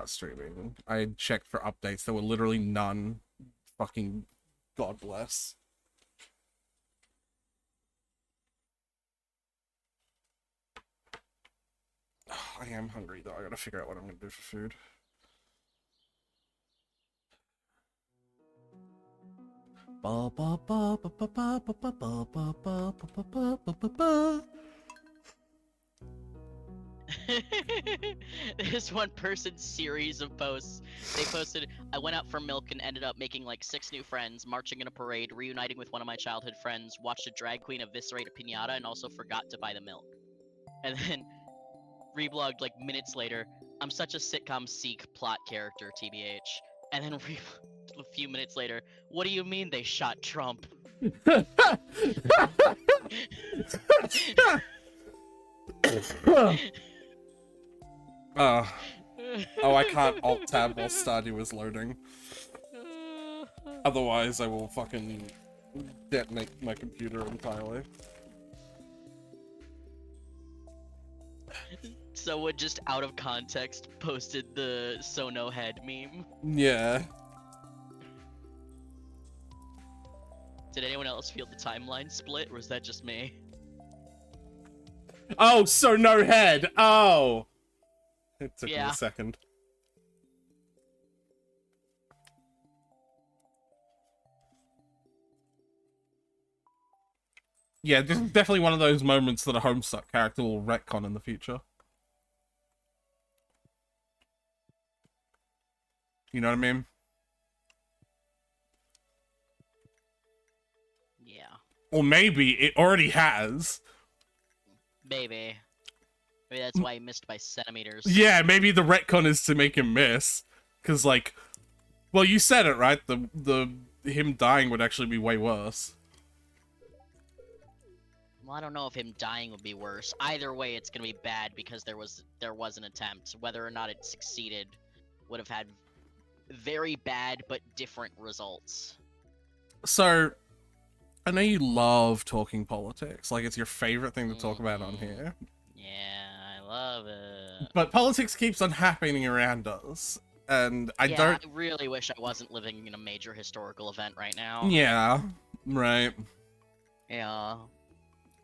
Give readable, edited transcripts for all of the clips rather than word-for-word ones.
start streaming. I checked for updates. There were literally none. Fucking God bless. I am hungry though. I gotta figure out what I'm gonna do for food. This one person's series of posts. They posted, I went out for milk and ended up making like 6 new friends, marching in a parade, reuniting with one of my childhood friends, watched a drag queen eviscerate a piñata, and also forgot to buy the milk. And then reblogged like minutes later, I'm such a sitcom seek plot character, TBH. And then a few minutes later, what do you mean they shot Trump? Oh, I can't alt-tab while Stardew is loading. Otherwise, I will fucking detonate my computer entirely. Someone just out of context posted the Sono head meme. Yeah. Did anyone else feel the timeline split, or was that just me? Oh, so no head. Oh. It took me a second. Yeah, this is definitely one of those moments that a Homestuck character will retcon in the future. You know what I mean? Yeah. Or maybe it already has. Maybe. Maybe that's why he missed by centimeters. Yeah, maybe the retcon is to make him miss. Because, like... Well, you said it, right? Him dying would actually be way worse. Well, I don't know if him dying would be worse. Either way, it's gonna be bad because there was an attempt. Whether or not it succeeded would have had very bad but different results. So, I know you love talking politics. Like, it's your favorite thing to talk about on here. Yeah, I love it. But politics keeps on happening around us. And I really wish I wasn't living in a major historical event right now. Yeah, right. Yeah.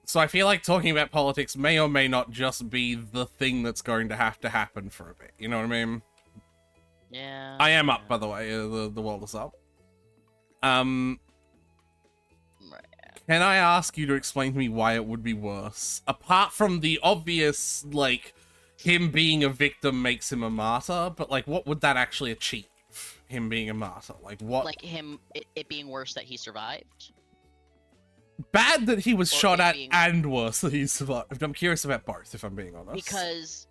So I feel like talking about politics may or may not just be the thing that's going to have to happen for a bit. You know what I mean? Yeah. I am up, by the way. The world is up. Can I ask you to explain to me why it would be worse? Apart from the obvious, like, him being a victim makes him a martyr, but, like, what would that actually achieve? Him being a martyr? Like, what? Like, it being worse that he survived? Bad that he was shot at and worse that he survived. I'm curious about both, if I'm being honest. Because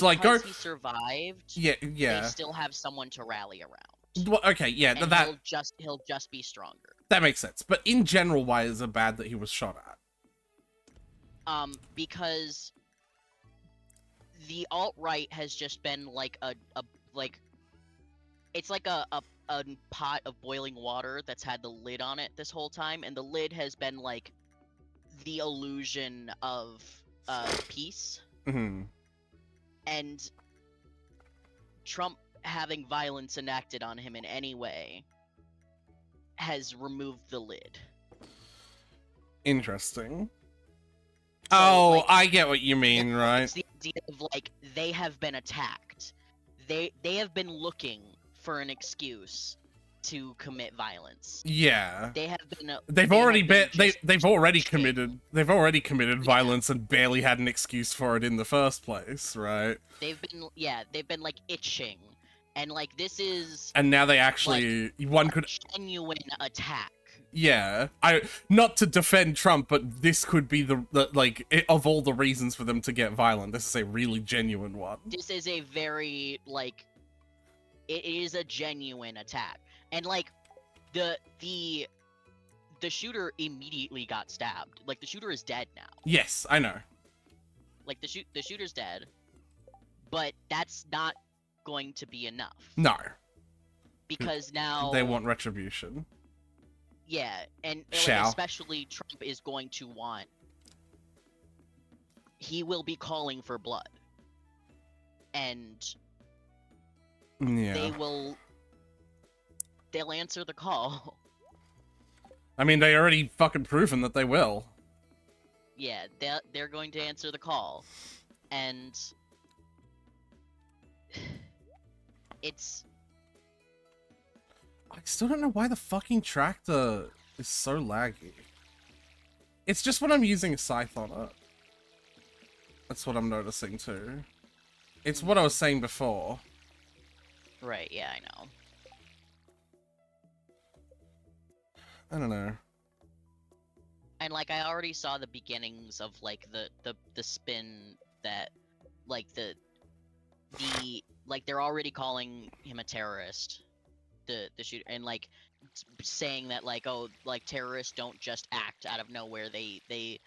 like, he survived, yeah. They still have someone to rally around. Well, okay, yeah, and he'll just be stronger. That makes sense. But in general, why is it bad that he was shot at? Because the alt-right has just been like it's like a pot of boiling water that's had the lid on it this whole time, and the lid has been like the illusion of peace. Mm-hmm. And Trump having violence enacted on him in any way has removed the lid. Interesting. So, like, I get what you mean, right? It's the idea of, like, they have been attacked. They have been looking for an excuse to commit violence. Yeah. They have been. They've already committed violence and barely had an excuse for it in the first place, right? They've been like itching, and like this is. And now they actually genuine attack. Yeah, not to defend Trump, but this could be of all the reasons for them to get violent, this is a really genuine one. This is a very, like, it is a genuine attack, and like, the shooter immediately got stabbed. Like, the shooter is dead now. Yes, I know. Like, the shooter's dead, but that's not going to be enough. No. Because now they want retribution. Yeah, and like, especially Trump is going to want. He will be calling for blood. And Yeah. they'll answer the call. I mean, they already fucking proven that they will. Yeah, they're going to answer the call, and it's I still don't know why the fucking tractor is so laggy. It's just when I'm using a scythe on it. That's what I'm noticing too. It's what I was saying before. right. Yeah, I know. I don't know. And like I already saw the beginnings of like the spin that like the like they're already calling him a terrorist, the shooter, and like saying that like, oh, like terrorists don't just act out of nowhere, they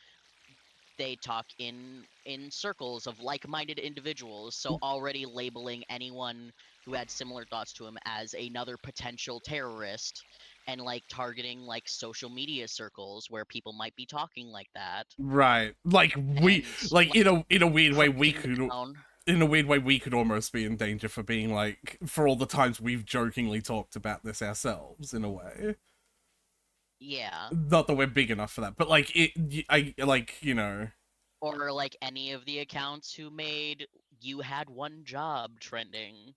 talk in circles of like-minded individuals, so already labeling anyone who had similar thoughts to him as another potential terrorist, and like targeting like social media circles where people might be talking like that. Right. Like we And like in a weird way we cracking could down. in a weird way we could almost be in danger for being like for all the times we've jokingly talked about this ourselves in a way. Yeah. Not that we're big enough for that, but like I like, you know. Or like any of the accounts who made "you had one job" trending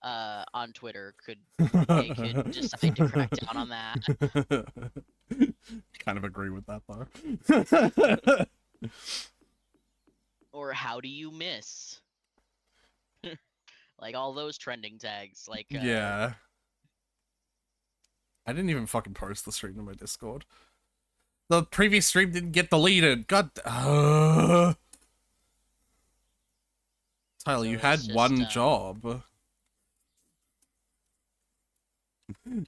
on Twitter they could decide to crack down on that. Kind of agree with that though. Or "how do you miss?" Like all those trending tags. Like Yeah. I didn't even fucking post the stream in my Discord. The previous stream didn't get deleted. God. Tyler, so you it's had just, one job. It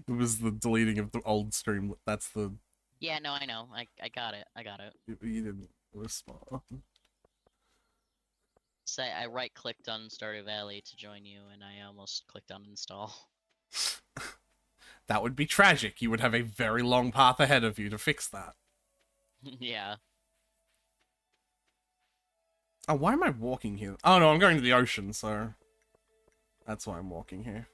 was the deleting of the old stream. That's the. Yeah, no, I know. I got it. I got it. You didn't respond. So I right clicked on Stardew Valley to join you, and I almost clicked on install. That would be tragic. You would have a very long path ahead of you to fix that. Yeah. Oh, why am I walking here? Oh no, I'm going to the ocean, so that's why I'm walking here.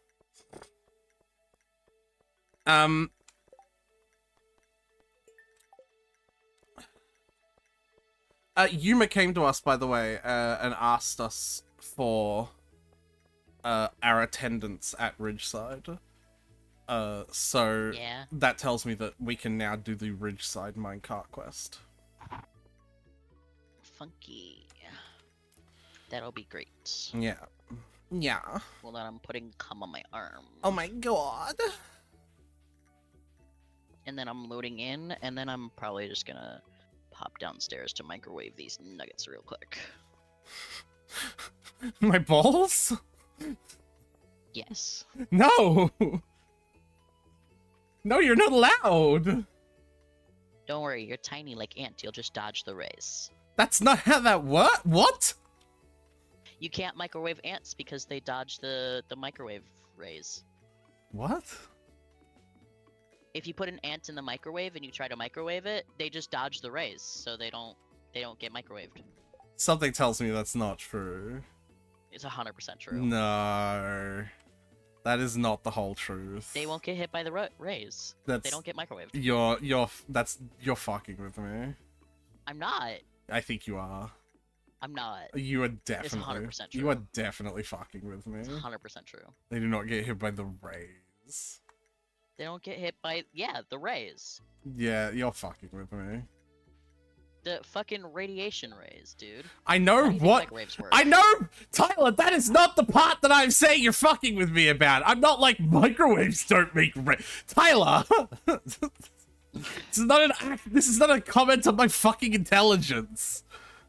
Yuma came to us, by the way, and asked us for our attendance at Ridgeside. So Yeah. that tells me that we can now do the Ridgeside minecart quest. Funky. That'll be great. Yeah. Yeah. Well, then I'm putting cum on my arm. Oh my god. And then I'm loading in, and then I'm probably just gonna pop downstairs to microwave these nuggets real quick. My balls? Yes. No! No, you're not allowed! Don't worry, you're tiny like ant. You'll just dodge the rays. That's not how that works. What? You can't microwave ants because they dodge the microwave rays. What? If you put an ant in the microwave and you try to microwave it, they just dodge the rays, so they don't get microwaved. Something tells me that's not true. It's 100% true. No. That is not the whole truth. They won't get hit by the rays. They don't get microwaved. You're fucking with me. I'm not. I think you are. I'm not. You are definitely. It's 100% true. You are definitely fucking with me. It's 100% true. They do not get hit by the rays. They don't get hit by, yeah, the rays. Yeah, you're fucking with me. The fucking radiation rays, dude. I know what. Microwaves work? I know, Tyler. That is not the part that I'm saying you're fucking with me about. I'm not like microwaves don't make Tyler. This is not an act. This is not a comment on my fucking intelligence.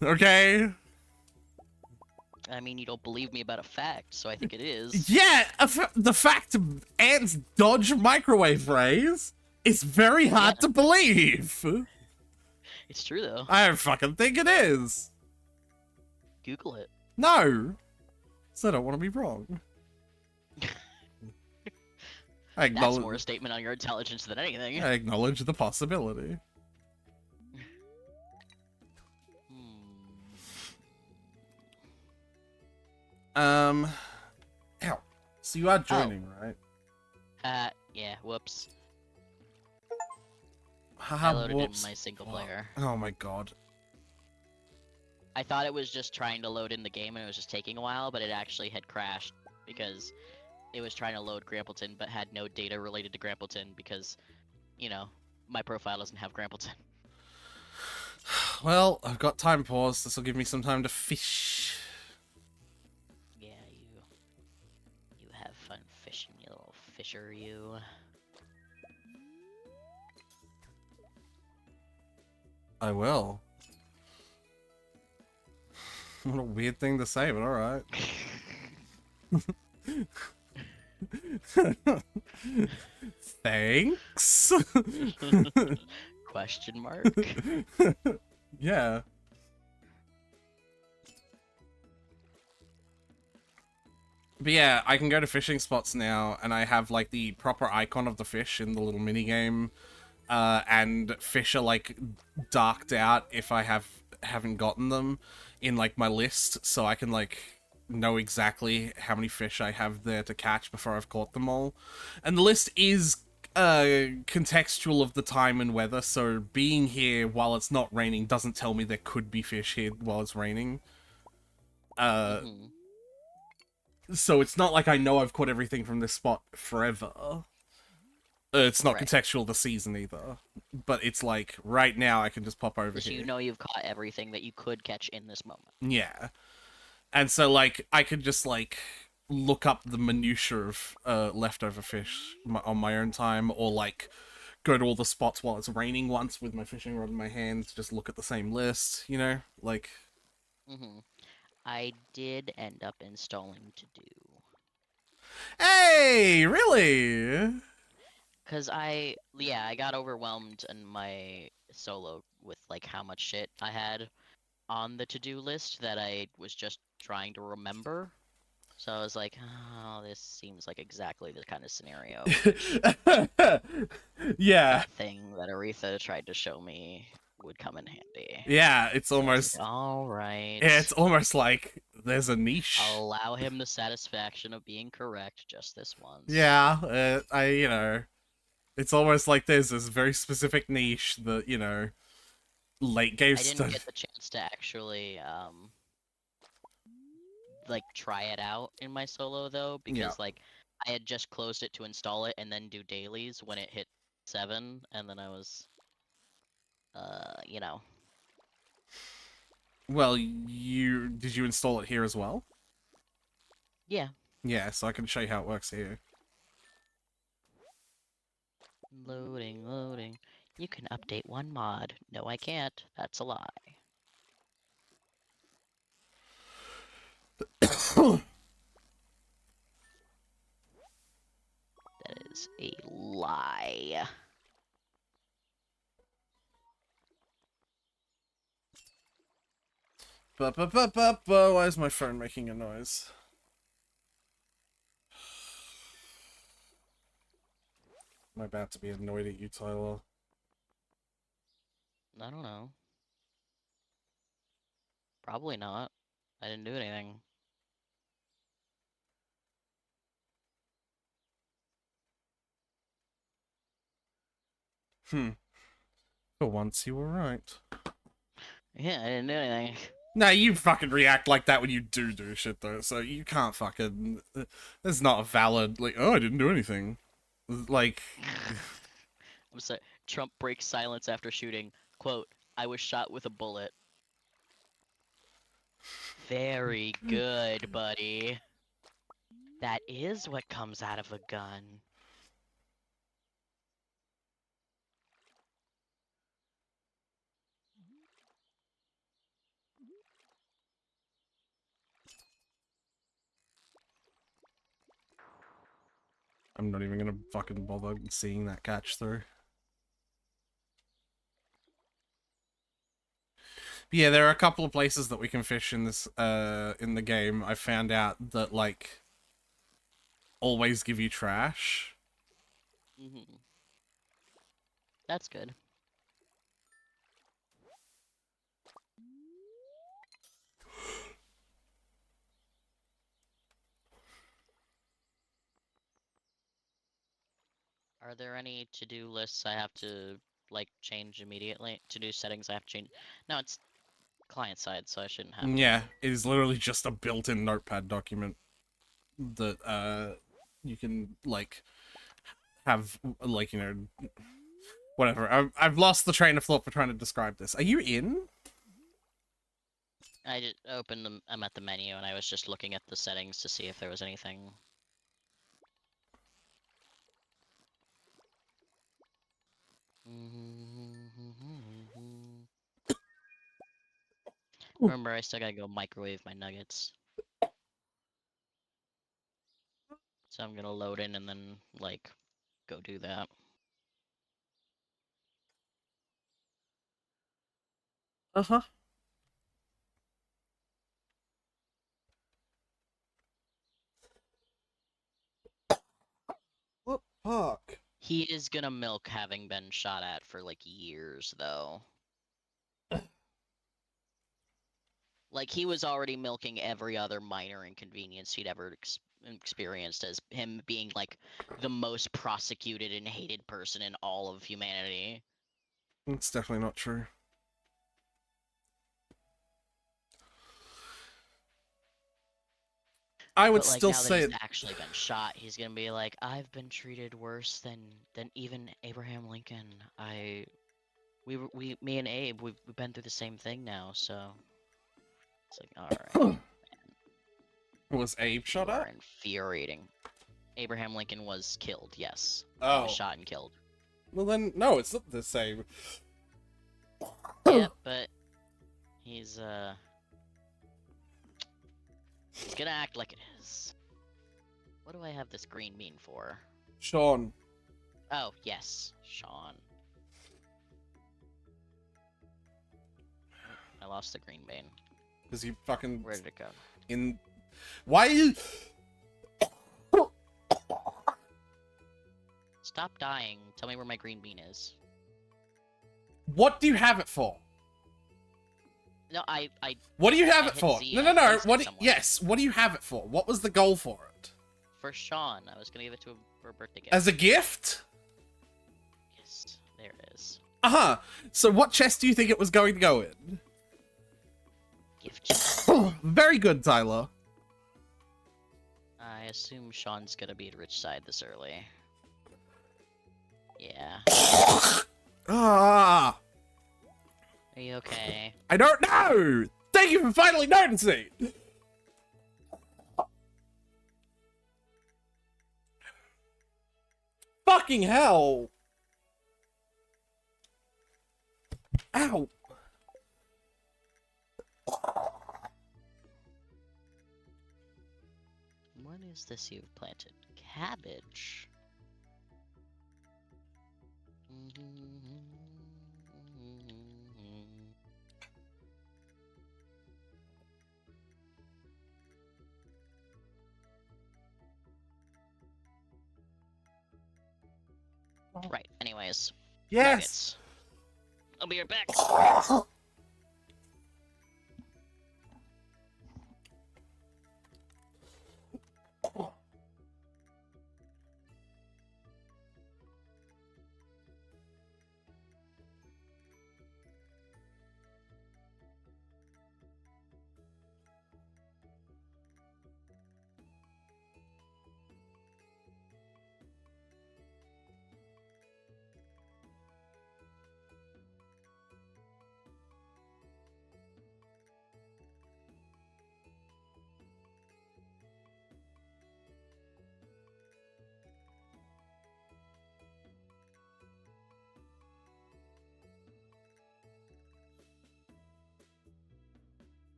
Okay. I mean, you don't believe me about a fact, so I think it is. Yeah, the fact ants dodge microwave rays is very hard to believe. It's true, though. I don't fucking think it is. Google it. No. So I don't want to be wrong. I That's more a statement on your intelligence than anything. I acknowledge the possibility. So you are Oh. joining, right? Yeah, whoops. I Haha, loaded in whoops. my single Fuck. player. Oh my god. I thought it was just trying to load in the game and it was just taking a while, but it actually had crashed because it was trying to load Grampleton but had no data related to Grampleton because, you know, my profile doesn't have Grampleton. Well, I've got time pause. This will give me some time to fish. Yeah, you have fun fishing, you little fisher, you. I will. What a weird thing to say, but alright. Thanks. Question mark? Yeah. But yeah, I can go to fishing spots now, and I have like the proper icon of the fish in the little mini game, and fish are like darked out if I haven't gotten them in like my list, so I can like know exactly how many fish I have there to catch before I've caught them all. And the list is contextual of the time and weather, so being here while it's not raining doesn't tell me there could be fish here while it's raining. Mm-hmm. So it's not like I know I've caught everything from this spot forever. It's not Right. contextual the season either. But it's like, right now I can just pop over So here. you know you've caught everything that you could catch in this moment. Yeah. And so, like, I could just, like, look up the minutiae of leftover fish on my own time, or, like, go to all the spots while it's raining once with my fishing rod in my hand, just look at the same list, you know? Like... Mm-hmm. I did end up installing To Do. Hey! Really? Cause yeah, I got overwhelmed in my solo with like how much shit I had on the to-do list that I was just trying to remember. So I was like, oh, this seems like exactly the kind of scenario in which Yeah. that thing that Aretha tried to show me would come in handy. Yeah, it's So I was almost... like, all right. It's almost like there's a I'll niche. allow him the satisfaction of being correct just this once. Yeah, you know, it's almost like there's this very specific niche that, you know, late game I didn't get stuff. the chance to actually like try it out in my solo though Yeah. because like I had just closed it to install it and then do dailies when it hit 7 and then I was you know. Well, did you install it here as well? Yeah. Yeah, so I can show you how it works here. Loading. You can update one mod. No, I can't. That's a lie. That is a lie. Why is my phone making a noise? I'm about to be annoyed at you, Tyler. I don't know. Probably not. I didn't do anything. For once you were right. Yeah, I didn't do anything. Nah, you fucking react like that when you do shit, though, so you can't fucking... There's not a valid, like, oh, I didn't do anything. Like... I'm sorry. Trump breaks silence after shooting. Quote, I was shot with a bullet. Very good, buddy. That is what comes out of a gun. I'm not even gonna fucking bother seeing that catch through. But yeah, there are a couple of places that we can fish in this in the game. I found out that like always give you trash. Hmm. That's good. Are there any to-do lists I have to like change immediately? To-do settings I have to change? No, it's client side, so I shouldn't have to. Yeah, it is literally just a built-in notepad document that you can like have like, you know, whatever. I've lost the train of thought for trying to describe this. Are you in? I just opened them. I'm at the menu, and I was just looking at the settings to see if there was anything. Remember, I still gotta go microwave my nuggets. So I'm gonna load in and then, like, go do that. Uh-huh. What park? He is gonna milk having been shot at for, like, years, though. Like, he was already milking every other minor inconvenience he'd ever experienced as him being, like, the most prosecuted and hated person in all of humanity. It's definitely not true. I would But like still now that he's say actually been shot, he's gonna be like, I've been treated worse than even Abraham Lincoln. Me and Abe, we've been through the same thing now, so it's like, all right, was Abe you shot are at? infuriating. Abraham Lincoln was killed. Yes, he was Oh. shot and killed. Well then, no, it's not the same. Yeah, but he's gonna act like it is. What do I have this green bean for? Sean. Oh yes, Sean. I lost the green bean. Because you fucking Where did it go? in. Why are you? Stop dying. Tell me where my green bean is. What do you have it for? No, I What do you have I it hit for? Z No, and no, I no. placed it What? somewhere. Yes. What do you have it for? What was the goal for it? For Sean. I was gonna give it to him for a birthday gift. As a gift? Yes, there it is. Uh-huh. So what chest do you think it was going to go in? Gift chest. Very good, Tyler. I assume Sean's gonna be rich side this early. Yeah. Ah. Are you okay? I don't know. Thank you for finally noticing. Fucking hell. Ow. What is this you've planted? Cabbage. Right, anyways. Yes. Nuggets. I'll be right back.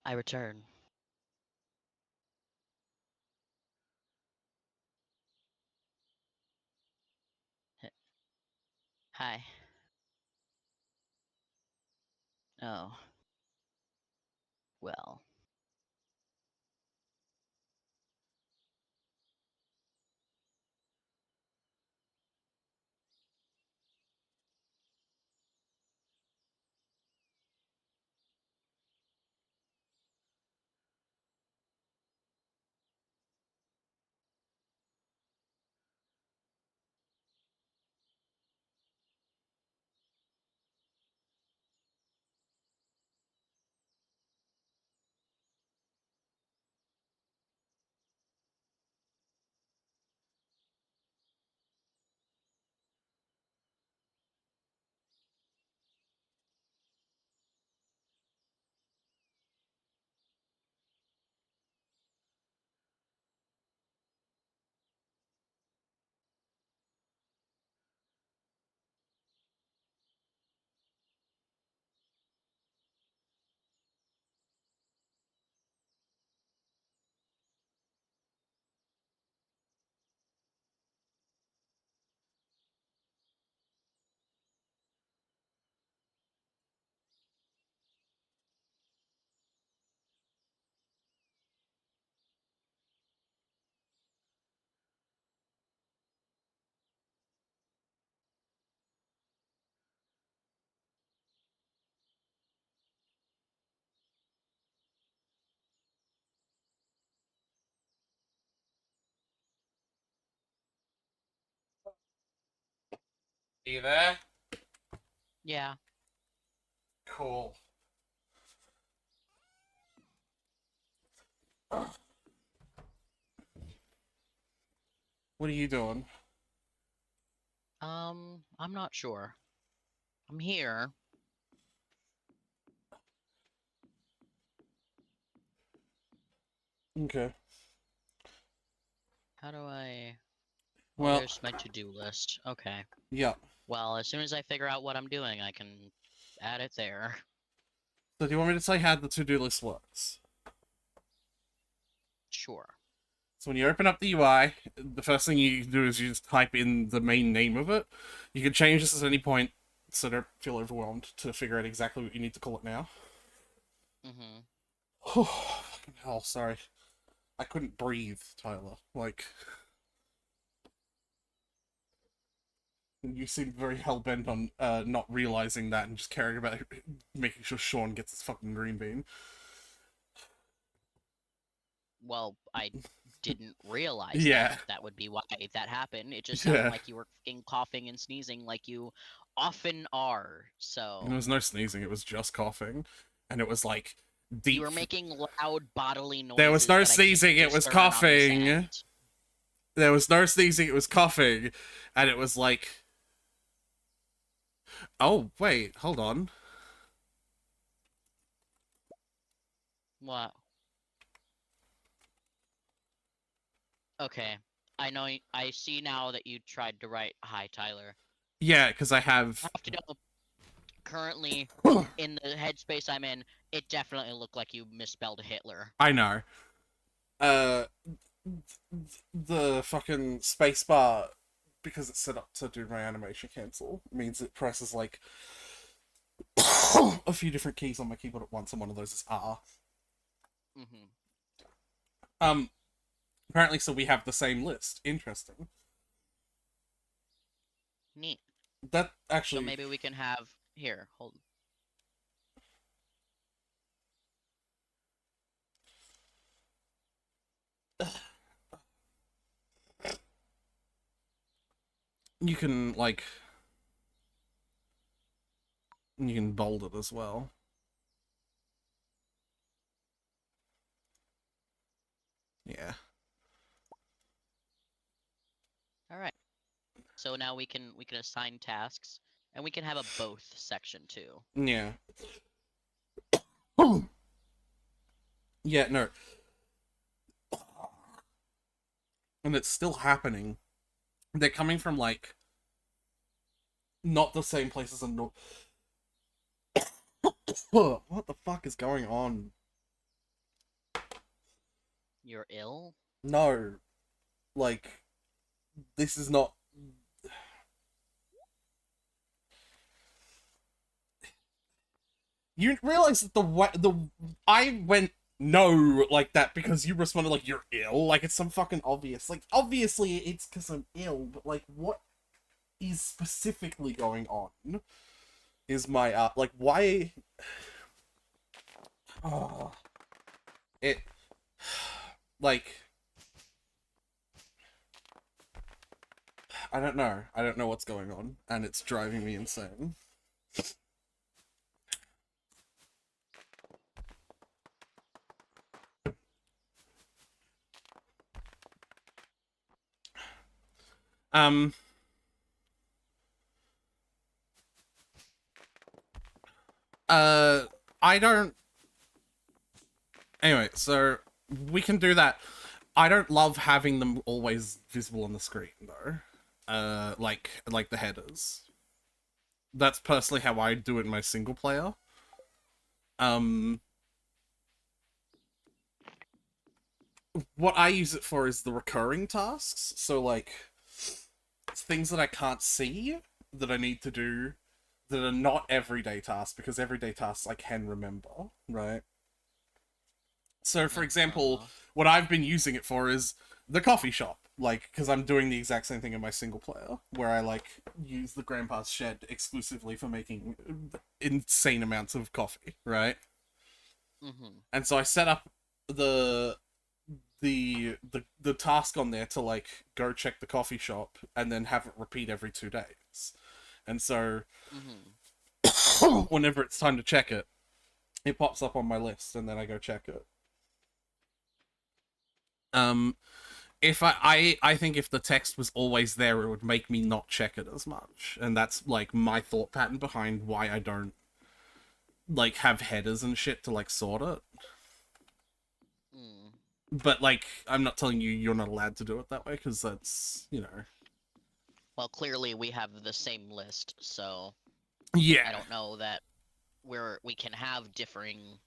I return. Hi. Oh, well. Are you there? Yeah. Cool. What are you doing? I'm not sure. I'm here. Okay. How do I... Oh, Well, there's my to-do list. Okay. yeah. Well, as soon as I figure out what I'm doing, I can add it there. So do you want me to say how the to-do list works? Sure. So when you open up the UI, the first thing you do is you just type in the main name of it. You can change this at any point, so don't feel overwhelmed to figure out exactly what you need to call it now. Mm-hmm. Oh, fucking hell, sorry. I couldn't breathe, Tyler. Like, you seem very hell-bent on not realizing that and just caring about making sure Sean gets his fucking green bean. Well, I didn't realize Yeah. that would be why that happened. It just sounded Yeah. like you were fucking coughing and sneezing like you often are. There So was no sneezing, it was just coughing. And it was like you deep. were making loud bodily There was noises no that I can't sneezing, it was discern on this coughing. end. There was no sneezing, it was coughing. And it was like, oh, wait, hold on. What? Okay. I see now that you tried to write hi Tyler. Yeah, because I I have. have to know currently in the headspace I'm in, it definitely looked like you misspelled Hitler. I know. Uh, the fucking spacebar, because it's set up to do my animation cancel, means it presses like a few different keys on my keyboard at once, and one of those is R. Mm-hmm. Um, apparently, so we have the same list. Interesting. Neat. That So actually, maybe we can have here, hold. you can like, you can bold it as well. Yeah. All right. So now we can assign tasks and we can have a both section too. Yeah. Yeah, no. And it's still happening. They're coming from like not the same places and what the fuck is going on? You're ill? No, like, this is not. You realize that I went no like that because you responded like you're ill, like it's some fucking obvious. Like obviously it's because I'm ill, but like what is specifically going on? Is my like why? Oh, it like I don't know. I don't know what's going on, and it's driving me insane. Um. Uh. I don't. Anyway, so we can do that. I don't love having them always visible on the screen though. Like the headers. That's personally how I do it in my single player. Um, what I use it for is the recurring tasks. So like things that I can't see that I need to do that are not everyday tasks because everyday tasks I can remember, right? So for example, Uh-huh. what I've been using it for is the coffee shop. Like, because I'm doing the exact same thing in my single player, where I like use the grandpa's shed exclusively for making insane amounts of coffee, right? Mm-hmm. And so I set up the the task on there to like go check the coffee shop and then have it repeat every 2 days. And so Mm-hmm. whenever it's time to check it, it pops up on my list and then I go check it. Um, if I think if the text was always there, it would make me not check it as much, and that's like my thought pattern behind why I don't like have headers and shit to like sort it. Mm. But like, I'm not telling you you're not allowed to do it that way because that's Well, clearly we have the same list, so I yeah, don't know that we can have differing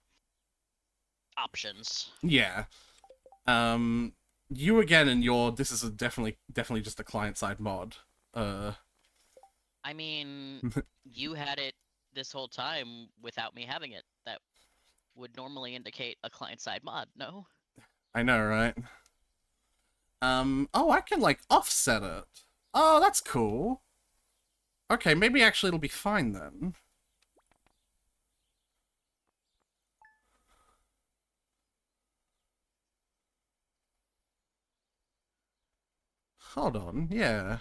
options. yeah. Um, you again and your this is a definitely just a client side mod. Uh, I mean, you had it this whole time without me having it. That would normally indicate a client-side mod, no? I know, right? Oh, I can like offset it. Oh, that's cool. Okay, maybe actually it'll be fine then. Hold on, yeah.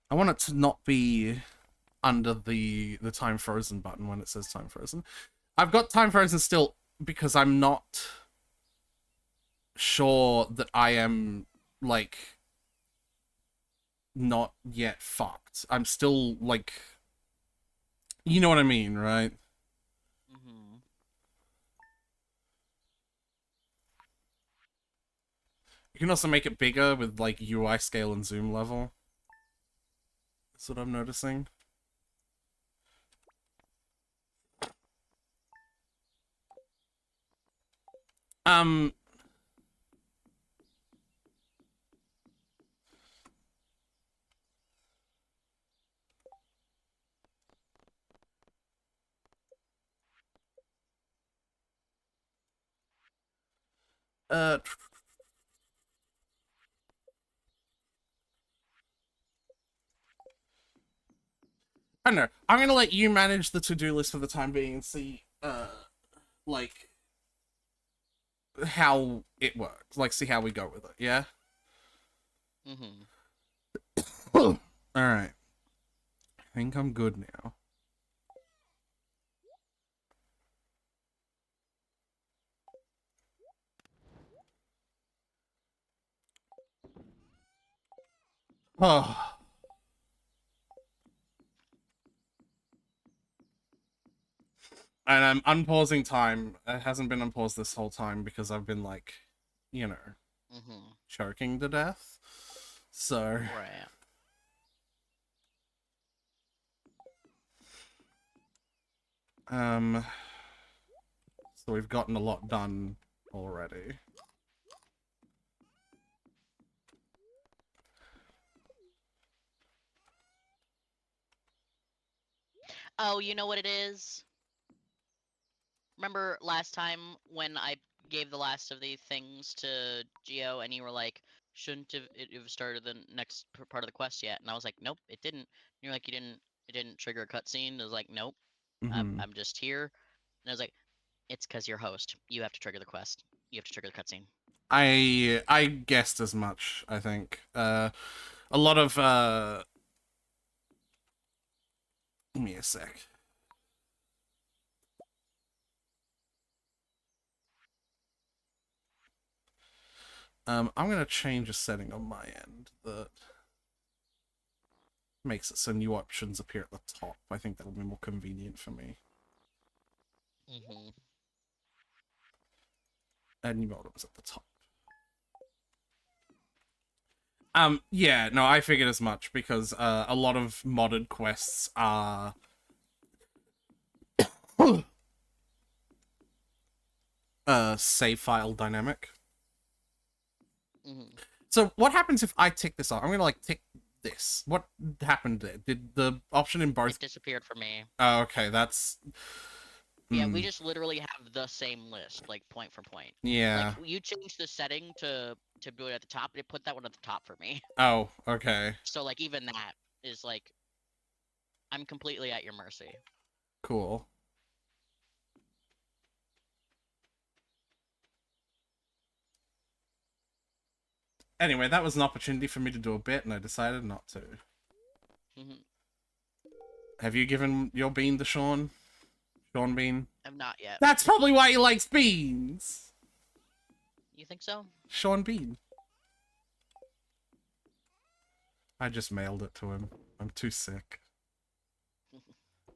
I want it to not be under the time frozen button when it says time frozen. I've got time frozen still because I'm not sure that I am like not yet fucked. I'm still like you know what I mean, right? Mm-hmm. You can also make it bigger with like UI scale and zoom level. That's what I'm noticing. Um uh I don't know. I'm gonna let you manage the to-do list for the time being and see like how it works. Like see how we go with it, yeah? Mm-hmm. Alright. I think I'm good now. Oh. And I'm unpausing time. It hasn't been unpaused this whole time because I've been like, you know, Mm-hmm. choking to death. So Right. So we've gotten a lot done already. Oh, you know what it is? Remember last time when I gave the last of the things to Geo and you were like, shouldn't it have started the next part of the quest yet? And I was like, nope, it didn't. And you're like, it didn't trigger a cutscene. I was like, nope, Mm-hmm. I'm just here. And I was like, it's because you're host. You have to trigger the quest. You have to trigger the cutscene. I guessed as much, I think. A lot of give me a sec. I'm gonna change a setting on my end that makes it so new options appear at the top. I think that'll be more convenient for me. Mm-hmm. And new items at the top. Yeah, no, I figured as much because a lot of modded quests are save file dynamic. Mm-hmm. So what happens if I tick this off? I'm gonna like tick this. What happened there? Did the option in both? It disappeared for me. Oh, okay, that's. Yeah, we just literally have the same list, like point for point. Like Yeah. you changed the setting to do it at the top, and it put that one at the top for me. Oh, okay. So like even that is like I'm completely at your mercy. Cool. Anyway, that was an opportunity for me to do a bit, and I decided not to. Mm-hmm. Have you given your bean to Sean? Sean Bean? I'm not yet. That's probably why he likes beans! You think so? Sean Bean. I just mailed it to him. I'm too sick.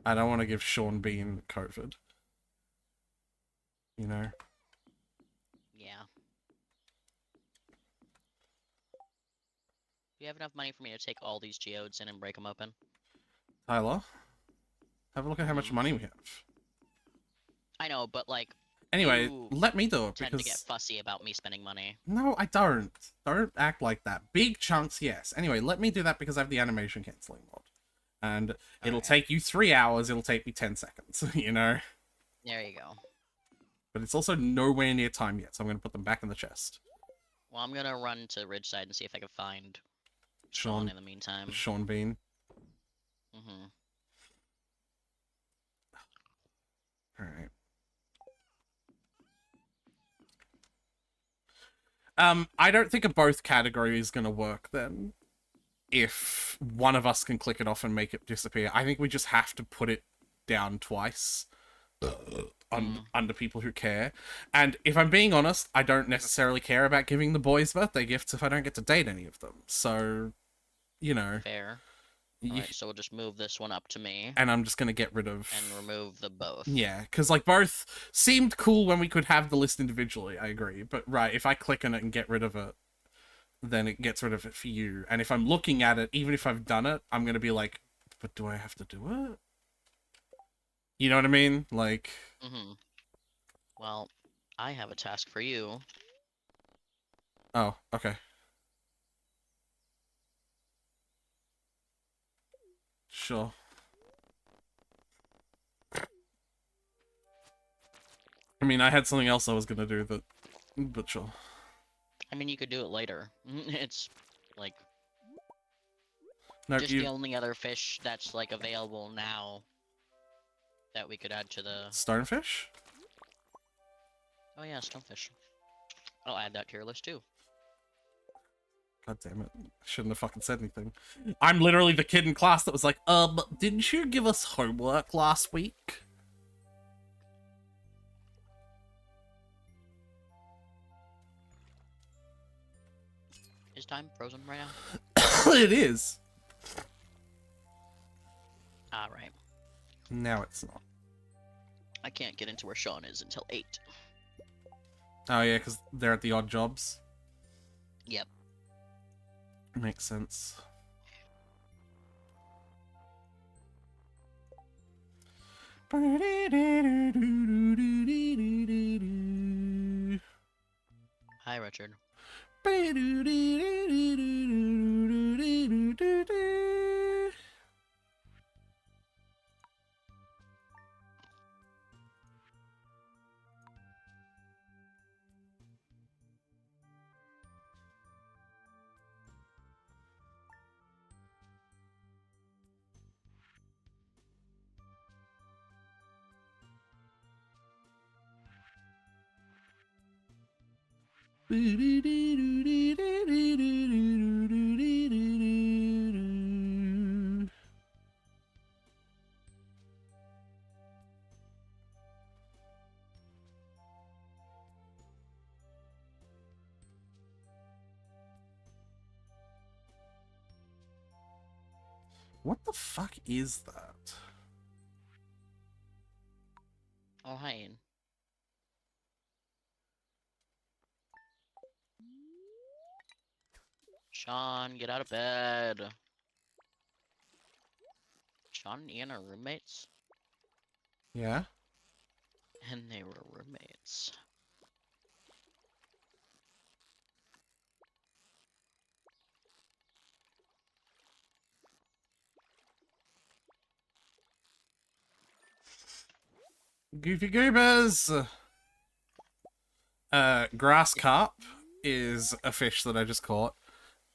I don't want to give Sean Bean COVID. You know? Yeah. Do you have enough money for me to take all these geodes in and break them open? Tyler, have a look at how much money we have. I know, but like. Anyway, You let me do it tend because... to get fussy about me spending money. No, I don't. Don't act like that. Big chunks, yes. Anyway, let me do that because I have the animation cancelling mod. And it'll take you 3 hours, it'll take me 10 seconds, you know? There you go. But it's also nowhere near time yet, so I'm going to put them back in the chest. Well, I'm gonna run to Ridgeside and see if I can find Sean in the meantime. Sean Bean. Mm-hmm. Alright. I don't think a both category is going to work then. If one of us can click it off and make it disappear. I think we just have to put it down twice. Under people who care. And if I'm being honest, I don't necessarily care about giving the boys birthday gifts if I don't get to date any of them. So, you know. Fair. Alright, so we'll just move this one up to me. And I'm just going to get rid of... And remove the both. Yeah, because, like, both seemed cool when we could have the list individually, I agree. But, right, if I click on it and get rid of it, then it gets rid of it for you. And if I'm looking at it, even if I've done it, I'm going to be like, but do I have to do it? You know what I mean? Like... Mm-hmm. Well, I have a task for you. Oh, okay. Sure. I mean, I had something else I was gonna do, but sure. I mean, you could do it later. It's, like... No, just the only other fish that's, like, available now that we could add to the... Stonefish? Oh yeah, stonefish. I'll add that to your list, too. God damn it. I shouldn't have fucking said anything. I'm literally the kid in class that was like, didn't you give us homework last week? Is time frozen right now? It is. Alright. Now it's not. I can't get into where Sean is until 8. Oh yeah, because they're at the odd jobs. Yep. Makes sense. Hi, Richard. What the fuck is that? Oh, hi. Sean, get out of bed. Sean and Ian are roommates, Yeah? and they were roommates. Goofy goobers! Grass carp is a fish that I just caught,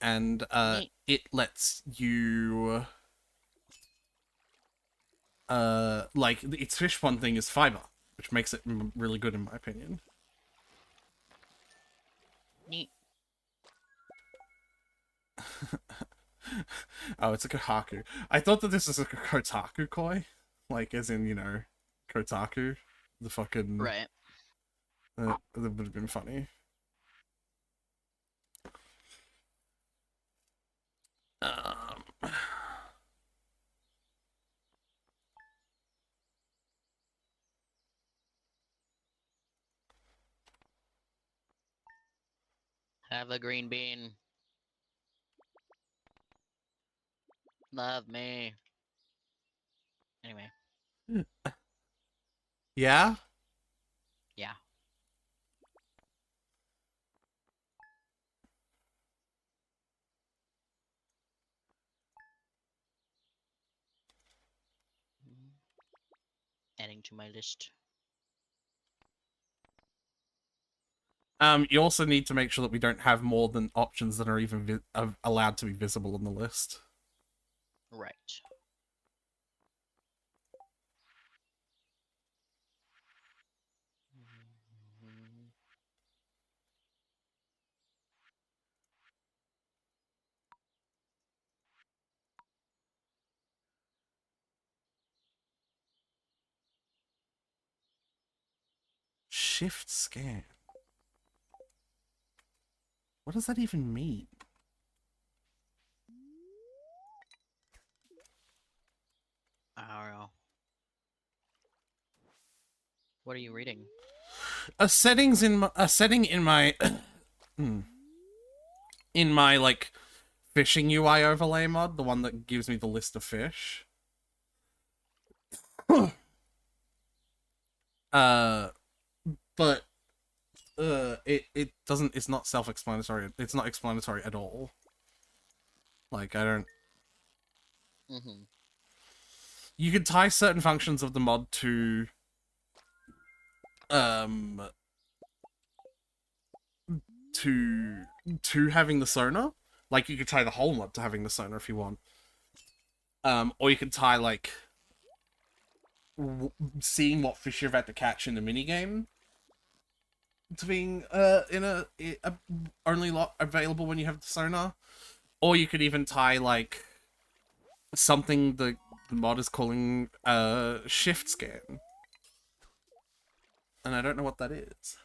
and Neat. it lets you like its fish one thing is fiber, which makes it really good in my opinion. Neat. Oh, it's a kohaku. I thought that this was a kotaku koi, like as in, you know, Kotaku, the fucking Right. that would have been funny. Um, Have a green bean. Love me. Anyway, yeah. yeah. Adding to my list. You also need to make sure that we don't have more than options that are even allowed to be visible on the list. Right. Shift scan. What does that even mean? I don't know. What are you reading? A setting in my in my like fishing UI overlay mod, the one that gives me the list of fish. uh, but it doesn't. It's not self-explanatory. It's not explanatory at all. Like I don't. Mm-hmm. You can tie certain functions of the mod to um to having the sonar. Like you could tie the whole mod to having the sonar if you want. Or you could tie like seeing what fish you're about to catch in the minigame to being in a only lot available when you have the sonar. Or you could even tie like something the mod is calling shift scan. And I don't know what that is.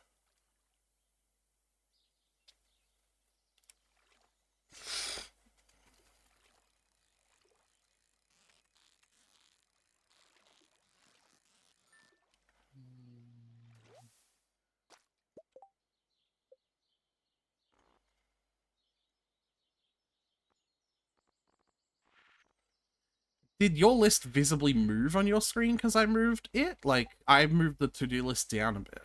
Did your list visibly move on your screen because I moved it? Like, I moved the to-do list down a bit.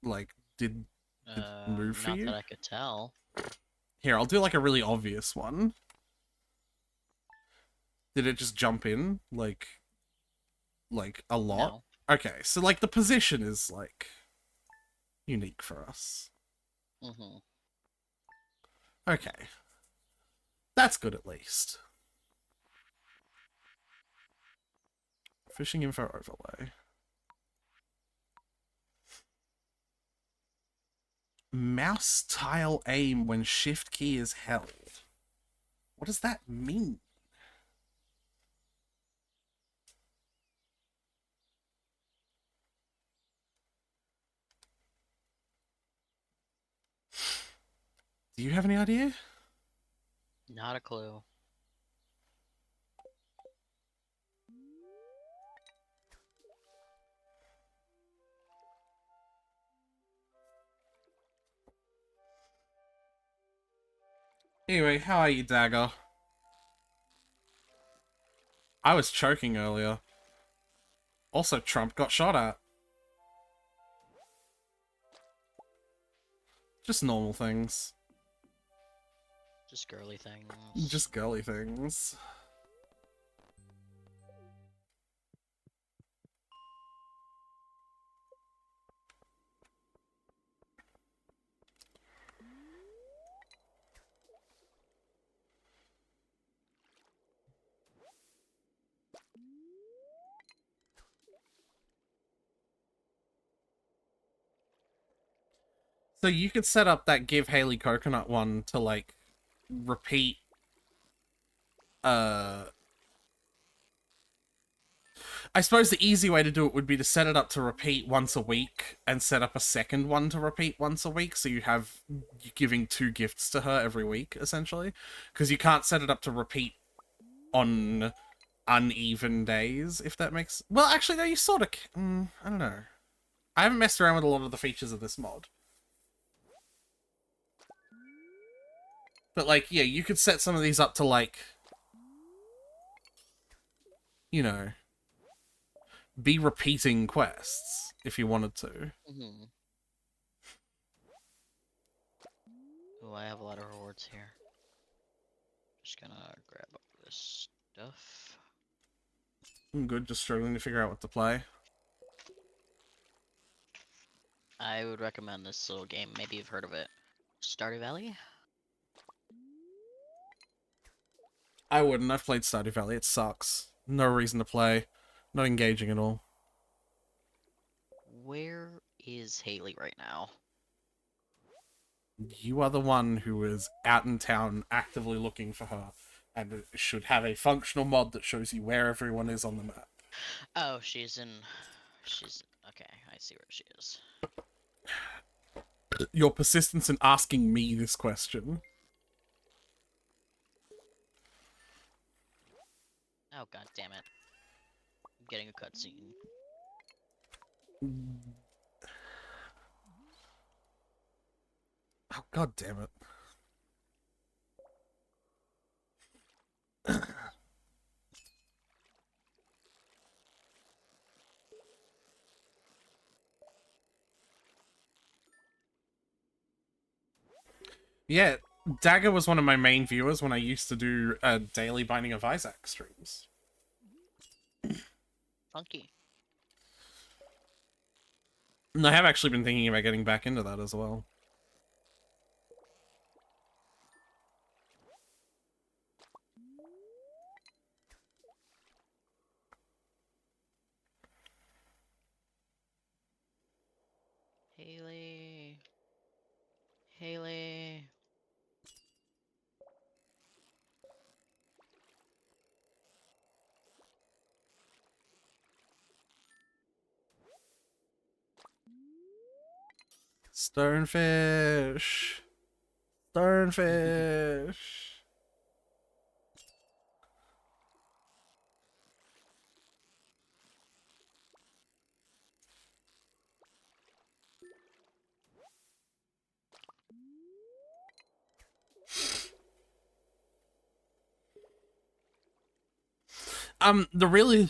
Like, did it move for Not you? that I could tell. Here, I'll do like a really obvious one. Did it just jump in? Like a lot? No. Okay, so like the position is like unique for us. Mm-hmm. Okay. That's good at least. Fishing info overlay. Mouse tile aim when shift key is held. What does that mean? Do you have any idea? Not a clue. Anyway, how are you, Dagger? I was choking earlier. Also, Trump got shot at. Just normal things. Just girly things. Just girly things. So you could set up that give Haley coconut one to like repeat I suppose the easy way to do it would be to set it up to repeat once a week and set up a second one to repeat once a week, so you have you giving 2 gifts to her every week, essentially. Because you can't set it up to repeat on uneven days, if that makes... Well, actually, no, you sort of... I don't know. I haven't messed around with a lot of the features of this mod. But, like, yeah, you could set some of these up to, like... You know... be repeating quests, if you wanted to. Mm-hmm. Oh, I have a lot of rewards here. Just gonna grab up this stuff. I'm good, just struggling to figure out what to play. I would recommend this little game. Maybe you've heard of it. Stardew Valley? I wouldn't. I've played Stardew Valley. It sucks. No reason to play. Not engaging at all. Where is Haley right now? You are the one who is out in town actively looking for her, and it should have a functional mod that shows you where everyone is on the map. Oh, she's in... Okay, I see where she is. Your persistence in asking me this question. Oh, god damn it. I'm getting a cutscene. Oh, god damn it. Yeah, Dagger was one of my main viewers when I used to do daily Binding of Isaac streams. Funky. And I have actually been thinking about getting back into that as well. Haley. Haley. Stonefish. Stonefish. The really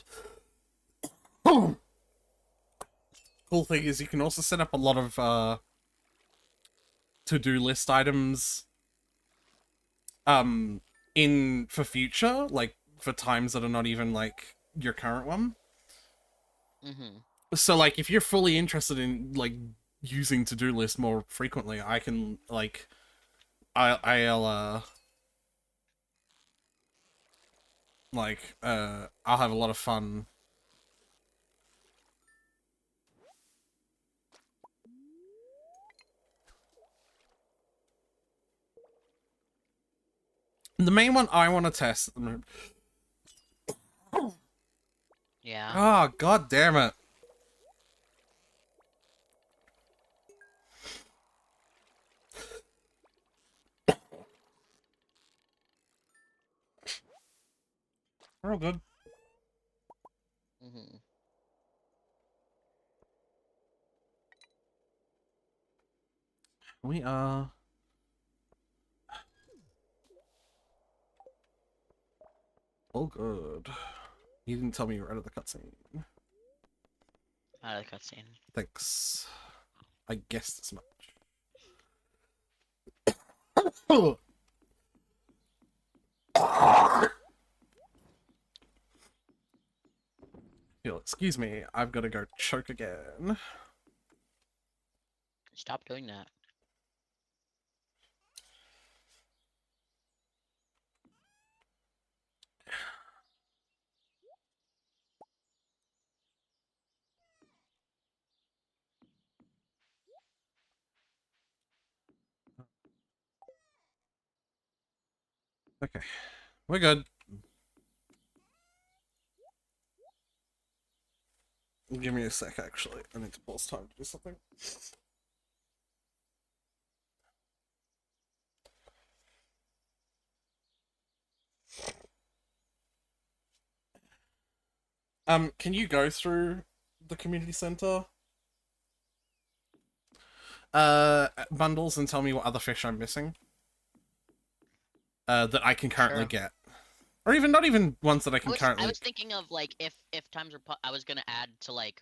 cool thing is you can also set up a lot of to-do list items in for future, like for times that are not even like your current one. Mm-hmm. So like if you're fully interested in like using to-do list more frequently, I can like I'll I'll have a lot of fun. The main one I want to test. Yeah. Oh, god damn it. We're all good. Mm-hmm. We are all good. You didn't tell me you were out of the cutscene. Out of the cutscene. Thanks. I guessed as much. Excuse me, I've got to go choke again. Stop doing that. Okay, we're good. Give me a sec, actually. I need to pause time to do something. Can you go through the community center bundles and tell me what other fish I'm missing? That I can currently Sure. get. Or even not even ones that I I can was I currently. was thinking of like if times were I was gonna add to like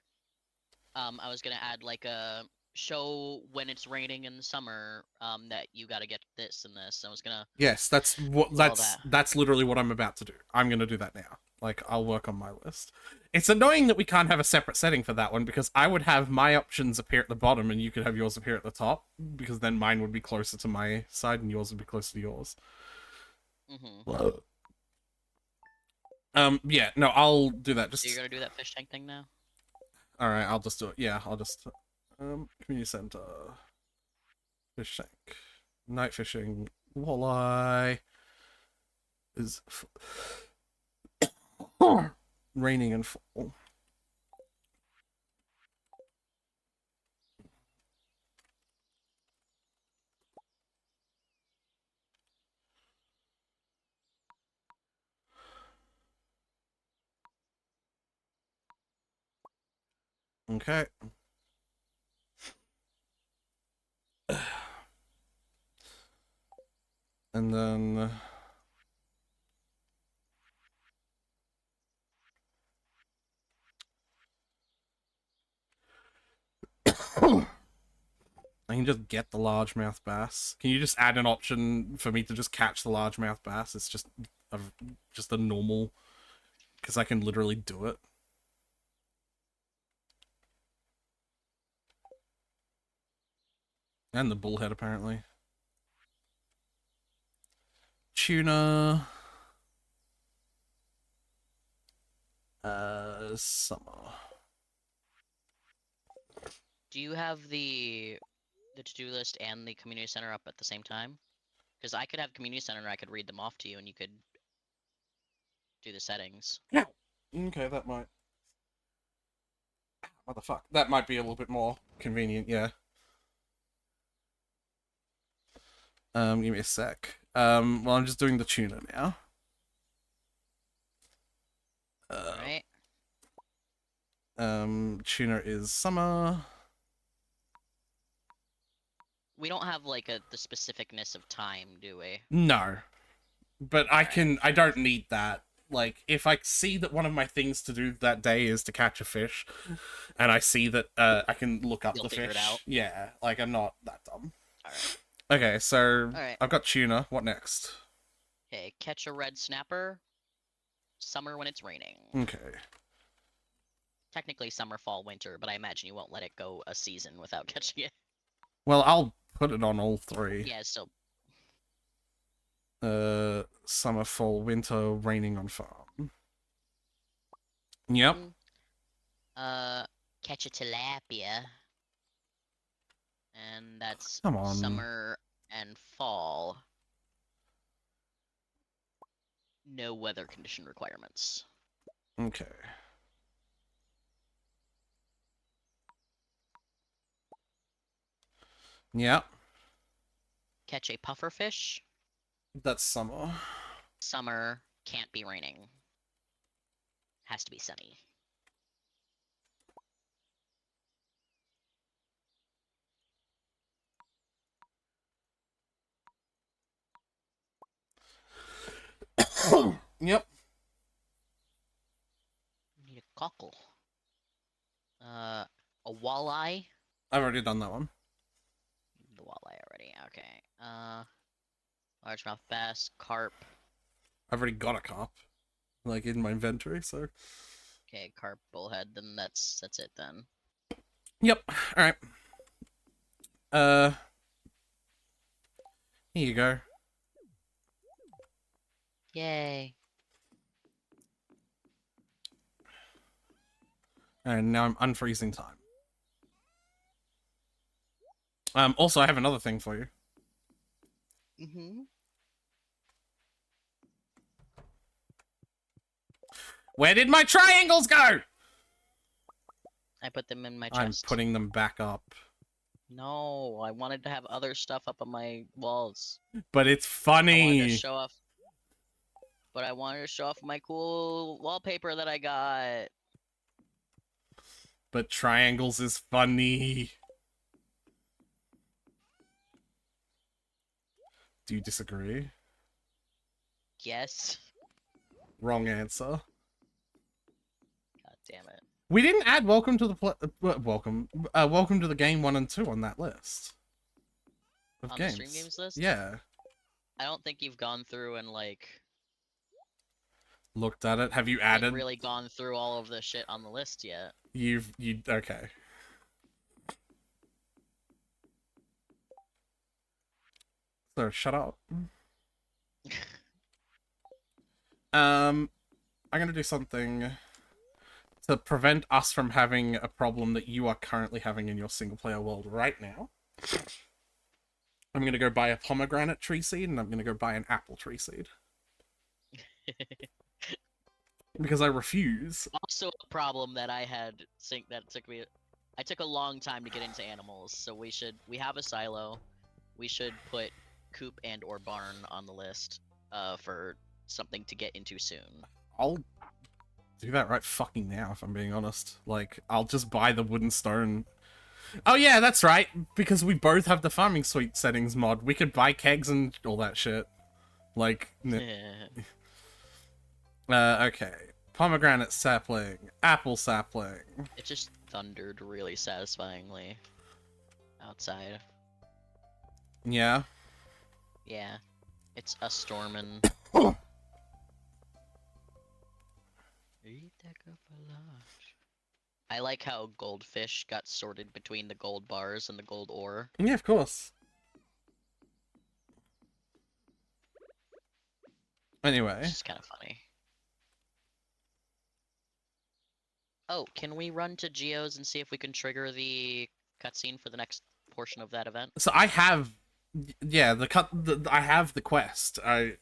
I was gonna add like a show when it's raining in the summer that you gotta get this and this. I was gonna Yes, that's what do all that. that's literally what I'm about to do. I'm gonna do that now. Like I'll work on my list. It's annoying that we can't have a separate setting for that one because I would have my options appear at the bottom and you could have yours appear at the top because then mine would be closer to my side and yours would be closer to yours. Mm-hmm. Whoa. Yeah, no, I'll do that. So you're Just gonna do that fish tank thing now? all right. I'll just do it. Yeah, I'll just community center, fish tank, night fishing, walleye is raining and fall. Okay. And then I can just get the largemouth bass. Can you just add an option for me to just catch the largemouth bass? It's a, just a normal, because I can literally do it. And the bullhead, apparently. Tuna. Summer. Do you have the to-do list and the community center up at the same time? Because I could have community center and I could read them off to you and you could do the settings. Yeah. Okay, that might. What the fuck? That might be a little bit more convenient, yeah. Give me a sec. Well, I'm just doing the tuna now. Alright. Tuna is summer. We don't have like the specificness of time, do we? No, but I Alright. can. I don't need that. Like, if I see that one of my things to do that day is to catch a fish, and I see that I can look up You'll the figure it fish, out. yeah, like, I'm not that dumb. Alright. Okay, so Alright. I've got tuna. What next? Okay, catch a red snapper. Summer when it's raining. Okay. Technically summer, fall, winter, but I imagine you won't let it go a season without catching it. Well, I'll put it on all three. Yeah, so Summer, fall, winter, raining on farm. Yep. catch a tilapia. And that's Come on. summer and fall. No weather condition requirements. Okay. Yep. Catch a pufferfish. That's summer. Summer, can't be raining. Has to be sunny. Yep. Need a cockle. A walleye. I've already done that one. The walleye already. Okay. Largemouth bass, carp. I've already got a carp, like, in my inventory, so. Okay, carp, bullhead. Then that's it then. Yep. All right. Here you go. Yay. And now I'm unfreezing time. Also, I have another thing for you. Mm-hmm. Where did my triangles go? I put them in my chest. I'm putting them back up. No, I wanted to have other stuff up on my walls. But it's I wanted to funny. show off. But I wanted to show off my cool wallpaper that I got. But triangles is funny. Do you disagree? Yes. Wrong answer. God damn it. We didn't add welcome to the welcome to the game 1 and 2 on that list of On games. the stream games list? Yeah. I don't think you've gone through and like Looked at it. Have you like, added? really gone through all of the shit on the list yet. You okay. So shut up. I'm gonna do something to prevent us from having a problem that you are currently having in your single player world right now. I'm gonna go buy a pomegranate tree seed and I'm gonna go buy an apple tree seed. Because I refuse. Also a problem that I had I took a long time to get into animals, so we have a silo. We should put coop and or barn on the list for something to get into soon. I'll do that right fucking now, if I'm being honest. Like, I'll just buy the wooden stone. Oh yeah, that's right, because we both have the farming suite settings mod. We could buy kegs and all that shit. Like, okay. Pomegranate sapling, apple sapling. It just thundered really satisfyingly outside. Yeah. Yeah. It's a stormin'. I like how goldfish got sorted between the gold bars and the gold ore. Yeah, of course. Anyway. It's just kind of funny. Oh, can we run to Geo's and see if we can trigger the cutscene for the next portion of that event? So I have, yeah, I have the quest. I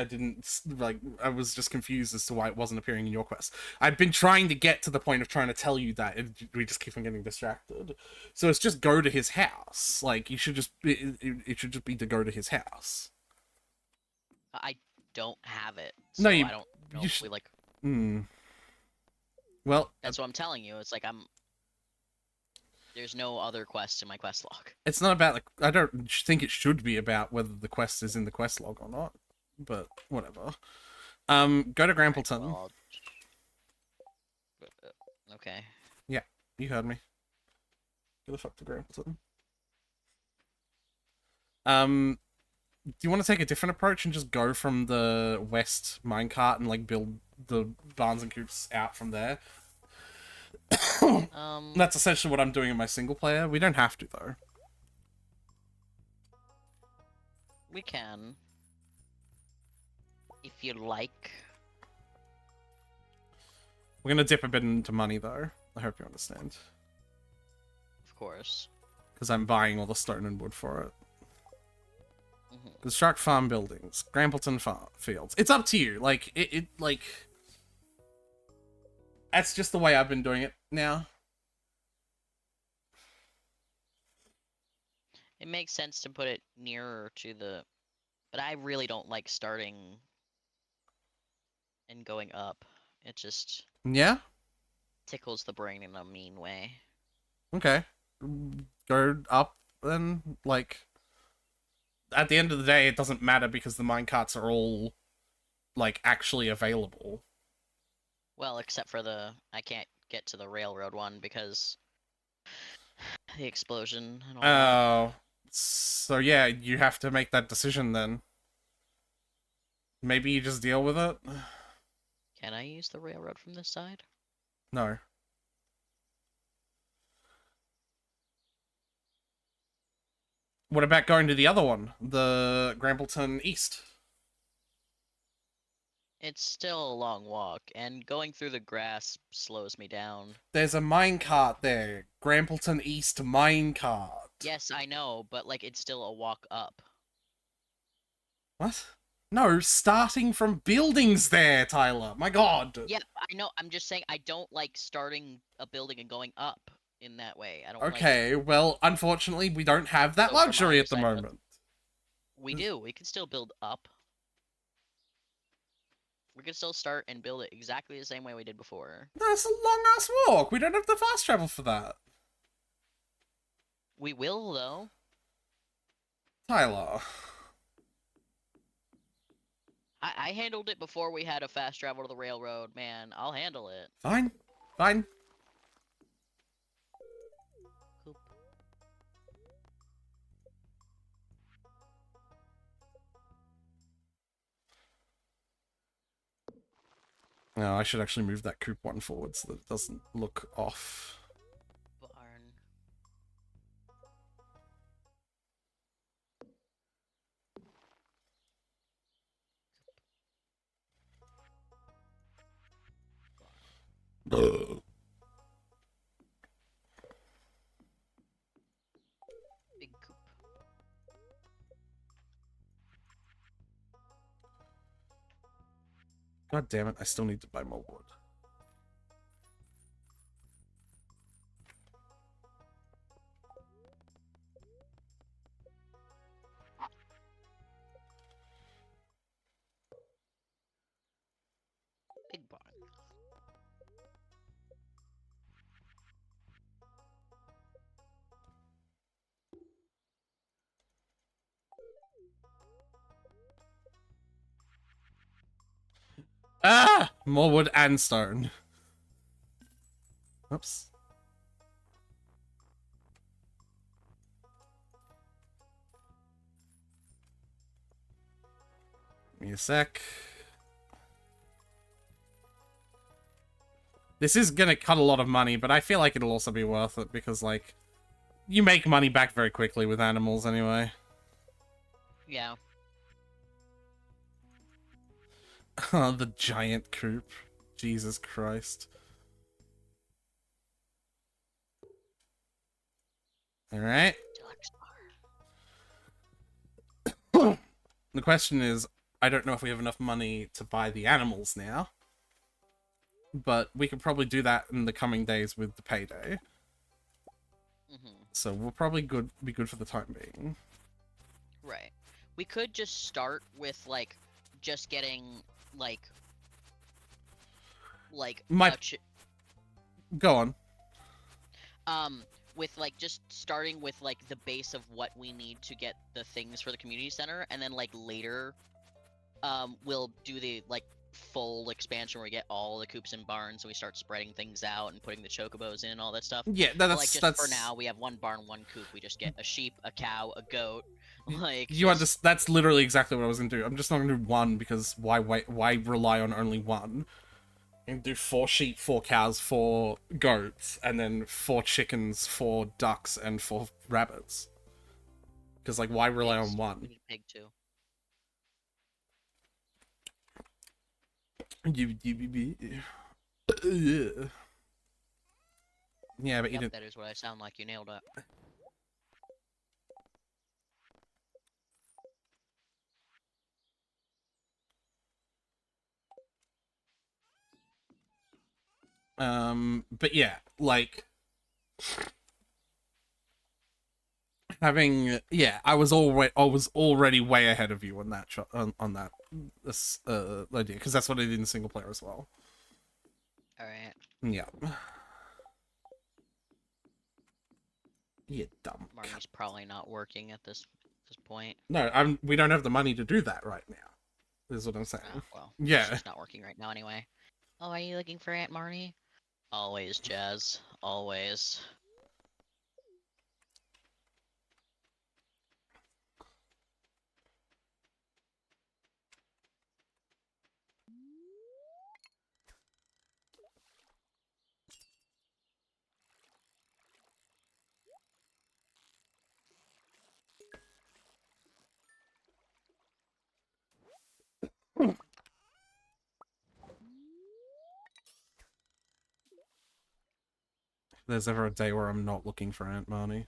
didn't, like, I was just confused as to why it wasn't appearing in your quest. I've been trying to get to the point of trying to tell you that, and we just keep on getting distracted. So it's just go to his house. Like, you should just be, it should just be to go to his house. I don't have it, so No, I don't know if we, like... Well... That's what I'm telling you, it's like there's no other quests in my quest log. It's not about, like, I don't think it should be about whether the quest is in the quest log or not. But, whatever. Go to Grampleton. Well, okay. Yeah, you heard me. Go the fuck to Grampleton. Do you want to take a different approach and just go from the west minecart and like build the barns and coops out from there? That's essentially what I'm doing in my single player. We don't have to though. We can. If you like. We're gonna dip a bit into money though. I hope you understand. Of course. Because I'm buying all the stone and wood for it. Mm-hmm. Construct farm buildings. Grampleton farm fields. It's up to you. Like, like... That's just the way I've been doing it now. It makes sense to put it nearer to the... But I really don't like starting and going up. It just... Yeah? tickles the brain in a mean way. Okay. Go up then. Like... At the end of the day, it doesn't matter because the minecarts are all, like, actually available. Well, except for the... I can't get to the railroad one because... the explosion and all that. Oh. So yeah, you have to make that decision then. Maybe you just deal with it? Can I use the railroad from this side? No. What about going to the other one? The Grampleton East? It's still a long walk, and going through the grass slows me down. There's a minecart there. Grampleton East minecart. Yes, I know, but like it's still a walk up. What? No, starting from buildings there, Tyler. My god. Yeah, I know. I'm just saying I don't like starting a building and going up in that way. I don't Okay, well, unfortunately, we don't have that So from luxury my at the side, moment. We do. We can still build up. We can still start and build it exactly the same way we did before. That's a long-ass walk. We don't have the fast travel for that. We will, though. Tyler. I handled it before we had a fast travel to the railroad, man. I'll handle it. Fine. Fine. Cool. No, I should actually move that coop one forward so that it doesn't look off. Barn. Big coop. God damn it, I still need to buy more wood. Big barn. Ah! More wood and stone. Oops. Give me a sec. This is gonna cut a lot of money, but I feel like it'll also be worth it because, like, you make money back very quickly with animals anyway. Yeah. The giant coop. Jesus Christ. Alright. Deluxe bar. The question is, I don't know if we have enough money to buy the animals now. But we could probably do that in the coming days with the payday. So we'll probably be good for the time being. Right. We could just start with, like, just getting, like... Go on. With, like, just starting with, like, the base of what we need to get the things for the community center, and then, like, later, we'll do the, like, full expansion where we get all the coops and barns and we start spreading things out and putting the chocobos in and all that stuff. Yeah, But like that's just for now, we have one barn, one coop. We just get a sheep, a cow, a goat. Like you just understand. That's literally exactly what I was gonna do. I'm just not gonna do one because why wait? Why rely on only one? You can do 4 sheep, 4 cows, 4 goats, and then 4 chickens, 4 ducks, and 4 rabbits. Because like, why rely pigs. on We one? need a pig too. Yeah, but you Yep, didn't. that is what I sound like. You nailed it. But yeah, like having I was already way ahead of you on that on that this idea because that's what I did in single player as well. All right. Yeah. You dumb. Marnie's probably not working at this point. No, we don't have the money to do that right now. Is what I'm saying. Oh, well, Yeah. she's not working right now anyway. Oh, are you looking for Aunt Marnie? Always, Jazz. Always. If there's ever a day where I'm not looking for Aunt Marnie.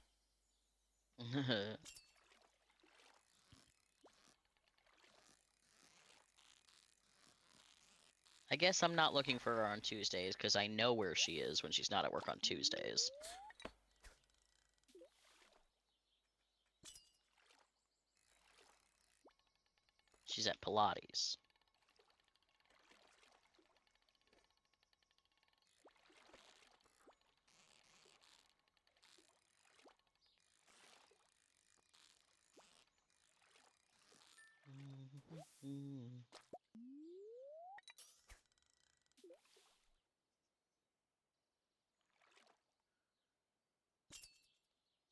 I guess I'm not looking for her on Tuesdays because I know where she is when she's not at work on Tuesdays. She's at Pilates.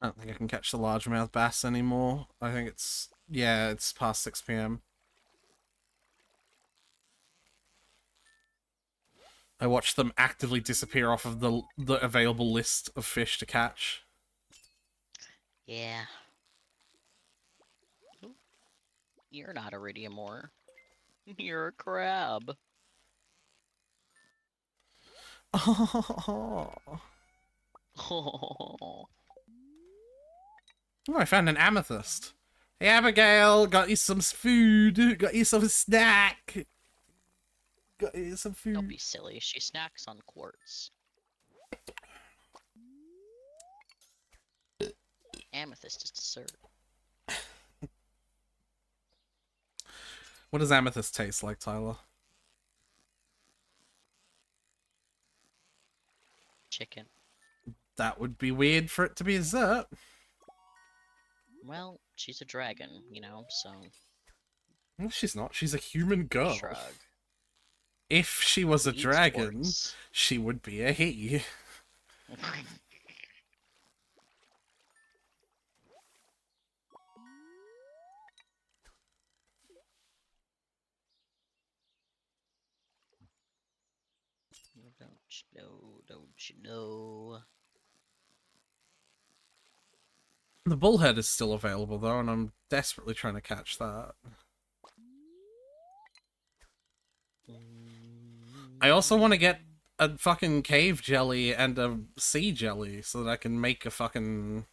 I don't think I can catch the largemouth bass anymore. I think it's it's past 6 p.m. I watched them actively disappear off of the available list of fish to catch. Yeah. You're not iridium ore. You're a crab. Oh, Oh. I found an amethyst. Hey, Abigail, got you some food. Got you some snack. Got you some food. Don't be silly. She snacks on quartz. Amethyst is dessert. What does amethyst taste like, Tyler? Chicken. That would be weird for it to be dessert. Well, she's a dragon, you know, so. No, she's not. She's a human girl. Shrug. If she was a Eats dragon, quartz. she would be a he. Don't you know? Don't you know? The bullhead is still available though, and I'm desperately trying to catch that. I also want to get a fucking cave jelly and a sea jelly so that I can make a fucking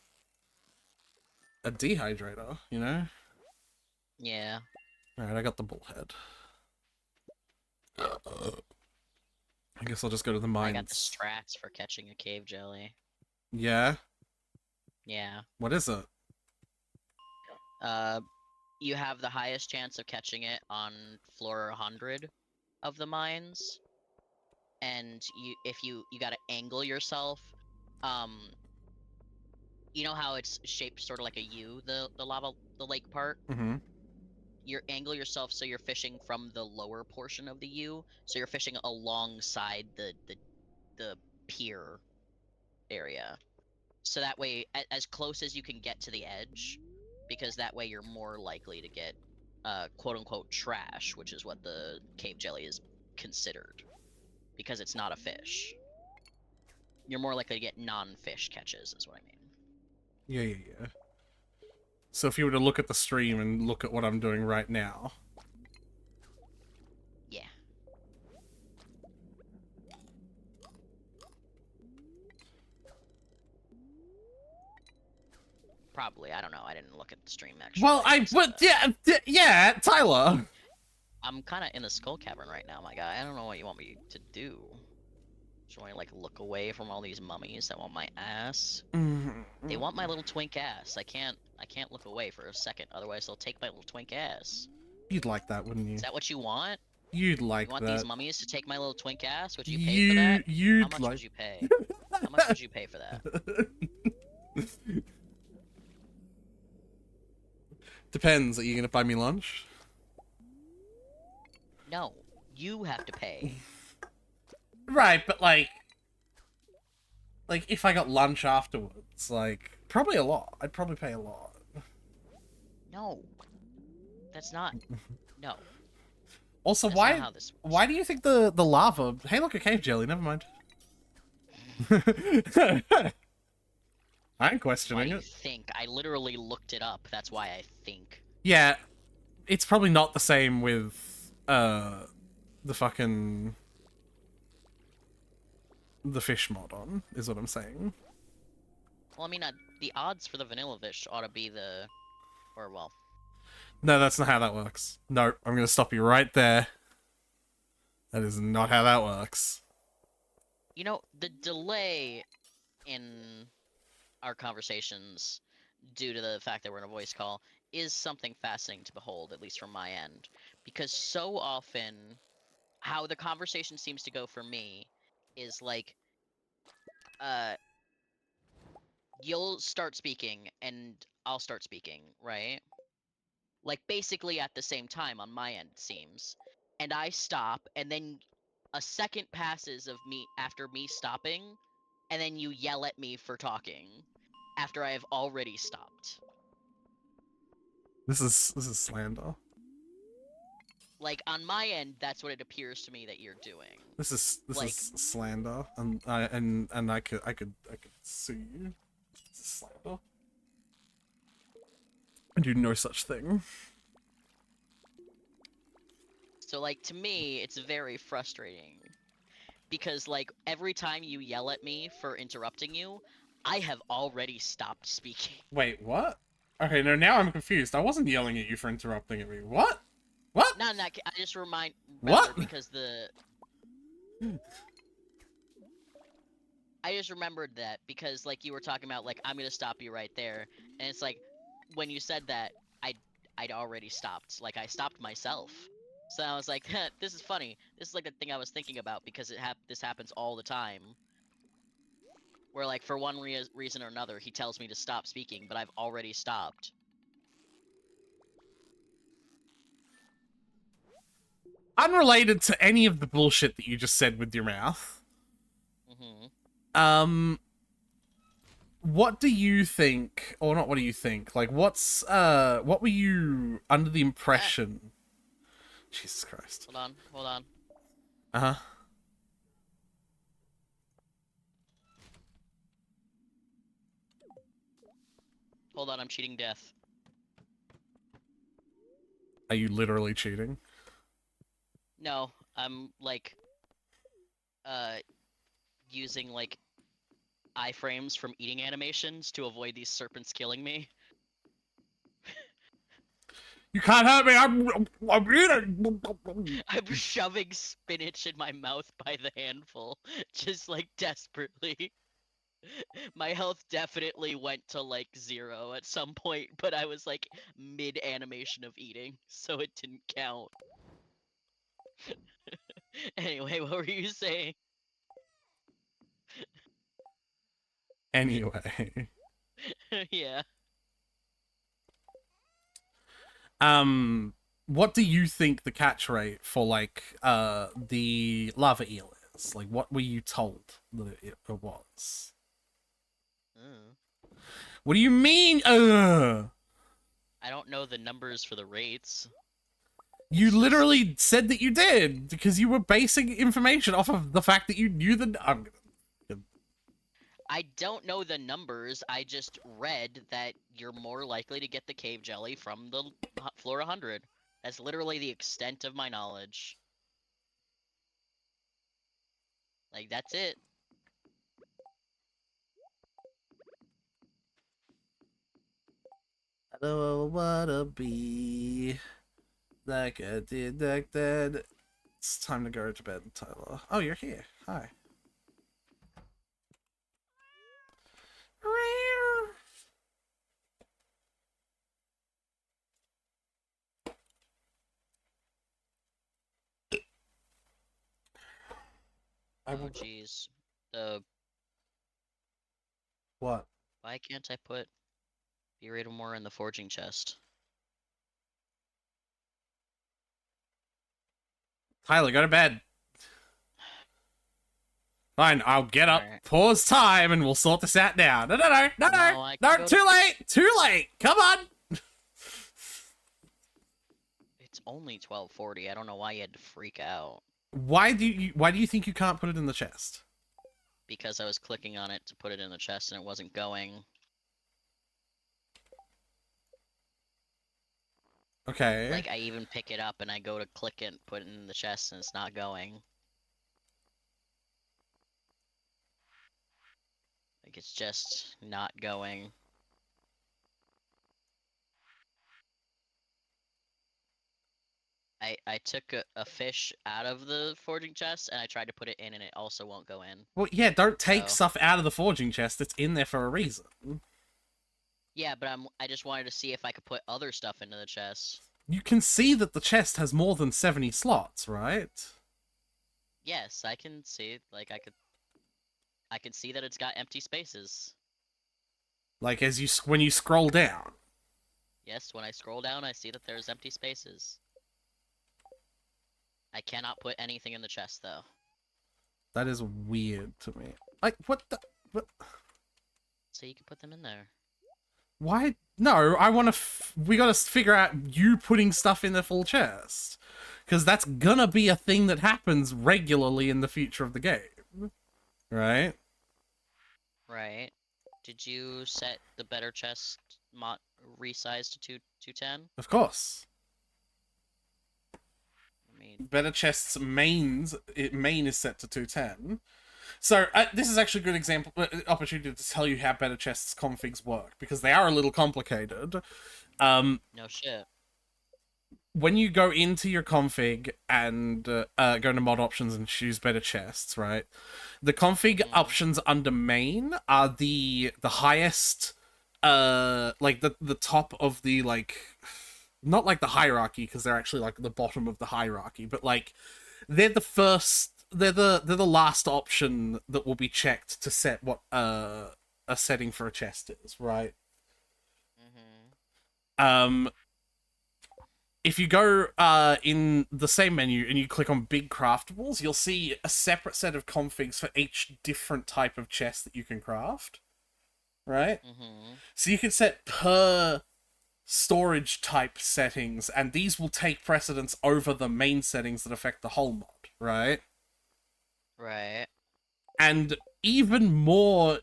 a dehydrator, you know? Yeah. Alright, I got the bullhead. I guess I'll just go to the mines. I got the strats for catching a cave jelly. Yeah? Yeah. What is it? You have the highest chance of catching it on floor 100 of the mines. And you gotta angle yourself. You know how it's shaped sort of like a U, the lava, the lake part? Mm-hmm. you angle yourself so you're fishing from the lower portion of the U, so you're fishing alongside the pier area. So that way, as close as you can get to the edge, because that way you're more likely to get quote unquote trash, which is what the cave jelly is considered, because it's not a fish. You're more likely to get non-fish catches, is what I mean. Yeah, yeah, yeah. So if you were to look at the stream and look at what I'm doing right now, Yeah. Probably. I don't know. I didn't look at the stream actually. well, yeah, Tyler. I'm kind of in the skull cavern right now, my guy. I don't know what you want me to do. Should I like look away from all these mummies that want my ass? They want my little twink ass. I can't look away for a second, otherwise they'll take my little twink ass. You'd like that, wouldn't you? Is that what you want? You'd You like want that. these mummies to take my little twink ass? Would you pay for that? How You'd much like. would you pay? How much would you pay for that? Depends. Are you gonna buy me lunch? No, you have to pay. Right, but like if I got lunch afterwards, like probably a lot. I'd probably pay a lot. No, that's not. No. Also, That's not how this works. why do you think the lava? Hey, look, a cave jelly. Never mind. I ain't Why questioning do you it. think? I literally looked it up. That's why I think. Yeah, it's probably not the same with the fucking the fish mod on, is what I'm saying. Well, I mean, the odds for the vanilla fish ought to be the, or well, No, that's not how that works. No, I'm gonna stop you right there. That is not how that works. you know, the delay in our conversations due to the fact that we're in a voice call is something fascinating to behold, at least from my end, because so often how the conversation seems to go for me is like, uh, you'll start speaking and I'll start speaking, right? Like basically at the same time on my end, it seems. And I stop, and then a second passes of me after me stopping, and then you yell at me for talking after I have already stopped. This is slander. Like on my end, that's what it appears to me that you're doing. This Like, is slander, and I could sue you. This is slander. I do no such thing. so like to me, it's very frustrating because like every time you yell at me for interrupting you, I have already stopped speaking. Wait, what? Okay, no, now I'm confused. I wasn't yelling at you for interrupting at me. What? What? Not in that. I just remember What? because I just remembered that because like you were talking about like I'm gonna stop you right there, and it's like when you said that I'd already stopped. Like I stopped myself. So I was like, this is funny. This is like the thing I was thinking about because this happens all the time. Where like for one reason or another he tells me to stop speaking, but I've already stopped. Unrelated to any of the bullshit that you just said with your mouth. Mm-hmm. What do you think, or not what do you think, like what were you under the impression? Jesus Christ. Hold on, hold on. Uh-huh. Hold on, I'm cheating death. Are you literally cheating? No, I'm like using like iframes from eating animations to avoid these serpents killing me. You can't hurt me, I'm eating! I'm shoving spinach in my mouth by the handful, just like desperately. My health definitely went to like 0 at some point, but I was like mid animation of eating, so it didn't count. Anyway, what were you saying? Anyway. Yeah. Um, what do you think the catch rate for like the lava eel is? Like, what were you told that it was? Mm. What do you mean? I don't know the numbers for the rates. You It's just- literally said that you did because you were basing information off of the fact that you knew the. I don't know the numbers. I just read that you're more likely to get the cave jelly from the floor 100. That's literally the extent of my knowledge. Like, that's it. I don't wanna be like I did back then. It's time to go to bed, Tyler. Oh, you're here. Hi. I Oh, will. jeez. What? Why can't I put more in the forging chest? Tyler, go to bed. Fine, I'll get up, Alright. pause time, and we'll sort this out now. No, I can go too late, too late. Come on. It's only 12:40. I don't know why you had to freak out. Why do you think you can't put it in the chest? Because I was clicking on it to put it in the chest and it wasn't going. Okay. Like, I even pick it up and I go to click it and put it in the chest and it's not going. Like, it's just not going. I took a fish out of the forging chest and I tried to put it in and it also won't go in. Well, yeah, don't take So- stuff out of the forging chest. It's in there for a reason. Yeah, but I just wanted to see if I could put other stuff into the chest. You can see that the chest has more than 70 slots, right? Yes, I can see. Like, I can see that it's got empty spaces. Like when you scroll down. Yes, when I scroll down, I see that there's empty spaces. I cannot put anything in the chest, though. That is weird to me. Like, what the... What? So you can put them in there. Why? No, I want to... We gotta figure out you putting stuff in the full chest. Because that's gonna be a thing that happens regularly in the future of the game. Right? Right. Did you set the better chest resize to 210? Of course. I mean, Better Chest's main is set to 210. So this is actually a good example, opportunity to tell you how Better Chest's configs work, because they are a little complicated. no shit. When you go into your config and go into mod options and choose Better Chests, right? The config options under main are the highest, like the top of the, like, not like the hierarchy, because they're actually like the bottom of the hierarchy, but like they're the first, they're the last option that will be checked to set what a setting for a chest is, right? If you go in the same menu and you click on big craftables, you'll see a separate set of configs for each different type of chest that you can craft, right? So you can set per storage type settings, and these will take precedence over the main settings that affect the whole mod, right? Right. And even more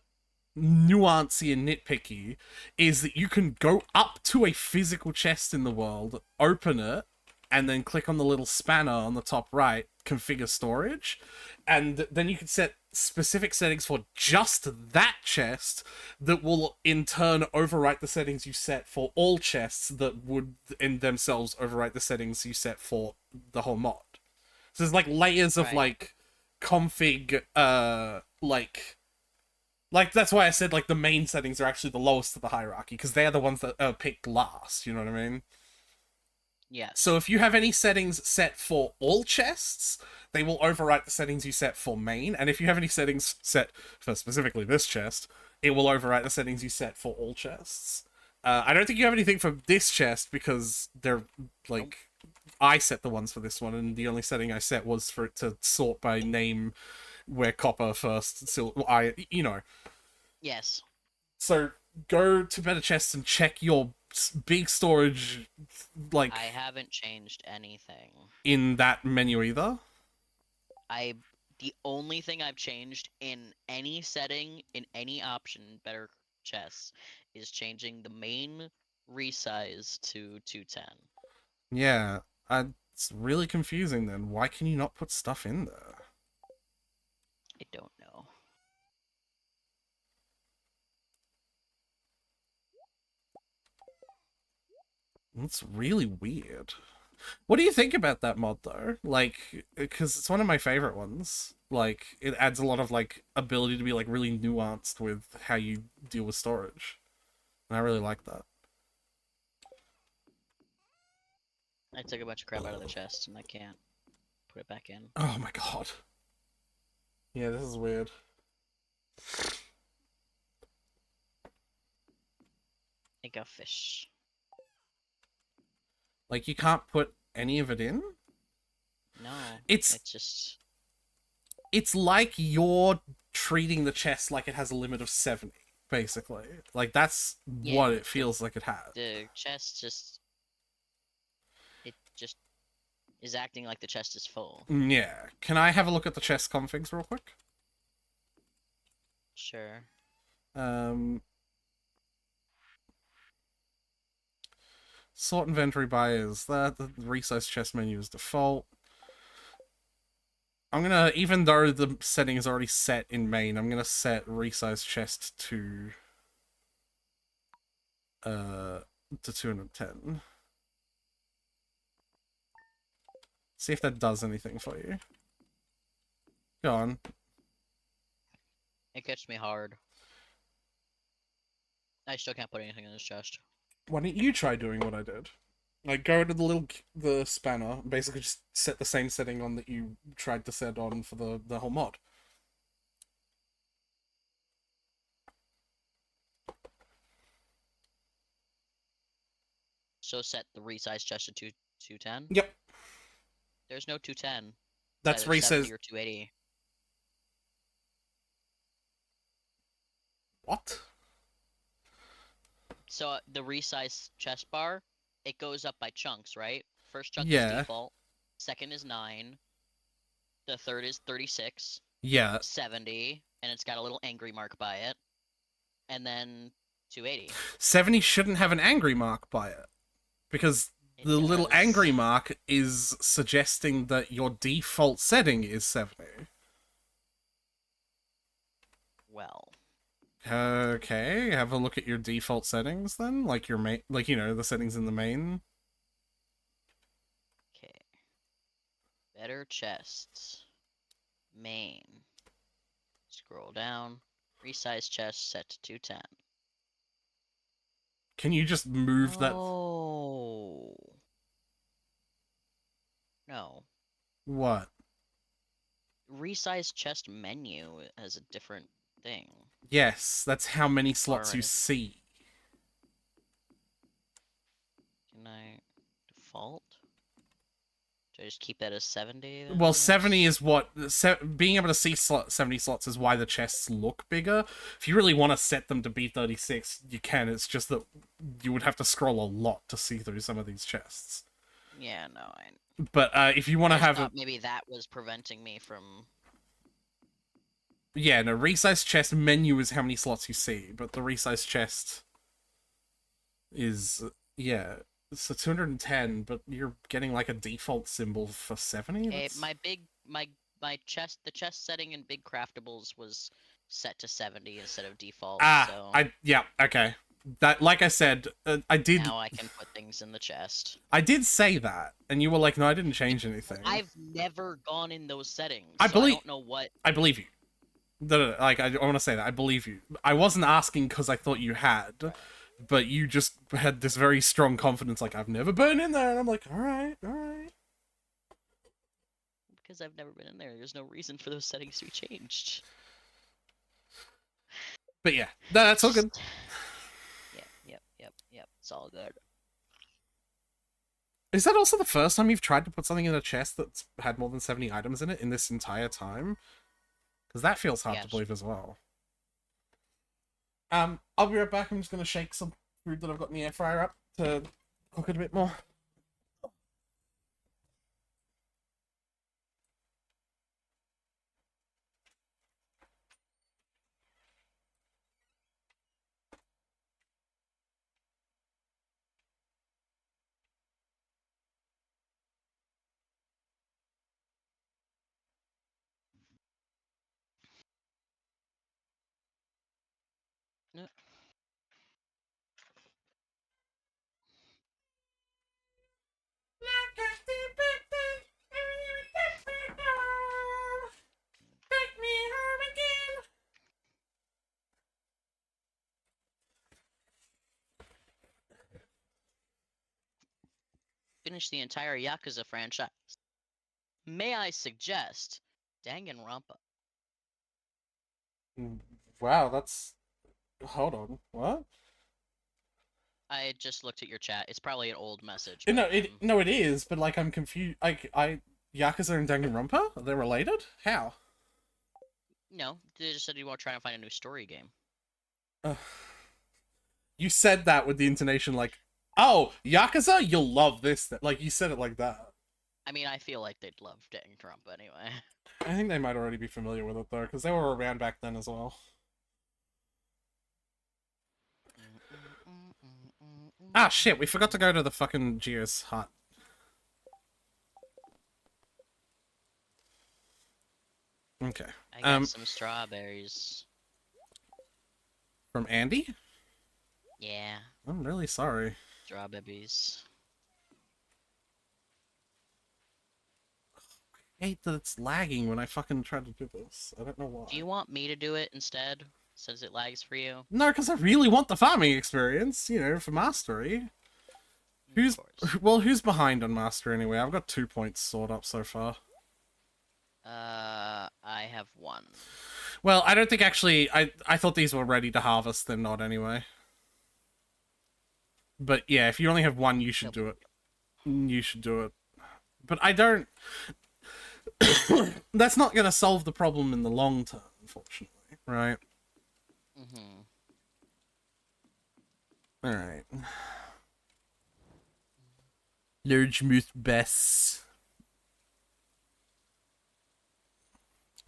nuancy and nitpicky is that you can go up to a physical chest in the world, open it, and then click on the little spanner on the top right, configure storage, and then you can set specific settings for just that chest that will in turn overwrite the settings you set for all chests that would in themselves overwrite the settings you set for the whole mod. So there's like layers of like config like that's why I said like the main settings are actually the lowest of the hierarchy, because they're the ones that are picked last, you know what I mean? Yes. So if you have any settings set for all chests, they will overwrite the settings you set for main, and if you have any settings set for specifically this chest, it will overwrite the settings you set for all chests. I don't think you have anything for this chest because they're like I set the ones for this one, and the only setting I set was for it to sort by name, where copper first, silver, Yes. So go to better chests and check your big storage, like, I haven't changed anything. in that menu either. The only thing I've changed in any setting, in any option, better chess, is changing the main resize to 210. Yeah, it's really confusing then. Why can you not put stuff in there? I don't know. It's really weird. What do you think about that mod though? Like, because it's one of my favorite ones. Like, it adds a lot of like ability to be like really nuanced with how you deal with storage, and I really like that. I took a bunch of crap out of the chest and I can't put it back in. Oh my god. Yeah, this is weird. I got fish. Like, you can't put any of it in? No. It's just... It's like you're treating the chest like it has a limit of 70, basically. Like, that's what it feels like it has. The chest just... It just is acting like the chest is full. Yeah. Can I have a look at the chest configs real quick? Sure. Sort inventory by is that. The resize chest menu is default. I'm gonna, even though the setting is already set in main, I'm gonna set resize chest to 210. See if that does anything for you. Go on. It gets me hard. I still can't put anything in this chest. Why don't you try doing what I did? Like, go to the spanner, basically just set the same setting on that you tried to set on for the whole mod. So set the resize chest to 210? Yep. There's no 210. That's either 70 resize. or 280. What? So the resize chest bar, it goes up by chunks, right? First chunk is Yeah. default. Second is 9. The third is 36. Yeah. 70. And it's got a little angry mark by it. And then 280. 70 shouldn't have an angry mark by it. Because the little angry mark is suggesting that your default setting is 70. Well. Okay, have a look at your default settings then, like your main, like, you know, the settings in the main. Okay. Better chests. Main. Scroll down. Resize chest set to 210. Can you just move that? Oh. No. What? Resize chest menu has a different thing. Yes, that's how many slots you Alright. see. Can I default? Do I just keep that as 70? Then, Well, 70 is what... being able to see 70 slots is why the chests look bigger. If you really want to set them to be 36, you can. It's just that you would have to scroll a lot to see through some of these chests. Yeah, no, But if you want to have thought maybe that was preventing me from... Yeah, no, resize chest menu is how many slots you see, but the resize chest is... Yeah, so 210, but you're getting like a default symbol for 70? Hey, my chest, the chest setting in big craftables was set to 70 instead of default, so... Yeah, okay. That, like I said, I did... Now I can put things in the chest. I did say that, and you were like, no, I didn't change anything. I've never gone in those settings, I don't know what... I believe you. No, like, I want to say that. I believe you. I wasn't asking because I thought you had, but you just had this very strong confidence, like, I've never been in there, and I'm like, alright. Because I've never been in there, there's no reason for those settings to be changed. But yeah, that's all good. Yep, it's all good. Is that also the first time you've tried to put something in a chest that's had more than 70 items in it in this entire time? Because that feels hard to Yes. believe as well. I'll be right back. I'm just gonna shake some food that I've got in the air fryer up to cook it a bit more. No. Finish the entire Yakuza franchise. May I suggest Danganronpa? Wow, that's... Hold on, what? I just looked at your chat. It's probably an old message, No, but it is, but like I'm confused. Yakuza and Danganronpa, are they related? How? no, they just said you want to try and find a new story game. Uh, you said that with the intonation like, "Oh, Yakuza, you'll love this." Like you said it like that. I mean, I feel like they'd love Danganronpa anyway. I think they might already be familiar with it though, because they were around back then as well. Ah, shit, we forgot to go to the fucking Geo's hut. Okay. I got some strawberries. From Andy? Yeah, I'm really sorry. strawberries. I hate that it's lagging when I fucking try to do this. I don't know why. Do you want me to do it instead, since it lags for you? No, because I really want the farming experience, you know, for mastery. Who's behind on master anyway? I've got 2 points stored up so far. I have 1. Well, I don't think actually. I thought these were ready to harvest. They're not anyway. But yeah, if you only have 1, you should do it. You should do it. But I don't. That's not going to solve the problem in the long term, unfortunately. Right? Mm-hmm. Alright. Largemouth bass.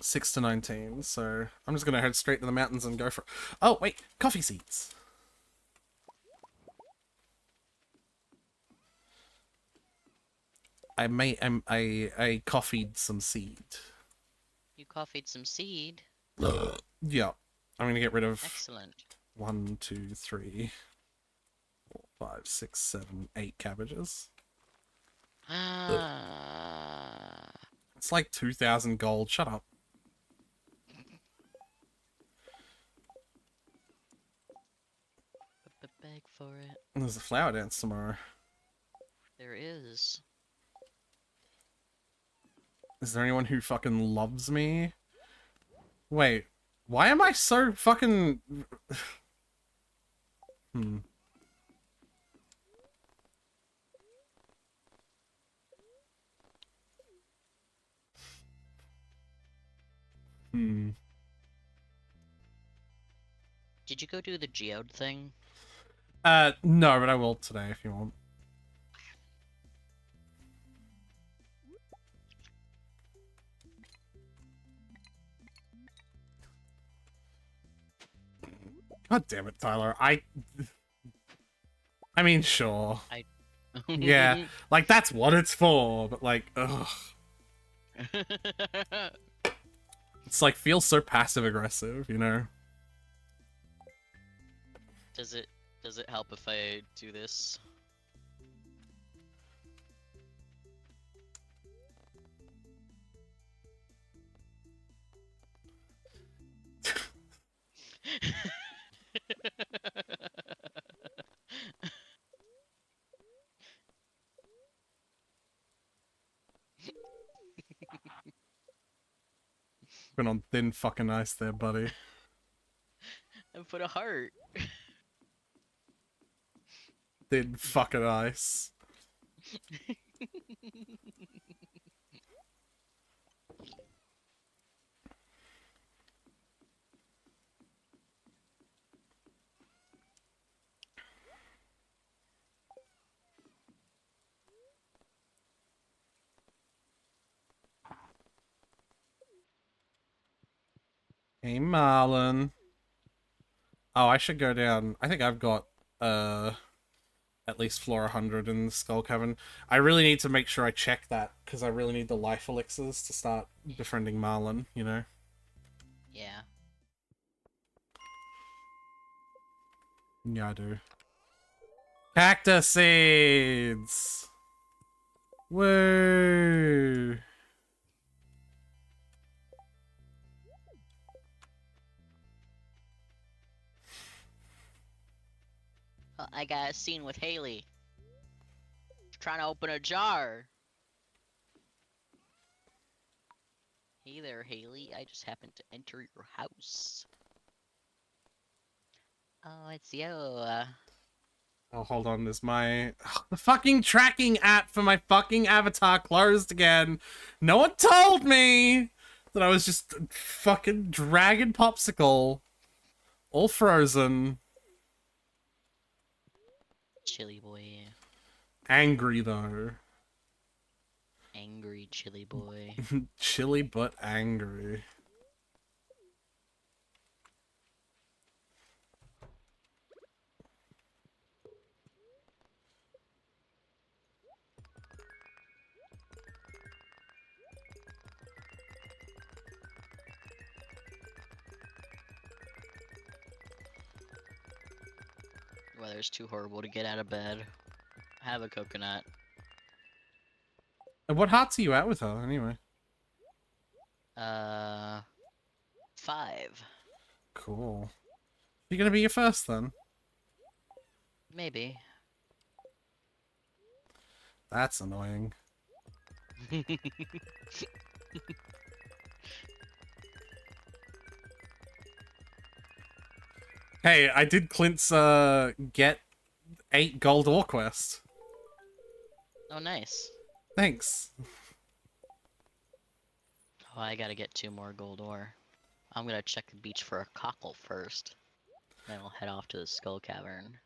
6 to 19, so I'm just gonna head straight to the mountains and go for... Oh, wait! Coffee seeds! I coffeed some seed. You coffeed some seed. Yeah. I'm gonna get rid of... Excellent. 1, 2, 3, 4, 5, 6, 7, 8 cabbages. It's like 2,000 gold. Shut up. Beg for it. There's a flower dance tomorrow. There is. Is there anyone who fucking loves me? Wait, why am I so fucking... Hmm. Did you go do the geode thing? No, but I will today if you want. God damn it, Tyler. I mean, sure. Yeah, like, that's what it's for, but, like, ugh. It's, like, feels so passive-aggressive, you know? Does it help if I do this? Been on thin fucking ice there, buddy. And put a heart. Thin fucking ice. Hey, Marlon. Oh, I should go down. I think I've got at least floor 100 in the Skull Cavern. I really need to make sure I check that because I really need the life elixirs to start befriending Marlon, you know? Yeah. Yeah, I do. Cactus seeds! Woo! I got a scene with Haley. Trying to open a jar. Hey there, Haley. I just happened to enter your house. Oh, it's you. Oh, hold on. Is my... the fucking tracking app for my fucking avatar closed again. No one told me that I was just fucking Dragon Popsicle. All frozen. Chilly boy. Angry, though. Angry chilly boy. Chilly but angry. Weather's too horrible to get out of bed. Have a coconut. And what hearts are you at with her, anyway? 5. Cool. You're gonna be your first, then? Maybe. That's annoying. Hey, I did Clint's, get 8 gold ore quest. Oh, nice. Thanks. Oh, I gotta get 2 more gold ore. I'm gonna check the beach for a cockle first. Then we'll head off to the Skull Cavern.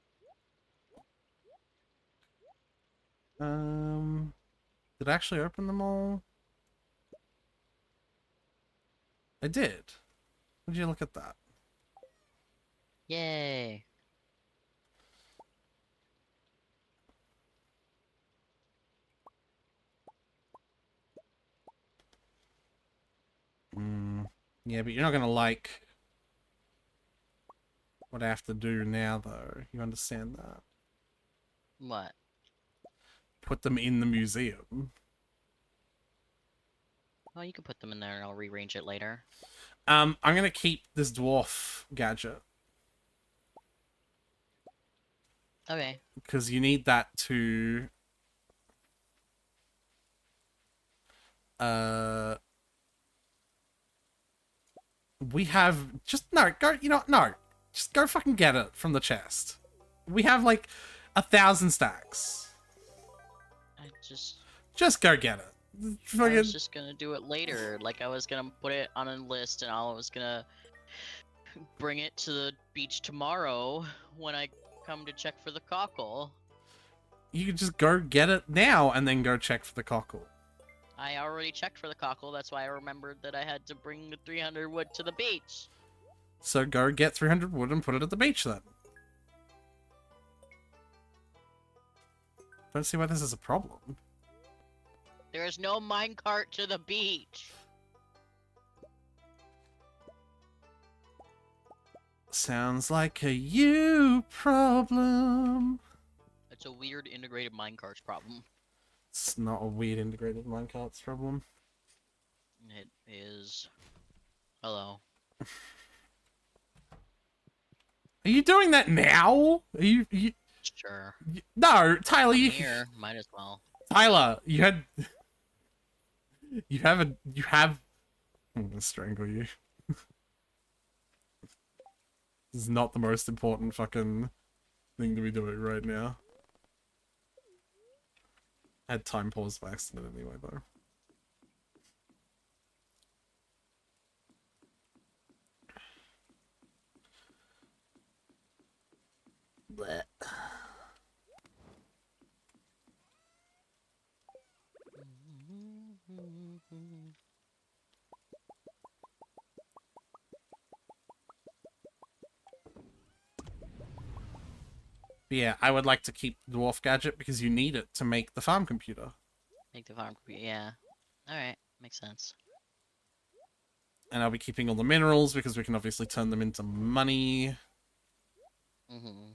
Did I actually open them all? I did. Would you look at that? Yay! Yeah, but you're not gonna like what I have to do now, though. You understand that? What? Put them in the museum. Oh, you can put them in there and I'll rearrange it later. I'm gonna keep this dwarf gadget. Okay. Because you need that to... We have... Just, no, go, you know, no. Just go fucking get it from the chest. We have, like, 1,000 stacks. I just... Just go get it. I was just gonna do it later. Like, I was gonna put it on a list and I was gonna bring it to the beach tomorrow when I come to check for the cockle. You can just go get it now and then go check for the cockle. I already checked for the cockle, that's why I remembered that I had to bring the 300 wood to the beach. So go get 300 wood and put it at the beach then. Don't see why this is a problem. There is no minecart to the beach. Sounds like a you problem. It's a weird integrated minecarts problem. It's not a weird integrated minecarts problem. It is. Hello. Are you doing that now? Are you Sure. no, Tyler, I'm you here. Might as well. Tyler, you have I'm gonna strangle you. This is not the most important fucking thing to be doing right now. I had time pause by accident anyway, though. Blech. But yeah, I would like to keep the dwarf gadget because you need it to make the farm computer. Make the farm computer. Yeah. All right. Makes sense. And I'll be keeping all the minerals because we can obviously turn them into money. Mm-hmm.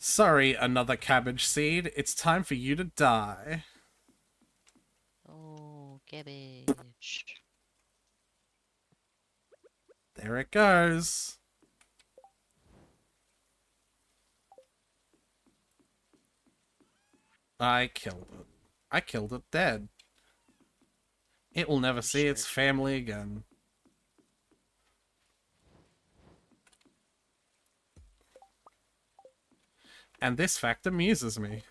Sorry, another cabbage seed. It's time for you to die. Oh, cabbage. There it goes. I killed it. I killed it dead. It will never see its family again. And this fact amuses me.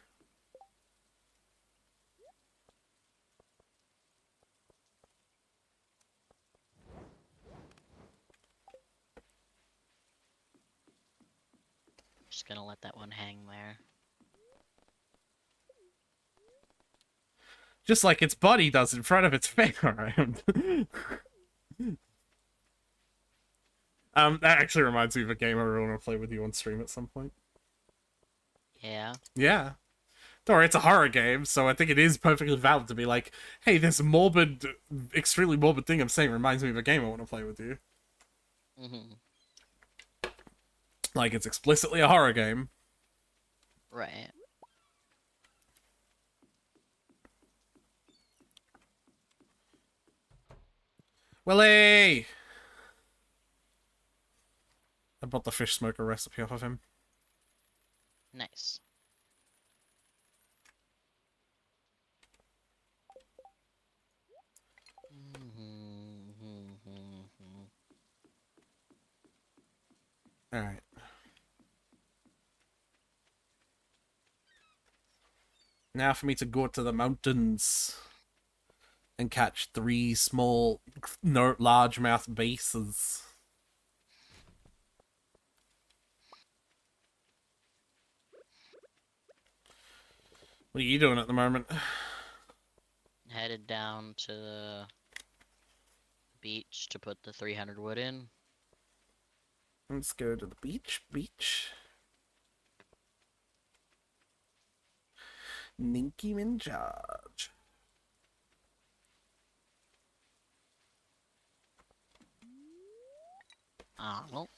Just gonna let that one hang there. Just like its body does in front of its face. That actually reminds me of a game I really want to play with you on stream at some point. Yeah. Yeah. Don't worry, it's a horror game, so I think it is perfectly valid to be like, hey, this morbid, extremely morbid thing I'm saying reminds me of a game I want to play with you. Mm-hmm. Like, it's explicitly a horror game. Right. Willie! I bought the fish smoker recipe off of him. Nice. Alright. Now for me to go to the mountains and catch 3 small, largemouth bases. What are you doing at the moment? Headed down to the beach to put the 300 wood in. Let's go to the beach. Ninky in charge. Well.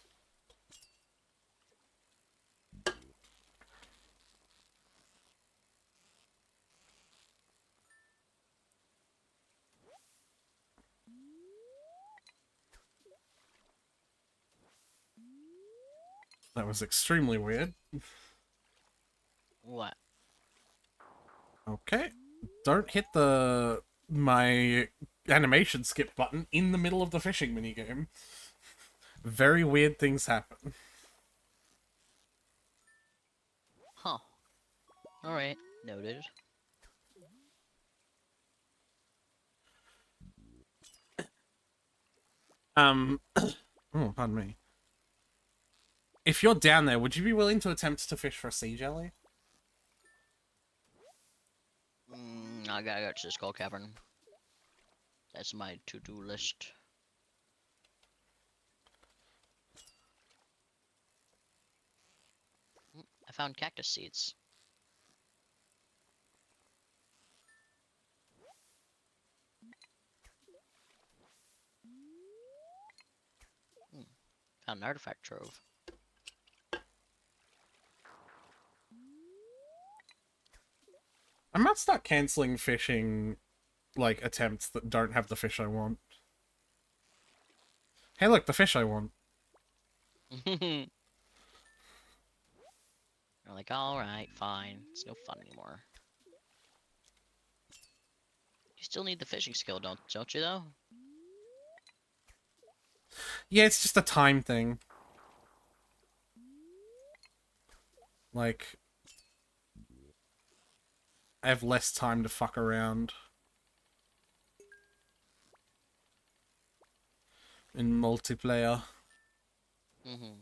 That was extremely weird. What? Okay. Don't hit my animation skip button in the middle of the fishing minigame. Very weird things happen. Huh. Alright. Noted. Oh, pardon me. If you're down there, would you be willing to attempt to fish for a sea jelly? I gotta go to the Skull Cavern. That's my to-do list. I found cactus seeds. Found an artifact trove. I might start canceling fishing, like, attempts that don't have the fish I want. Hey, look, the fish I want. You're like, alright, fine. It's no fun anymore. You still need the fishing skill, don't you, though? Yeah, it's just a time thing. Like, I have less time to fuck around in multiplayer. Mm-hmm.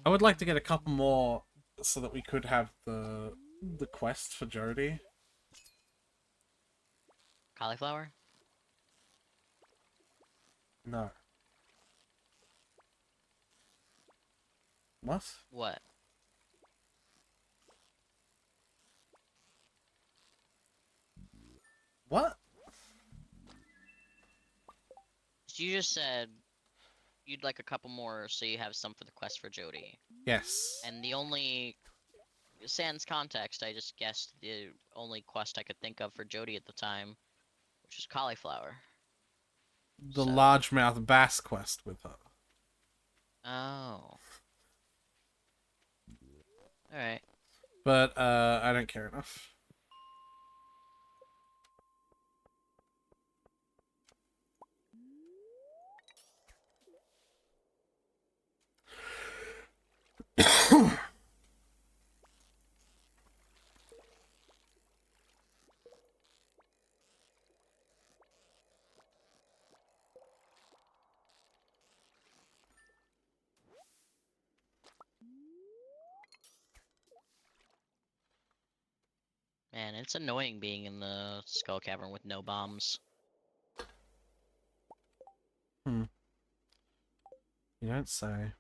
I would like to get a couple more so that we could have the quest for Jody. Cauliflower? No. What? What? What? You just said you'd like a couple more so you have some for the quest for Jody. Yes. And the only sans context, I just guessed the only quest I could think of for Jody at the time, which was cauliflower. The So, largemouth bass quest with her. oh, all right. But I don't care enough. Man, it's annoying being in the skull cavern with no bombs. Hmm. You don't say.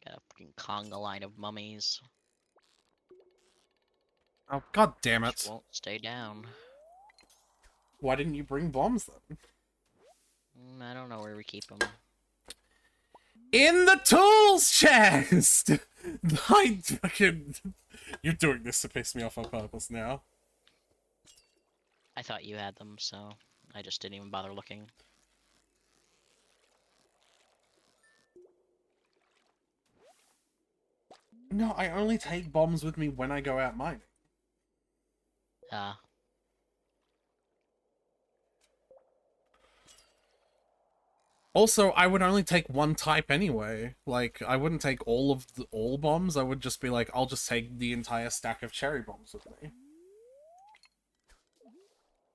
Got a fucking conga line of mummies, Oh, god damn which it. won't stay down. Why didn't you bring bombs then? I don't know where we keep them. In the tools chest! I fucking... You're doing this to piss me off on purpose now. I thought you had them, so I just didn't even bother looking. No, I only take bombs with me when I go out mining. Uh, Also, I would only take one type anyway. Like, I wouldn't take all of the all bombs. I would just be like, I'll just take the entire stack of cherry bombs with me.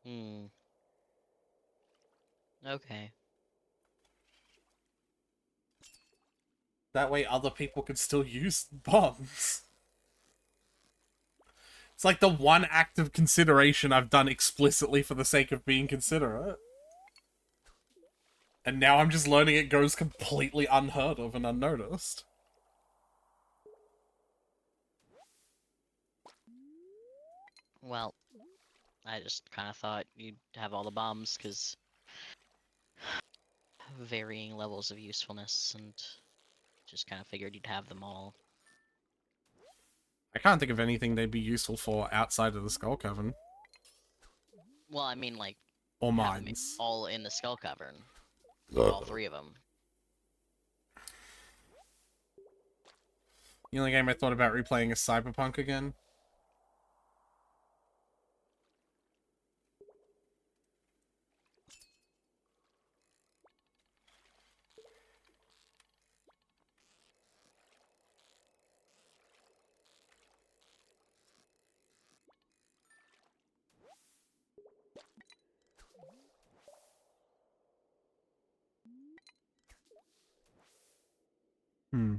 hmm. Okay. That way other people could still use bombs. It's like the one act of consideration I've done explicitly for the sake of being considerate. And now I'm just learning it goes completely unheard of and unnoticed. Well, I just kind of thought you'd have all the bombs, because varying levels of usefulness, and just kind of figured you'd have them all. I can't think of anything they'd be useful for outside of the Skull Cavern. Well, I mean, like, Or have them mines. all in the skull cavern. All three of them. The only game I thought about replaying is Cyberpunk again. Hmm.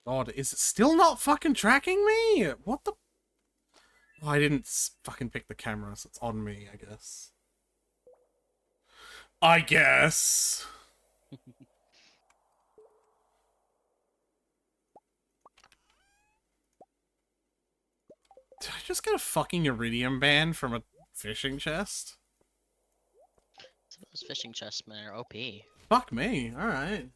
God, is it still not fucking tracking me? What the? Oh, I didn't fucking pick the camera, so it's on me, I guess. I guess. Did I just get a fucking iridium band from a fishing chest? Some of those fishing chestmen are OP. Fuck me. Alright.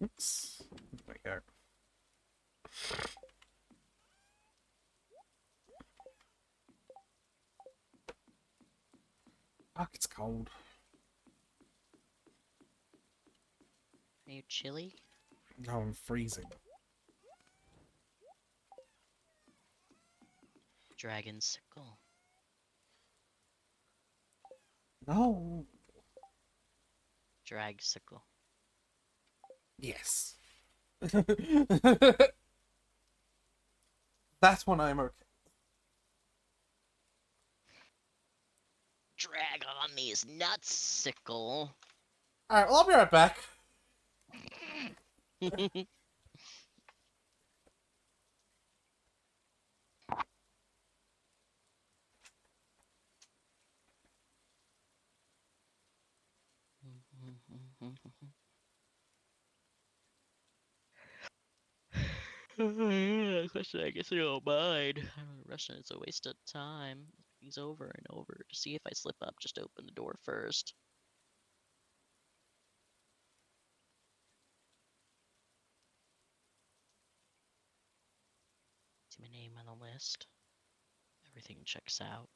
Oops. There we go. Fuck, it's cold. Are you chilly? No, I'm freezing. Dragon sickle. No. Drag sickle. Yes. That's when I'm okay. Drag on these nuts, sickle. Alright, well, I'll be right back. Question, I guess I don't mind. Russian is a waste of time. Things over and over to see if I slip up. Just open the door first. See my name on the list. Everything checks out.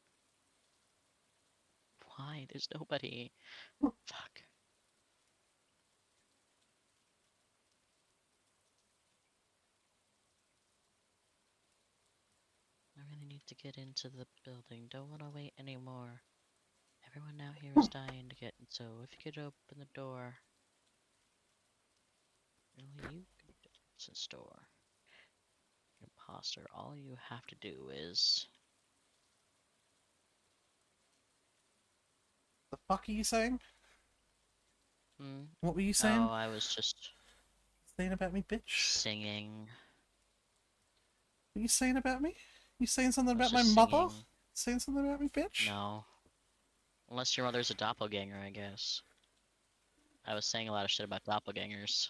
Why? There's nobody. Fuck. to get into the building. Don't want to wait anymore. Everyone out here is dying to get in, so if you could open the door. Really, you could it's a store. Imposter, all you have to do is... The fuck are you saying? Hmm? What were you Oh, saying? I was just Saying about me, bitch? singing. What are you saying about me? You saying something I was about my just mother? singing. Saying something about me, bitch? No. Unless your mother's a doppelganger, I guess. I was saying a lot of shit about doppelgangers.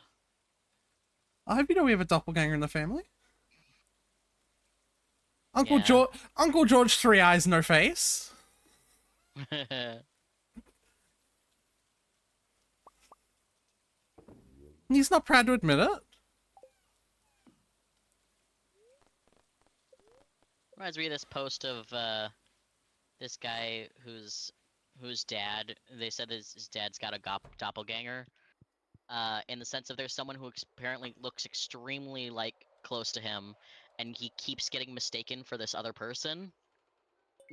I hope you know we have a doppelganger in the family. Yeah. Uncle George, three eyes, no face. He's not proud to admit it. Reminds me of this post of this guy whose dad, they said his dad's got a doppelganger. In the sense of there's someone who apparently looks extremely like close to him, and he keeps getting mistaken for this other person.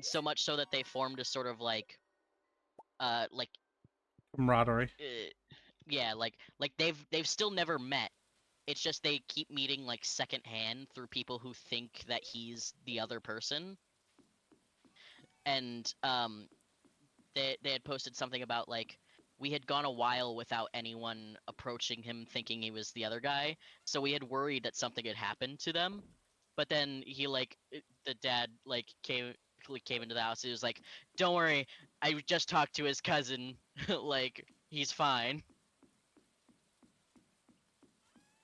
So much so that they formed a sort of like Camaraderie. yeah, like they've still never met. It's just they keep meeting like secondhand through people who think that he's the other person. And they had posted something about like we had gone a while without anyone approaching him thinking he was the other guy, so we had worried that something had happened to them. But then the dad came into the house. He was like, "Don't worry, I just talked to his cousin. Like he's fine."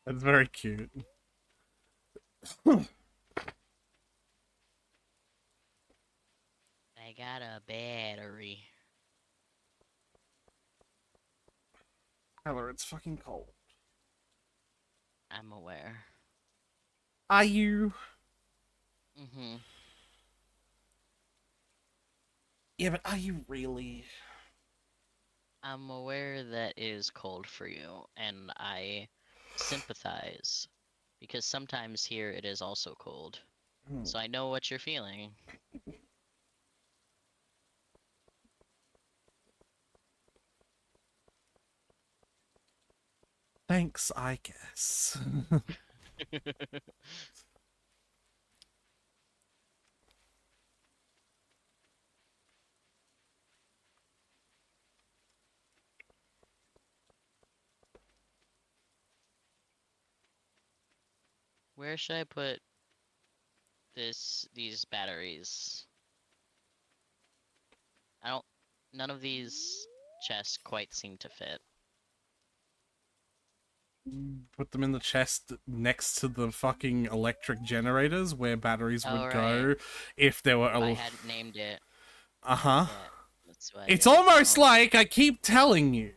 That's very cute. I got a battery. Tyler, it's fucking cold. I'm aware. Are you? Mm-hmm. Yeah, but are you really? I'm aware that it is cold for you, and I sympathize because sometimes here it is also cold. So I know what you're feeling. Thanks, I guess. Where should I put these batteries? I don't none of these chests quite seem to fit. Put them in the chest next to the fucking electric generators where batteries Oh would right. go if there were If I hadn't named it uh-huh. that's what I It's did. almost Well, like I keep telling you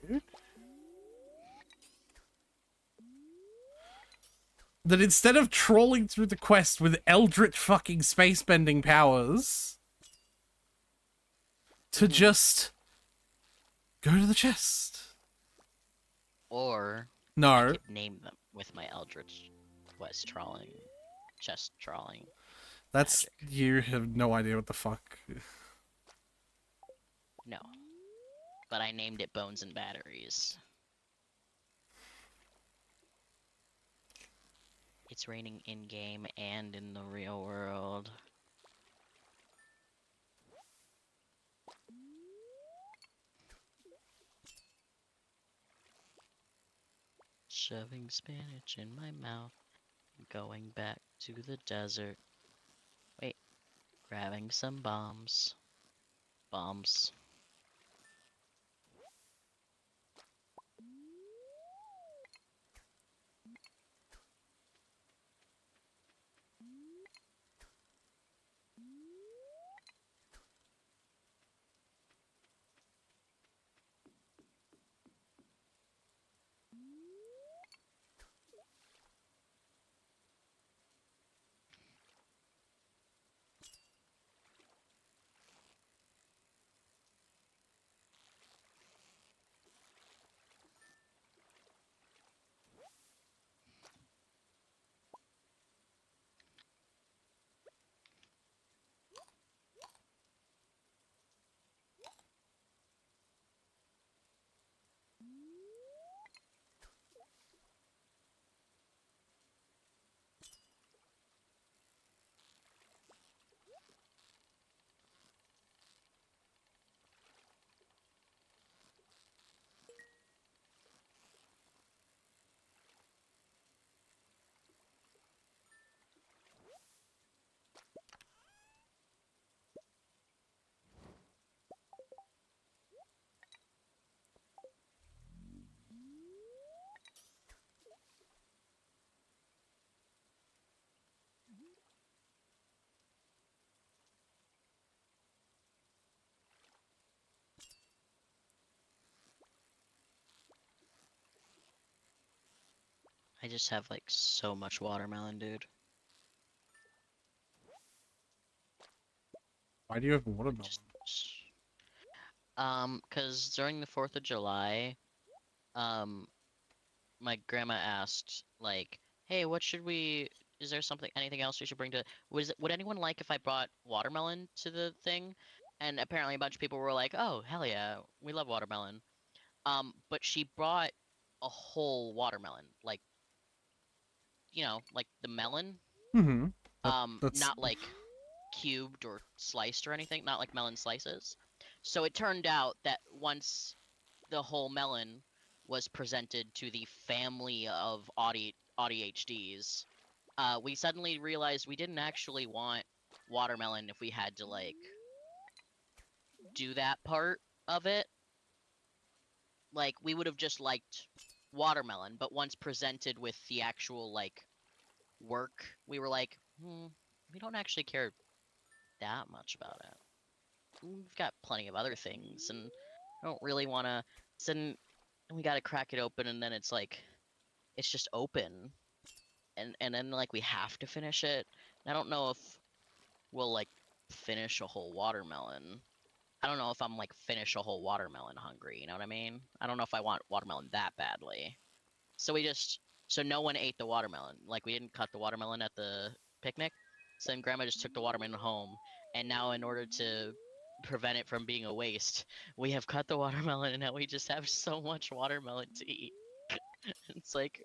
that instead of trawling through the quest with eldritch fucking space bending powers, to just go to the chest. or I No, could name them with my Eldritch Quest trawling, chest trawling that's magic. you have no idea what the fuck. No, but I named it Bones and Batteries. It's raining in game and in the real world. Shoving spinach in my mouth, going back to the desert. Wait, grabbing some bombs. Bombs. I just have like so much watermelon, dude. Why do you have watermelon? Just cause during the 4th of July, um, my grandma asked like, "Hey, what should we? Is there anything else we should bring to? Would anyone like if I brought watermelon to the thing?" And apparently a bunch of people were like, "Oh, hell yeah, we love watermelon." But she brought a whole watermelon, like like the melon, Mm-hmm. That's not like cubed or sliced or anything, not like melon slices. So it turned out that once the whole melon was presented to the family of ADHDs, we suddenly realized we didn't actually want watermelon if we had to like do that part of it. Like we would have just liked watermelon, but once presented with the actual like work, we were like, we don't actually care that much about it. We've got plenty of other things, and I don't really want to. Then we got to crack it open, and then it's like it's just open, and then like we have to finish it. And I don't know if we'll like finish a whole watermelon. I don't know if I'm like finish a whole watermelon hungry. You know what I mean? I don't know if I want watermelon that badly. So so no one ate the watermelon. Like we didn't cut the watermelon at the picnic. So then grandma just took the watermelon home. And now in order to prevent it from being a waste, we have cut the watermelon and now we just have so much watermelon to eat. It's like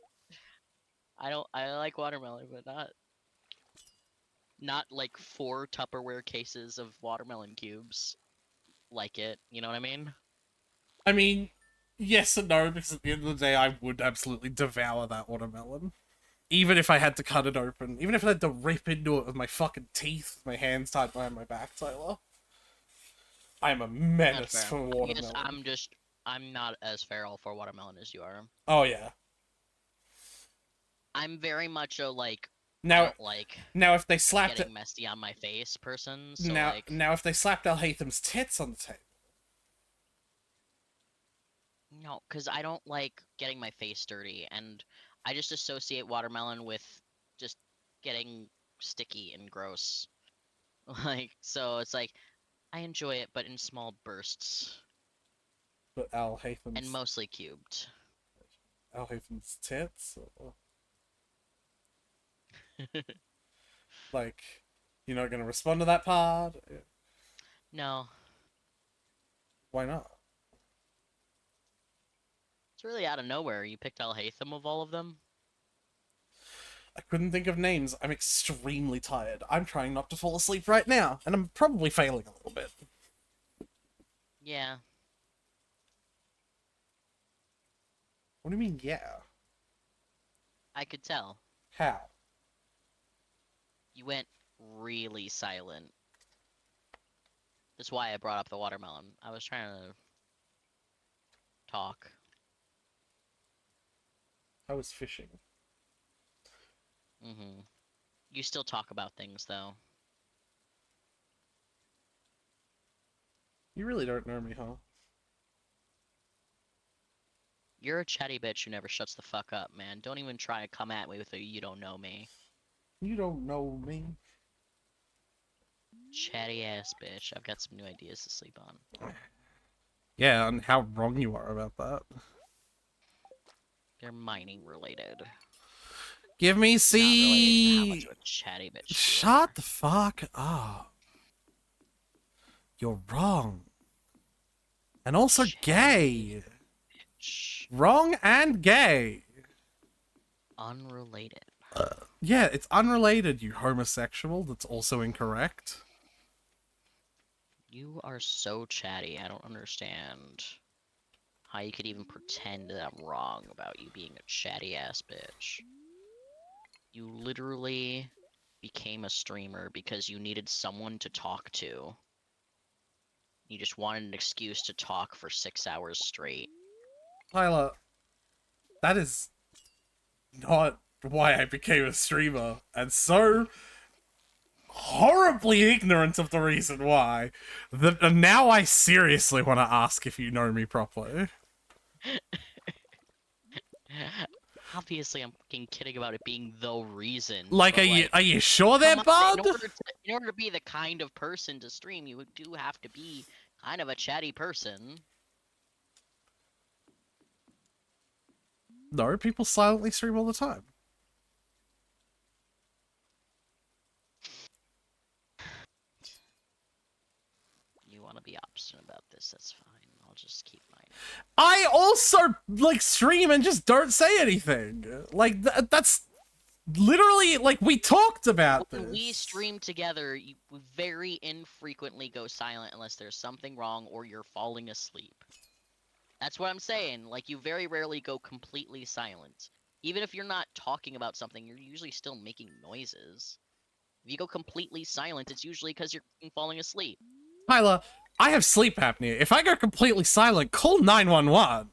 I like watermelon, but not like 4 Tupperware cases of watermelon cubes like it. You know what I mean? I mean, yes and no, because at the end of the day, I would absolutely devour that watermelon. Even if I had to cut it open. Even if I had to rip into it with my fucking teeth, with my hands tied behind my back, Tyler. I am a That's menace fair. for I guess watermelon. I'm not as feral for watermelon as you are. Oh, yeah. I'm very much a like I Now, don't like now if they slapped it... getting messy on my face person, so Now, like now if they slapped Alhatham's tits on the table... no, because I don't like getting my face dirty, and I just associate watermelon with just getting sticky and gross. Like, so it's like I enjoy it, but in small bursts But and mostly cubed. Alhatham's tits? Or, like, you're not gonna respond to that part? No, Why not? it's really out of nowhere. You picked Alhaitham of all of them. I couldn't think of names. I'm extremely tired. I'm trying not to fall asleep right now, and I'm probably failing a little bit. Yeah, What do you mean, yeah? I could tell. How? You went really silent. That's why I brought up the watermelon. I was trying to talk. I was fishing. You still talk about things though. You really don't know me, huh? You're a chatty bitch who never shuts the fuck up, man. Don't even try to come at me with a you don't know me. You don't know me. Chatty ass bitch. I've got some new ideas to sleep on. Yeah, and how wrong you are about that. They're mining related. Give me Not related to how much C. of a chatty bitch you Shut are. the fuck up. You're wrong. And also Chatty gay. bitch. Wrong and gay. Unrelated. Yeah, it's unrelated, you homosexual. That's also incorrect. You are so chatty. I don't understand how you could even pretend that I'm wrong about you being a chatty ass bitch. You literally became a streamer because you needed someone to talk to. You just wanted an excuse to talk for 6 hours straight. Tyler, that is not why I became a streamer. And so horribly ignorant of the reason why that now I seriously want to ask if you know me properly. Obviously, I'm fucking kidding about it being the reason. Like, but, are you sure there, come on, bud? in order to be the kind of person to stream, you do have to be kind of a chatty person. No, people silently stream all the time. You want to be obstinate about this, that's fine. I'll just keep mine. I also, like, stream and just don't say anything. Like, that's literally, like, we talked about this. When we stream together, you very infrequently go silent unless there's something wrong or you're falling asleep. That's what I'm saying. Like, you very rarely go completely silent. Even if you're not talking about something, you're usually still making noises. If you go completely silent, it's usually because you're falling asleep. Tyler, I have sleep apnea. If I go completely silent, call 911.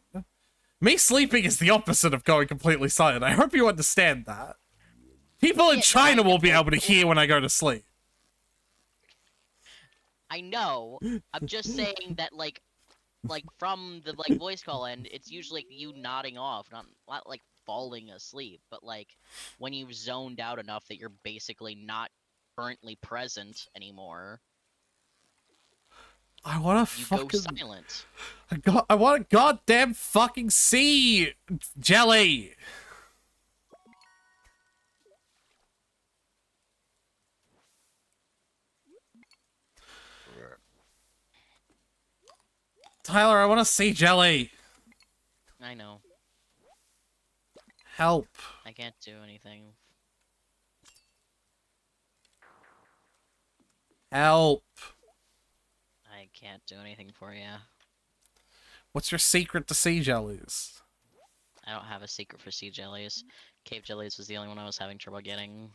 Me sleeping is the opposite of going completely silent. I hope you understand that. People in China will be able to hear when I go to sleep. I know. I'm just saying that, like from the voice call end, it's usually you nodding off, not like falling asleep, but like when you've zoned out enough that you're basically not currently present anymore. I want to go silent. I want a goddamn fucking sea jelly. Tyler, I want to see jelly. I know. Help. I can't do anything. Help. I can't do anything for you. What's your secret to sea jellies? I don't have a secret for sea jellies. Cave jellies was the only one I was having trouble getting.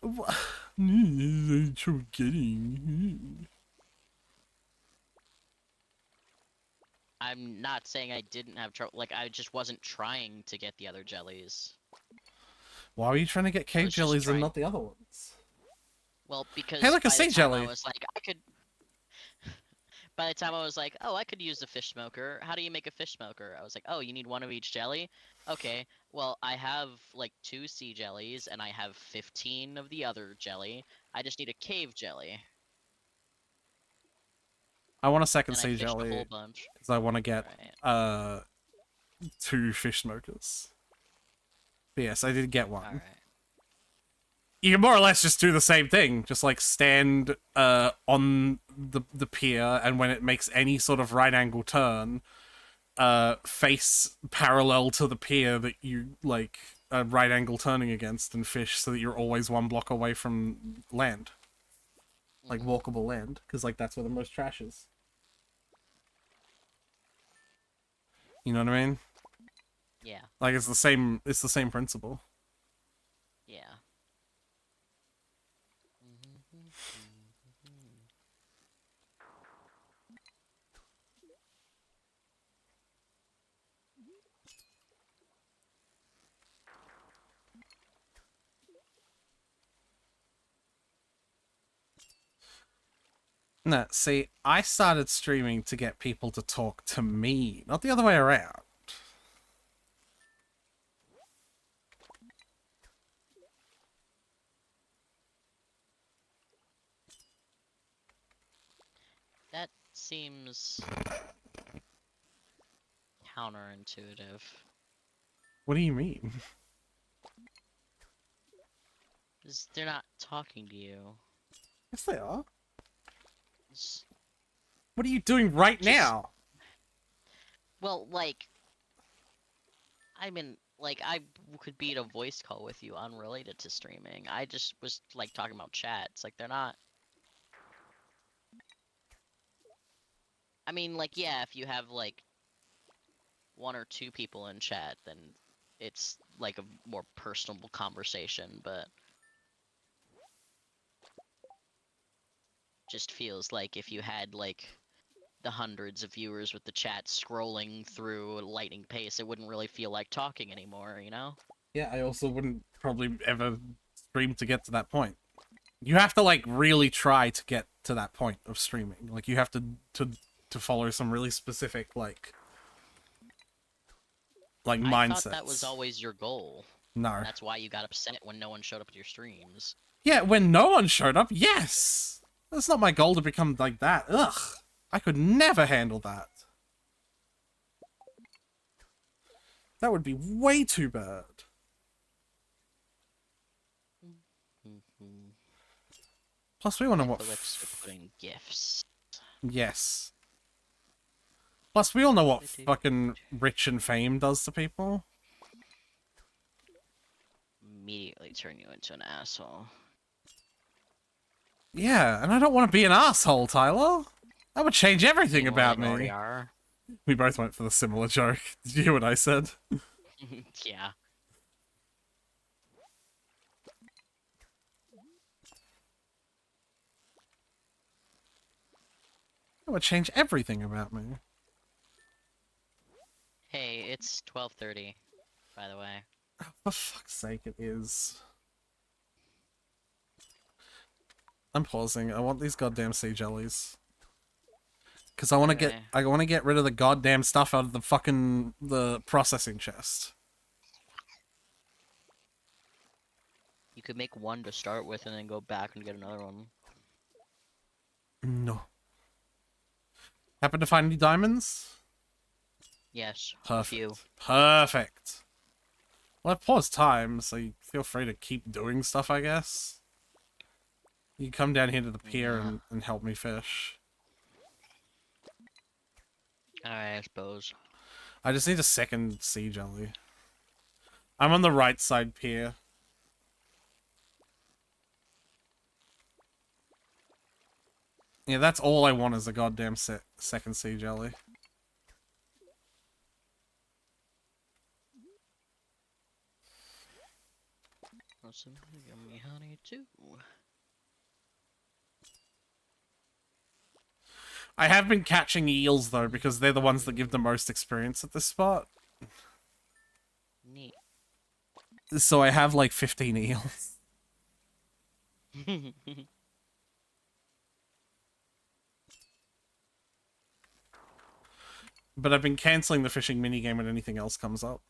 Trouble getting. I'm not saying I didn't have trouble. Like, I just wasn't trying to get the other jellies. Why were you trying to get cave jellies and not the other ones? Well, because hey, look, a sea jelly. I was like, I could. By the time I was like, oh, I could use the fish smoker. How do you make a fish smoker? I was like, oh, you need one of each jelly? Okay, well, I have like 2 sea jellies, and I have 15 of the other jelly. I just need a cave jelly. I want a second sea jelly because I want to get right. 2 fish smokers. But yes, I did get one. All right. You can more or less just do the same thing, just like stand on the pier, and when it makes any sort of right angle turn, face parallel to the pier that you like right angle turning against, and fish, so that you're always 1 block away from land. Like walkable land, because like that's where the most trash is. You know what I mean? Yeah. Like it's the same principle. Yeah. No, see, I started streaming to get people to talk to me, not the other way around. That seems counterintuitive. What do you mean? They're not talking to you. Yes, they are. What are you doing right now? Well, like, I mean, like, I could be in a voice call with you unrelated to streaming. I just was, like, talking about chats. Like, they're not... I mean, like, yeah, if you have, like, 1 or 2 people in chat, then it's, like, a more personable conversation, but... just feels like if you had, like, the hundreds of viewers with the chat scrolling through lightning pace, it wouldn't really feel like talking anymore, you know? Yeah, I also wouldn't probably ever stream to get to that point. You have to, like, really try to get to that point of streaming. Like, you have to follow some really specific, like like I mindsets. thought that was always your goal. No. That's why you got upset when no one showed up at your streams. Yeah, when no one showed up, yes! That's not my goal to become like that. Ugh. I could never handle that. That would be way too bad. Plus, we want to know what... Eclipse are putting gifts. Yes. Plus, we all know what fucking rich and fame does to people. Immediately turn you into an asshole. Yeah, and I don't want to be an asshole, Tyler. That would change everything You about already me. are. We both went for the similar joke. Did you hear what I said? Yeah. That would change everything about me. Hey, it's 12:30, by the way. Oh, for fuck's sake, it is. I'm pausing. I want these goddamn sea jellies. Because I want to get rid of the goddamn stuff out of the processing chest. You could make one to start with and then go back and get another one. No. Happen to find any diamonds? Yes, Perfect. a few. Perfect. Well, I've paused time, so you feel free to keep doing stuff, I guess. You can come down here to the pier and help me fish. I suppose. I just need a second sea jelly. I'm on the right side pier. Yeah, that's all I want is a goddamn second sea jelly. Some yummy honey too. I have been catching eels, though, because they're the ones that give the most experience at this spot. Neat. So I have, like, 15 eels. But I've been cancelling the fishing minigame when anything else comes up.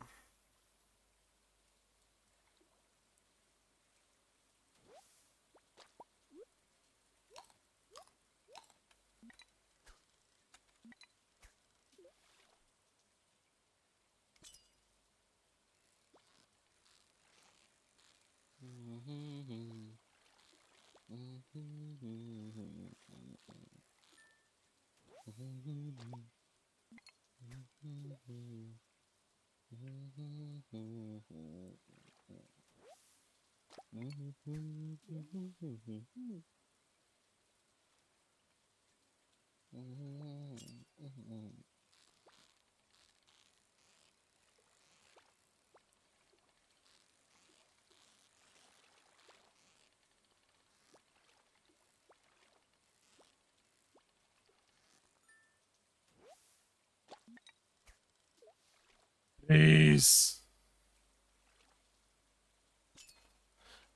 Please.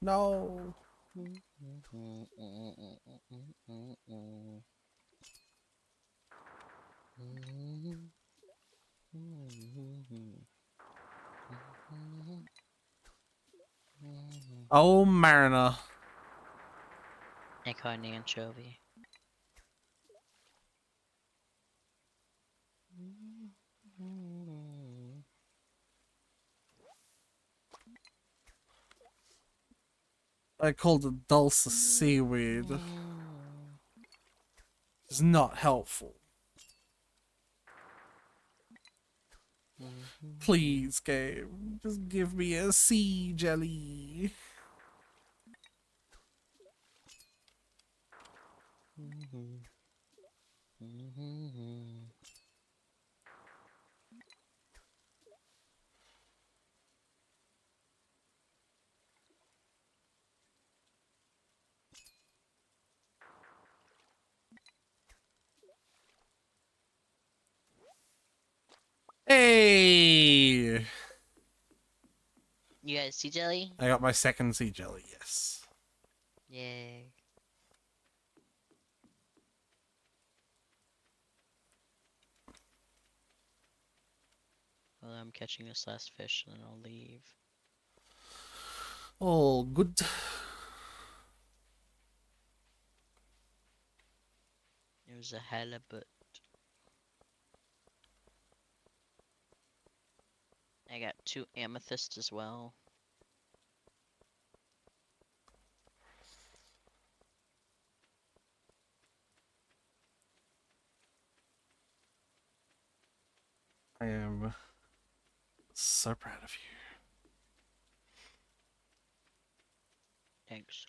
No. Oh, Mariner. I caught an anchovy. I called it dulce seaweed. It's not helpful. Please, game. Just give me a sea jelly. Hey! You guys see jelly? I got my second sea jelly, yes. Yay. I'm catching this last fish and then I'll leave. Oh, good. It was a halibut. I got 2 amethysts as well. I am so proud of you. Thanks.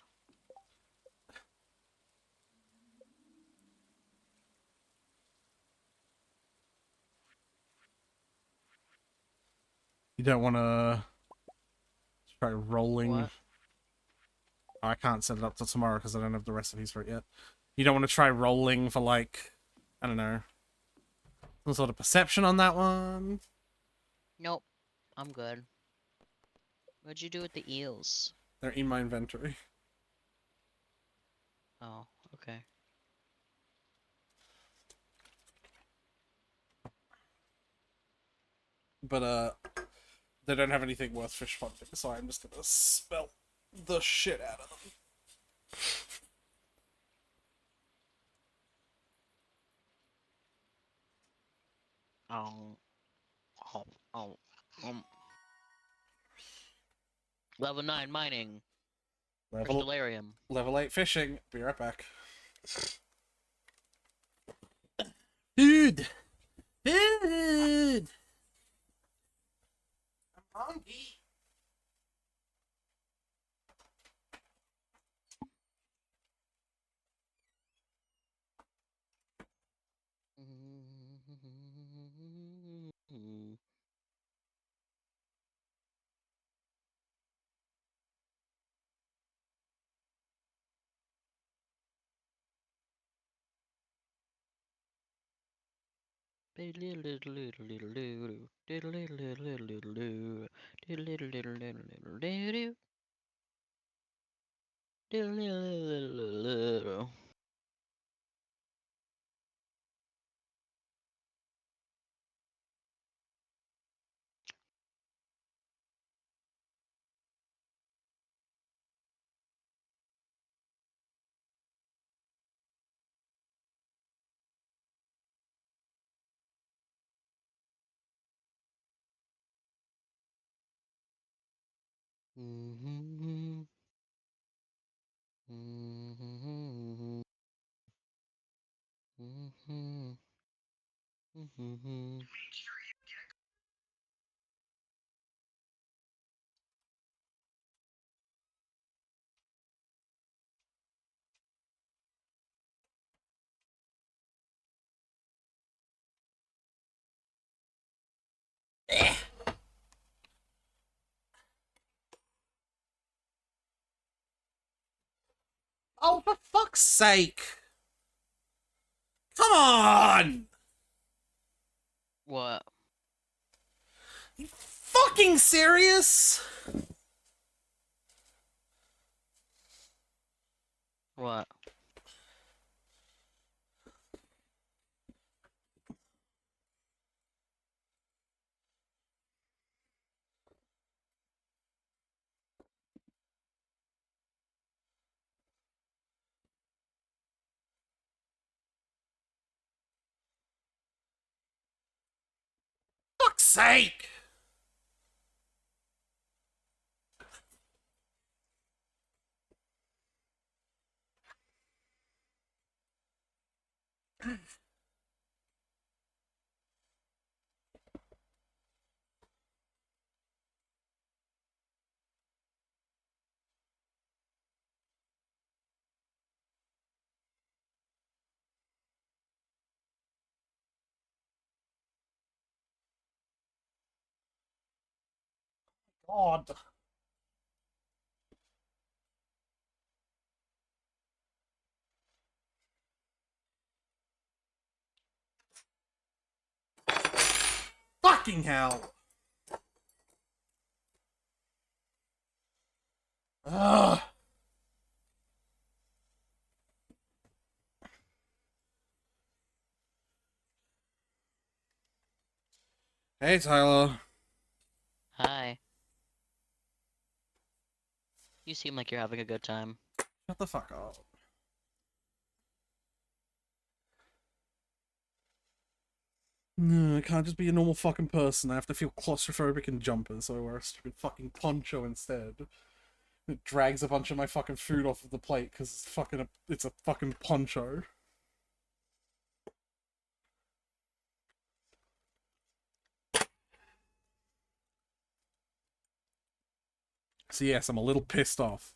You don't want to try rolling. What? Oh, I can't set it up till tomorrow because I don't have the recipes for it yet. You don't want to try rolling for, like, I don't know, some sort of perception on that one? Nope. I'm good. What'd you do with the eels? They're in my inventory. Oh, okay. But, they don't have anything worth fish punching, so I'm just gonna spell the shit out of them. Oh, oh, oh. Um. Level 9 mining. Level, Crystallarium. level 8 fishing. Be right back. Food! Food! I'm hungry. Oh, for fuck's sake! Come on! What? You fucking serious? What? Fuck's sake! God. Fucking hell. Ugh. Hey, Tyler. Hi. You seem like you're having a good time. Shut the fuck up. No, I can't just be a normal fucking person. I have to feel claustrophobic in jumpers, so I wear a stupid fucking poncho instead. It drags a bunch of my fucking food off of the plate because it's a fucking poncho. So yes, I'm a little pissed off.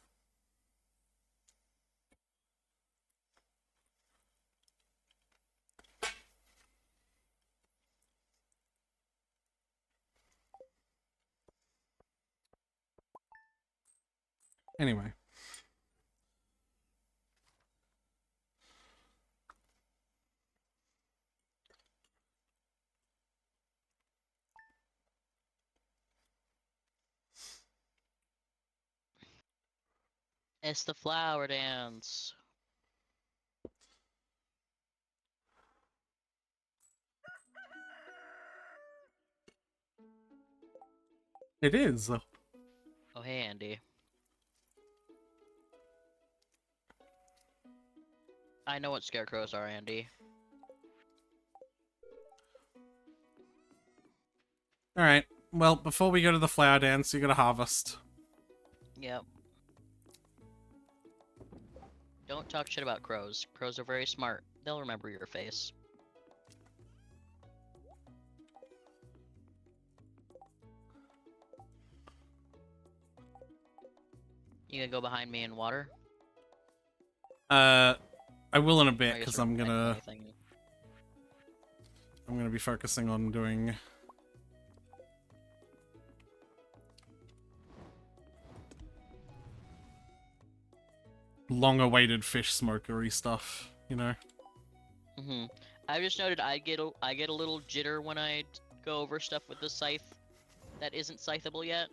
Anyway. It's the flower dance. It is. Oh, hey, Andy. I know what scarecrows are, Andy. Alright. Well, before we go to the flower dance, you gotta harvest. Yep. Don't talk shit about crows. Crows are very smart. They'll remember your face. You gonna go behind me in water? I will in a Or bit, I guess because we're I'm finding gonna anything. be focusing on doing long-awaited fish smokery stuff, you know? I've just noted I get a little jitter when I go over stuff with the scythe that isn't scytheable yet.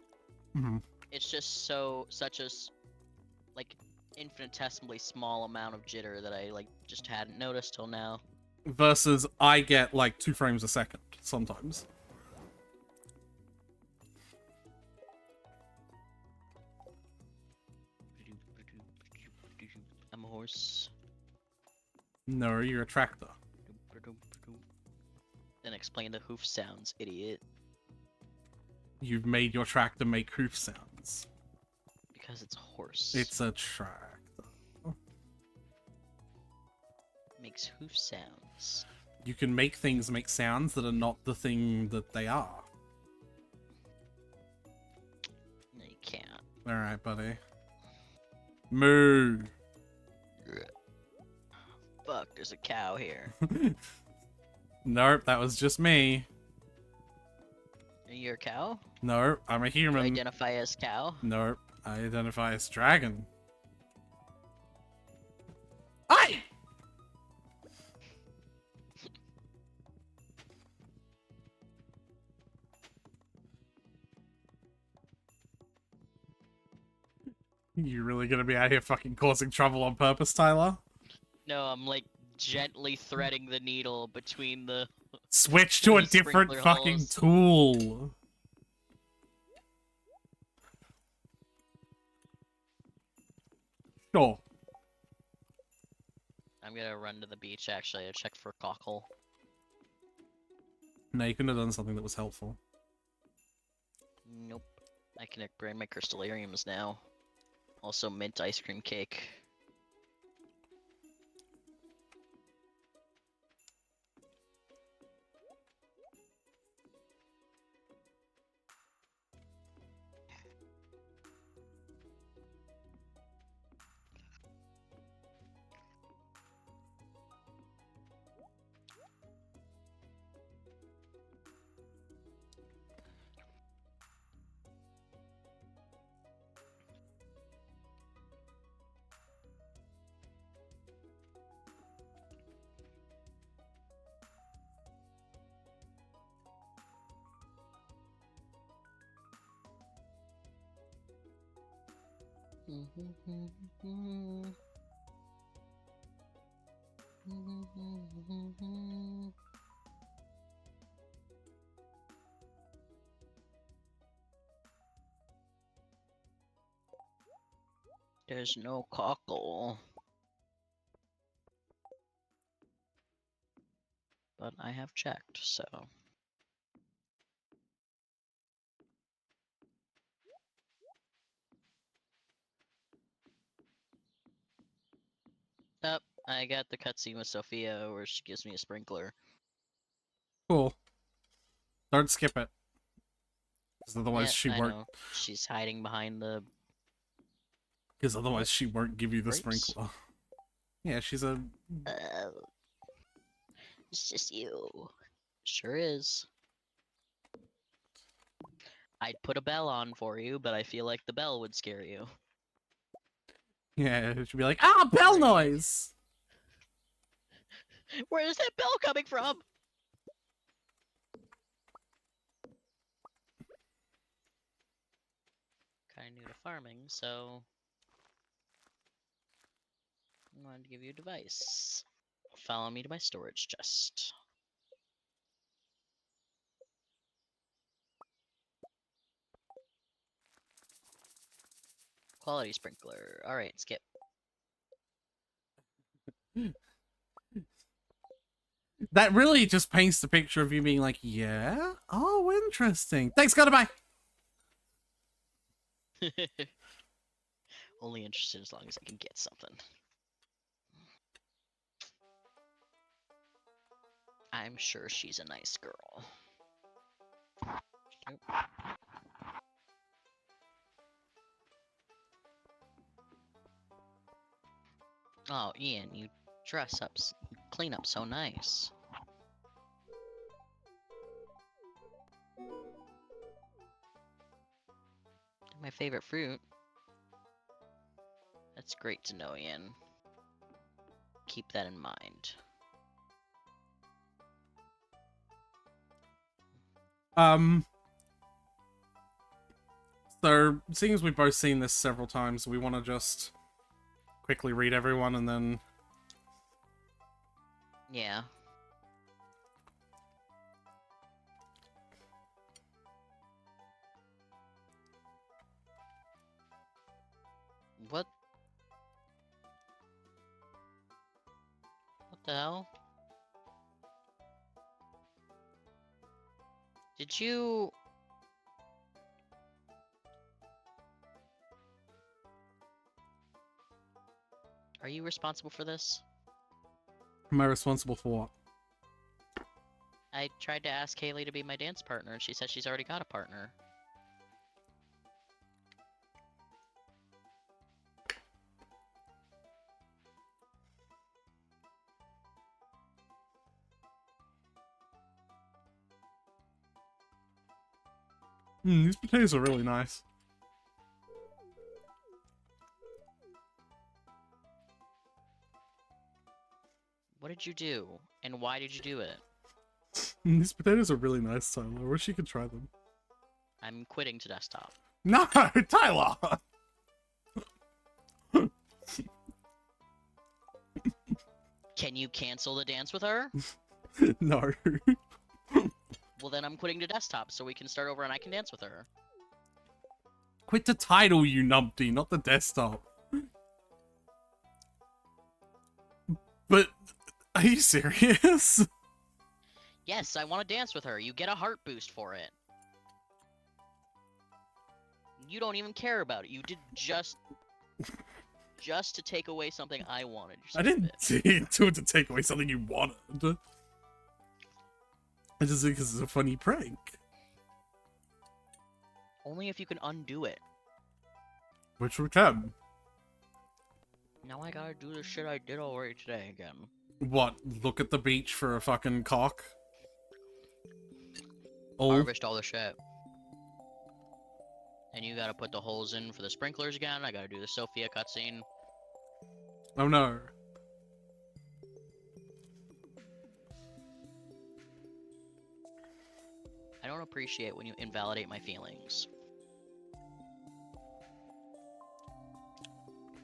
Mm-hmm. It's just such a like infinitesimally small amount of jitter that I like just hadn't noticed till now. Versus I get like 2 frames a second sometimes. I'm a horse. No, you're a tractor. Then explain the hoof sounds, idiot. You've made your tractor make hoof sounds. Because it's a horse. It's a tractor. Makes hoof sounds. You can make things make sounds that are not the thing that they are. No, you can't. Alright, buddy. Moo! Fuck, there's a cow here. Nope, that was just me. Are you a cow? Nope, I'm a Do you human. identify as cow? Nope, I identify as dragon. Aye! You really gonna be out here fucking causing trouble on purpose, Tyler? No, I'm like gently threading the needle between the Switch to a the different sprinkler fucking holes. tool. Sure. I'm gonna run to the beach actually to check for cockle. No, you couldn't have done something that was helpful. Nope. I can upgrade my crystallariums now. Also mint ice cream cake. There's no cockle. But I have checked, so... Up, I got the cutscene with Sophia where she gives me a sprinkler. Cool. Don't skip it. Because otherwise Yeah, she I won't. know. She's hiding behind the... Because otherwise she won't give you the Grapes? sprinkler. Yeah, she's a... It's just you. Sure is. I'd put a bell on for you, but I feel like the bell would scare you. Yeah, she'd be like, ah, bell Right. noise! Where is that bell coming from? Kinda new to farming, so... I wanted to give you a device. Follow me to my storage chest. Quality sprinkler. Alright, skip. That really just paints the picture of you being like, yeah? Oh, interesting. Thanks, goodbye! Only interested as long as I can get something. I'm sure she's a nice girl. Nope. Oh, Ian, you dress up, you clean up so nice. My favorite fruit. That's great to know, Ian. Keep that in mind. So, seeing as we've both seen this several times, we want to just quickly read everyone and then... Yeah. What? What the hell? Did you... Are you responsible for this? Am I responsible for what? I tried to ask Kaylee to be my dance partner, and she said she's already got a partner. These potatoes are really nice. What did you do? And why did you do it? These potatoes are really nice, Tyler. I wish you could try them. I'm quitting to desktop. No, Tyler! Can you cancel the dance with her? No. Well, then I'm quitting to desktop so we can start over and I can dance with her. Quit the title, you numpty, not the desktop. But, are you serious? Yes, I want to dance with her. You get a heart boost for it. You don't even care about it. You did just to take away something I wanted. I didn't do it to take away something you wanted. I just think this is a funny prank. Only if you can undo it. Which we can. Now I gotta do the shit I did already today again. What? Look at the beach for a fucking cock? Oh. Harvest all the shit. And you gotta put the holes in for the sprinklers again. I gotta do the Sophia cutscene. Oh no. I don't appreciate when you invalidate my feelings.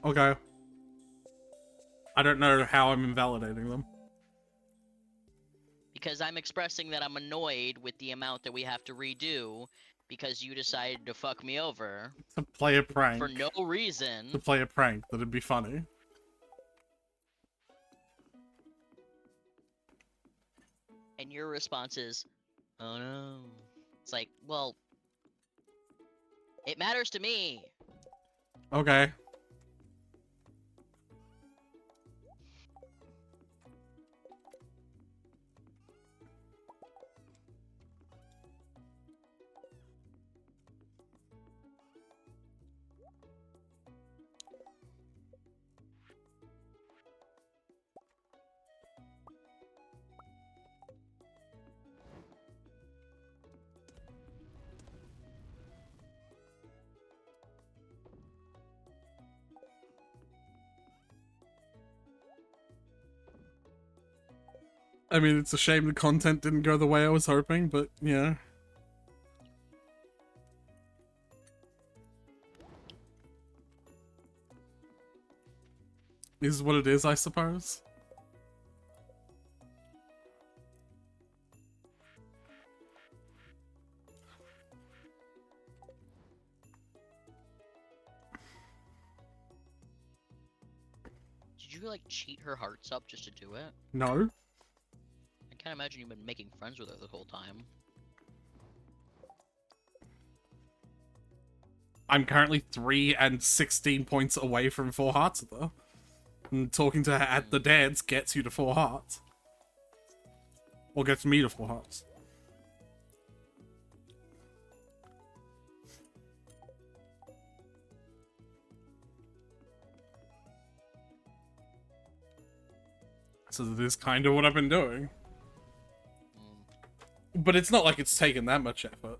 Okay. I don't know how I'm invalidating them. Because I'm expressing that I'm annoyed with the amount that we have to redo because you decided to fuck me over To play a prank. for no reason. To play a prank that'd be funny. And your response is, oh no. It's like, well, it matters to me. Okay. I mean, it's a shame the content didn't go the way I was hoping, but yeah. Is what it is, I suppose. Did you, like, cheat her hearts up just to do it? No. I can't imagine you've been making friends with her the whole time. I'm currently 3 and 16 points away from 4 hearts though. And talking to her at the dance gets you to 4 hearts. Or gets me to 4 hearts. So that is kind of what I've been doing. But it's not like it's taken that much effort.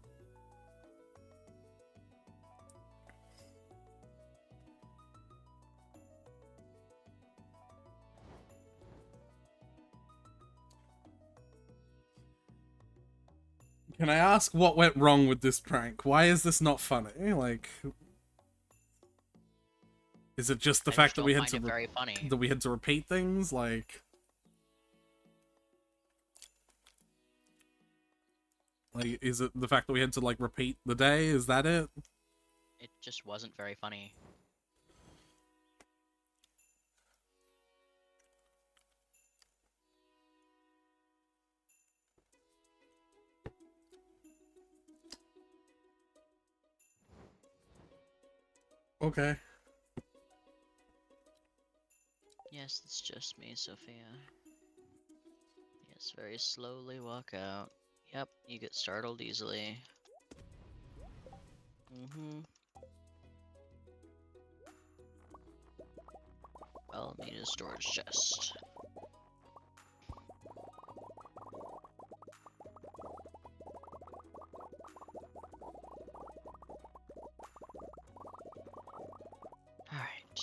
Can I ask what went wrong with this prank? Why is this not funny? Like, is it just the fact that we had to very funny. that we had to repeat things? Like, is it the fact that we had to like repeat the day? Is that it? It just wasn't very funny. Okay. Yes, it's just me, Sophia. Yes, very slowly walk out. Yep, you get startled easily. Well, need a storage chest. Alright.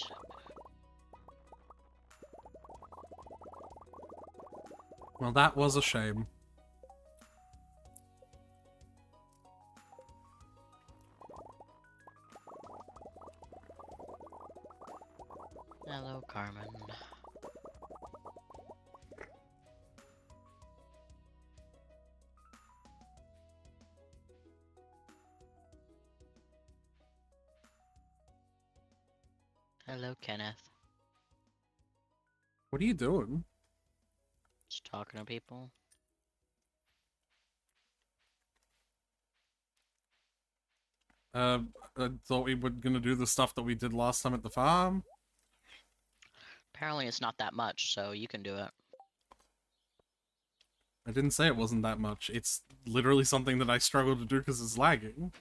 Well, that was a shame. Hello, Carmen. Hello, Kenneth. What are you doing? Just talking to people. I thought we were gonna do the stuff that we did last time at the farm. Apparently it's not that much, so you can do it. I didn't say it wasn't that much. It's literally something that I struggle to do because it's lagging.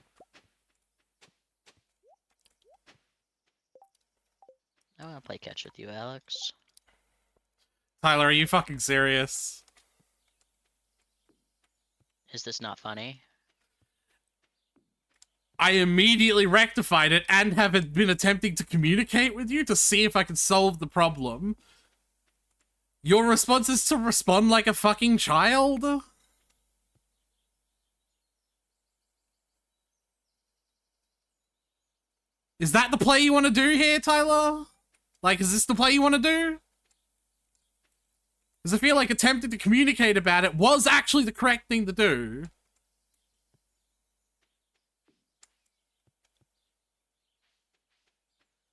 I want to play catch with you, Alex. Tyler, are you fucking serious? Is this not funny? I immediately rectified it and have been attempting to communicate with you to see if I can solve the problem. Your response is to respond like a fucking child? Is that the play you want to do here, Tyler? Like, is this the play you want to do? Because I feel like attempting to communicate about it was actually the correct thing to do.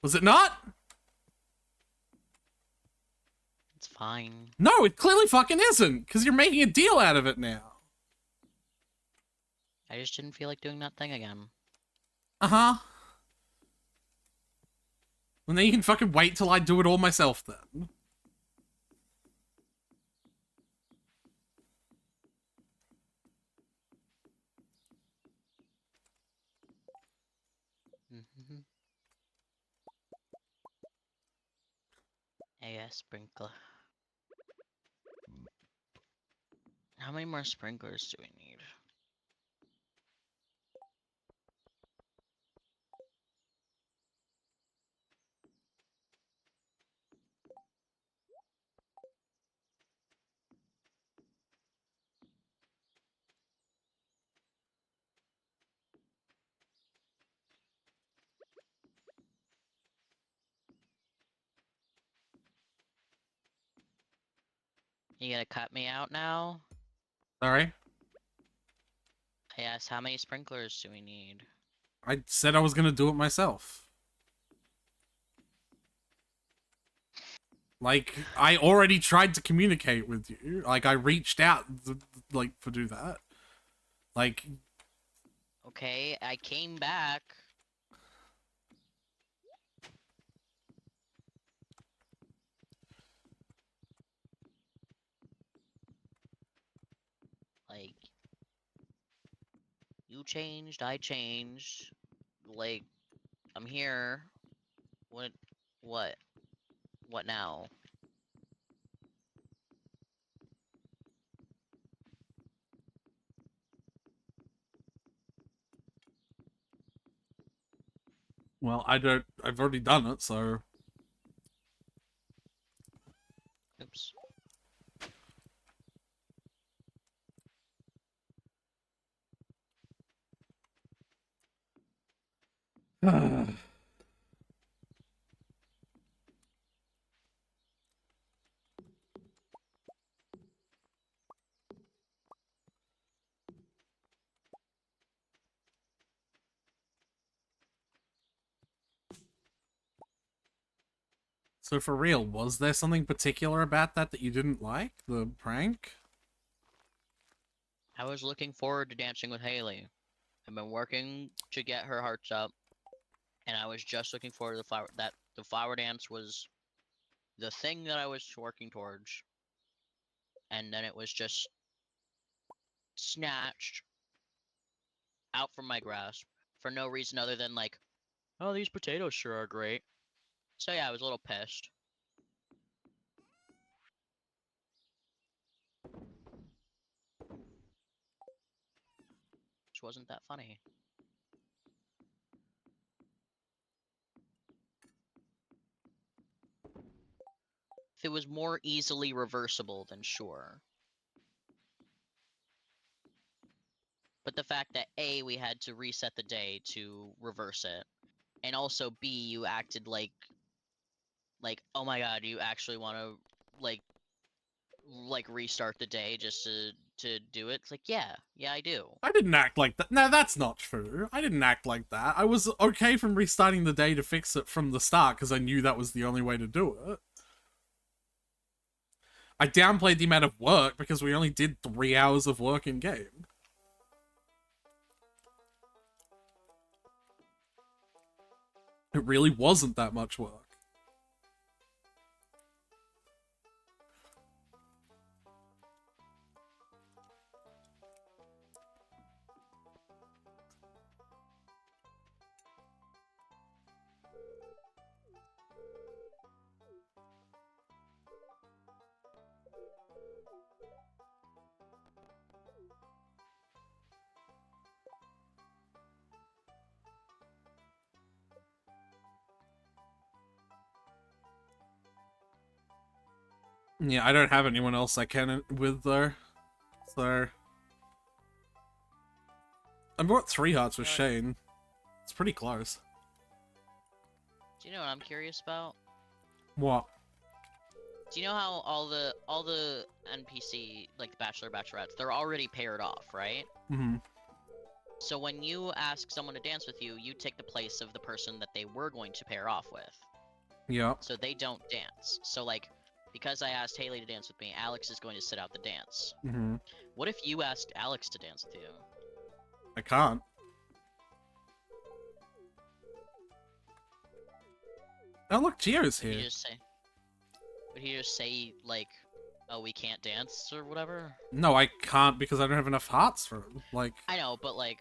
Was it not? It's fine. No, it clearly fucking isn't, because you're making a deal out of it now. I just didn't feel like doing that thing again. Uh-huh. Well, then you can fucking wait till I do it all myself, then. Yeah, sprinkler. How many more sprinklers do we need? You gonna cut me out now? Sorry? I asked how many sprinklers do we need? I said I was gonna do it myself. Like, I already tried to communicate with you. Like, I reached out, like, to do that. Like... Okay, I came back. Like, you changed, I changed. Like, I'm here. What? What? What now? Well, I've already done it, so... Oops. So for real, was there something particular about that you didn't like? The prank? I was looking forward to dancing with Haley. I've been working to get her hearts up, and I was just looking forward to the flower dance was the thing that I was working towards, and then it was just snatched out from my grasp for no reason other than like, oh, these potatoes sure are great. So yeah, I was a little pissed. Which wasn't that funny. If it was more easily reversible, then sure. But the fact that A, we had to reset the day to reverse it, and also B, you acted like, oh my god, you actually want to, restart the day just to do it? It's like, yeah, I do. I didn't act like that. No, that's not true. I didn't act like that. I was okay from restarting the day to fix it from the start because I knew that was the only way to do it. I downplayed the amount of work because we only did 3 hours of work in game. It really wasn't that much work. Yeah, I don't have anyone else I can with though. So I brought 3 hearts with Shane. It's pretty close. Do you know what I'm curious about? What? Do you know how all the NPC, like the Bachelor Bachelorettes, they're already paired off, right? Mm-hmm. So when you ask someone to dance with you, you take the place of the person that they were going to pair off with. Yeah. So they don't dance. So like, because I asked Haley to dance with me, Alex is going to sit out the dance. Mm-hmm. What if you asked Alex to dance with you? I can't. Oh look, Gio's Would he here. just say? Would he just say like, "Oh, we can't dance" or whatever? No, I can't because I don't have enough hearts for him. Like, I know, but like,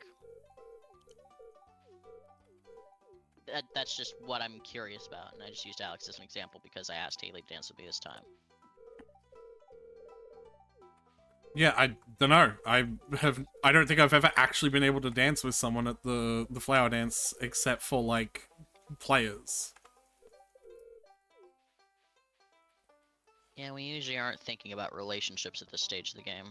that's just what I'm curious about, and I just used Alex as an example because I asked Haley to dance with me this time. yeah, I don't know. I don't think I've ever actually been able to dance with someone at the flower dance except for like players. Yeah, we usually aren't thinking about relationships at this stage of the game.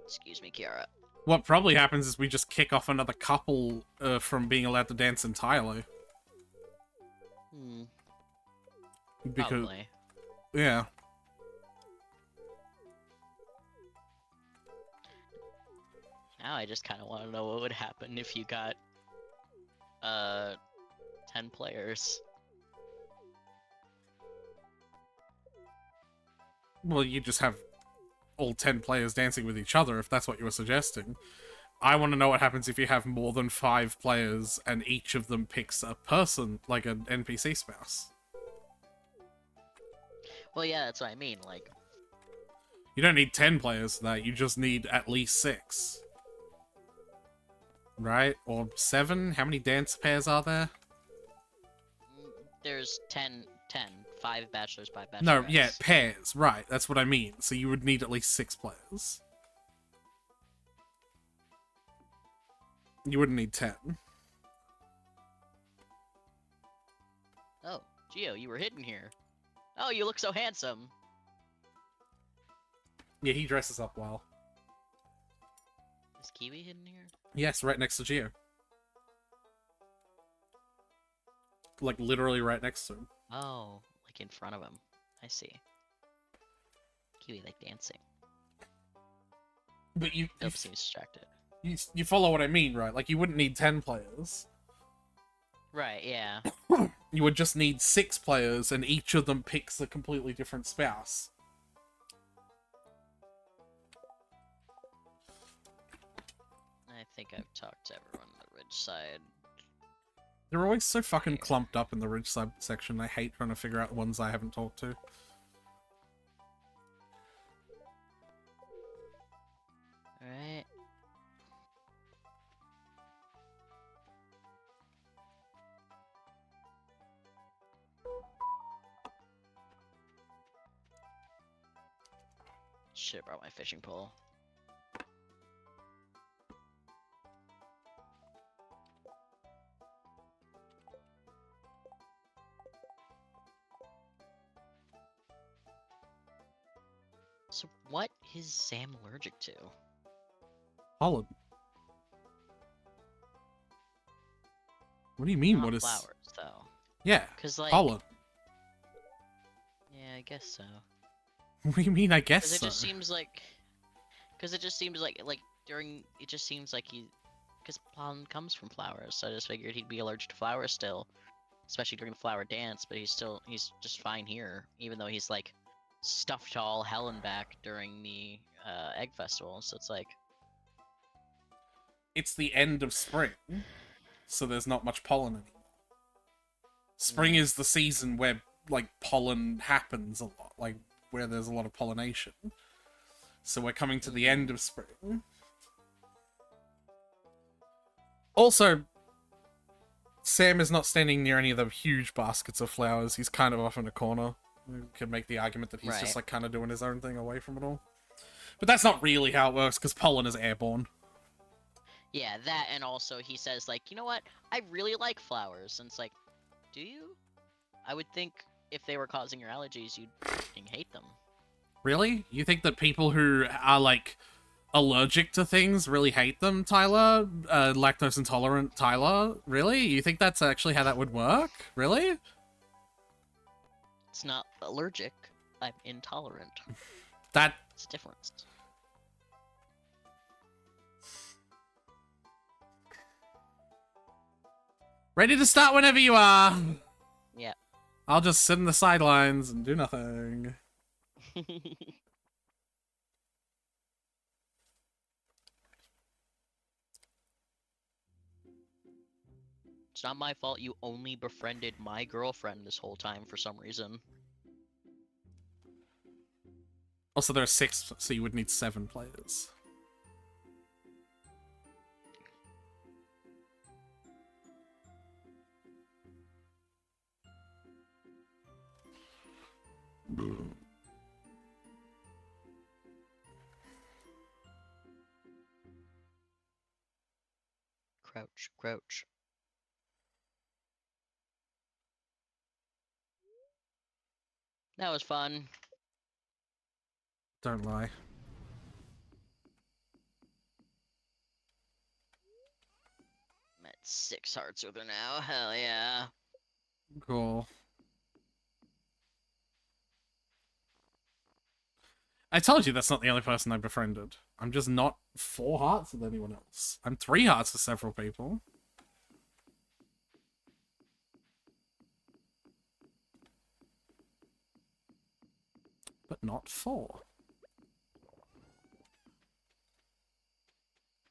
Excuse me, Kiara. What probably happens is we just kick off another couple from being allowed to dance entirely. Hmm. Because Probably. yeah, Now I just kind of want to know what would happen if you got, 10 players. well, you just have all 10 players dancing with each other if that's what you were suggesting. I want to know what happens if you have more than 5 players and each of them picks a person, like an NPC spouse. Well, yeah, that's what I mean. Like, You don't need 10 players for that, you just need at least 6. Right? Or 7? How many dance pairs are there? there's 10, 5 bachelors, 5 bachelorettes. No, yeah, pairs, right, that's what I mean. So you would need at least 6 players. You wouldn't need 10. Oh, Gio, you were hidden here. Oh, you look so handsome. Yeah, he dresses up well. Is Kiwi hidden here? Yes, right next to Gio. Like, literally right next to him. Oh, like in front of him. I see. Kiwi like dancing. But Dope seems distracted. you follow what I mean, right? Like, you wouldn't need 10 players. Right, yeah. You would just need 6 players, and each of them picks a completely different spouse. I think I've talked to everyone on the ridge side. They're always so fucking clumped up in the ridge side section. I hate trying to figure out the ones I haven't talked to. Alright. Should've brought my fishing pole. So what is Sam allergic to? Pollen. What do you mean, Not what is... flowers, though. Yeah, Cause like, pollen. yeah, I guess so. What do you mean, I guess Cause it so? just seems like, cause it just seems like during, it just seems like cause pollen comes from flowers, so I just figured he'd be allergic to flowers still, especially during the flower dance. But he's just fine here, even though he's like stuffed to all hell and back during the egg festival. So it's like, It's the end of spring, so there's not much pollen anymore. Spring is the season where, like, pollen happens a lot, like, where there's a lot of pollination. So we're coming to the end of spring. Also, Sam is not standing near any of the huge baskets of flowers. He's kind of off in a corner. We could make the argument that he's just, like, kind of doing his own thing away from it all. But that's not really how it works, because pollen is airborne. yeah, that, and also he says like, you know what? I really like flowers, and it's like, do you? I would think if they were causing your allergies, you'd fucking hate them. Really? You think that people who are, like, allergic to things really hate them, Tyler? Lactose intolerant Tyler? Really? You think that's actually how that would work? Really? It's not allergic. I'm intolerant. That... It's a difference. Ready to start whenever you are! Yeah. I'll just sit in the sidelines and do nothing. It's not my fault you only befriended my girlfriend this whole time for some reason. Also, there are 6, so you would need 7 players. Crouch, crouch. That was fun. Don't lie. I'm at 6 hearts with her now. Hell yeah. Cool. I told you that's not the only person I befriended. I'm just not 4 hearts with anyone else. I'm 3 hearts with several people. But not 4.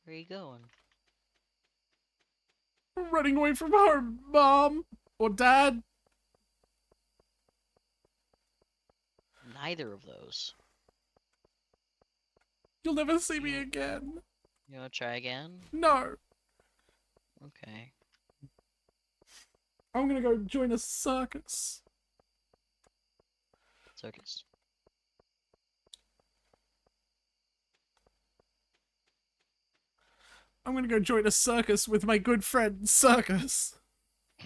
Where are you going? I'm running away from home, Mom! Or Dad! Neither of those. You'll never see me again. You wanna try again? No! Okay. I'm gonna go join a circus. Circus. I'm gonna go join a circus with my good friend, Circus.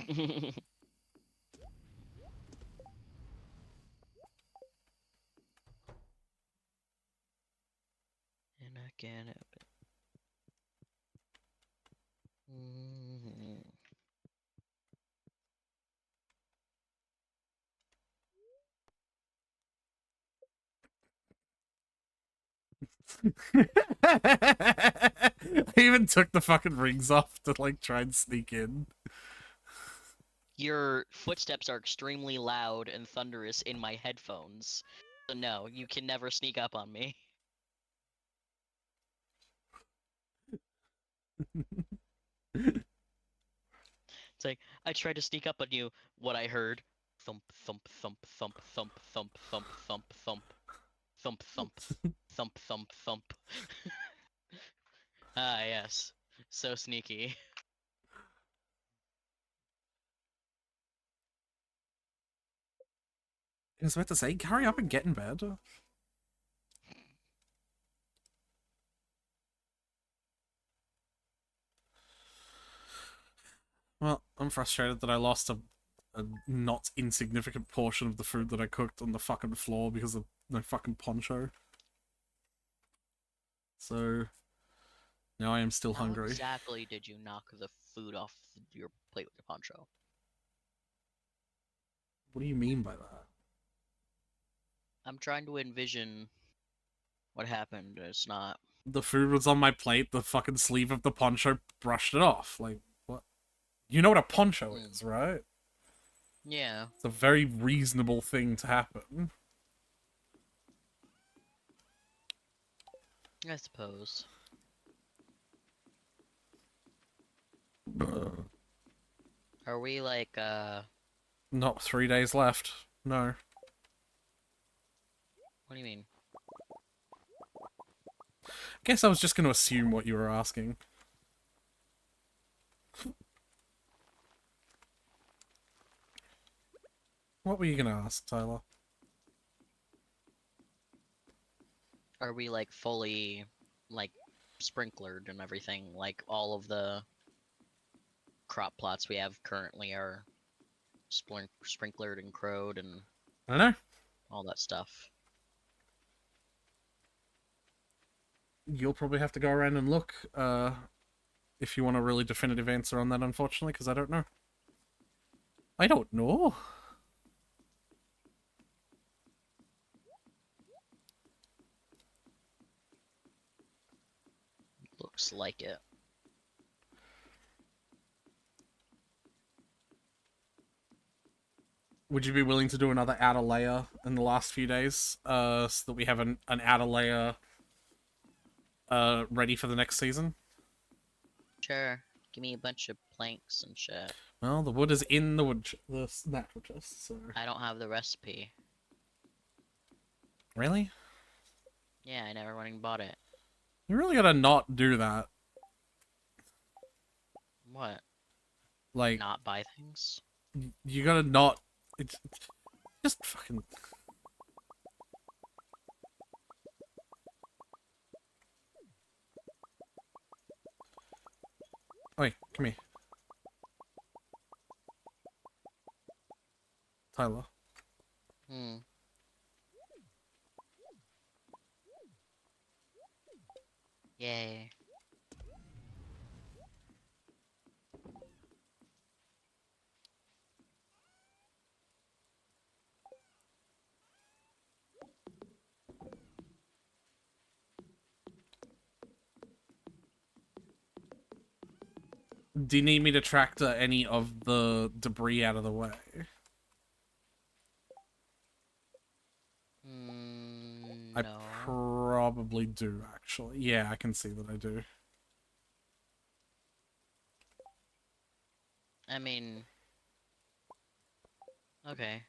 And I can't help it. I even took the fucking rings off to like try and sneak in. Your footsteps are extremely loud and thunderous in my headphones. So no, you can never sneak up on me. It's like, I tried to sneak up on you. What I heard. Thump, thump, thump, thump, thump, thump, thump, thump, thump. Thump, thump. Thump, thump, thump. Ah, yes. So sneaky. I was about to say, hurry up and get in bed. Well, I'm frustrated that I lost a not insignificant portion of the food that I cooked on the fucking floor because of my fucking poncho. So, now I am still How hungry. exactly did you knock the food off your plate with your poncho? What do you mean by that? I'm trying to envision what happened. It's not. The food was on my plate, the fucking sleeve of the poncho brushed it off. Like, what? You know what a poncho is, right? Yeah. It's a very reasonable thing to happen. I suppose. Are we like, Not 3 days left. No. what do you mean? Guess I was just going to assume what you were asking. What were you going to ask, Tyler? Are we like fully, like, sprinklered and everything? Like, all of the crop plots we have currently are sprinklered and crowed and I don't know. all that stuff. you'll probably have to go around and look, if you want a really definitive answer on that, unfortunately, because I don't know. I don't know. Looks like it. Would you be willing to do another outer layer in the last few days, so that we have an outer layer ready for the next season? Sure. Give me a bunch of planks and shit. Well, the wood is in the natural chest, so... I don't have the recipe. Really? Yeah, I never went and bought it. You really gotta not do that. What? Like, Not buy things? you gotta not... It's just fucking... Oi, come here. Tyler. Hmm. Yay. Do you need me to tractor any of the debris out of the way? I No. probably do, actually. Yeah, I can see that I do. I mean... Okay.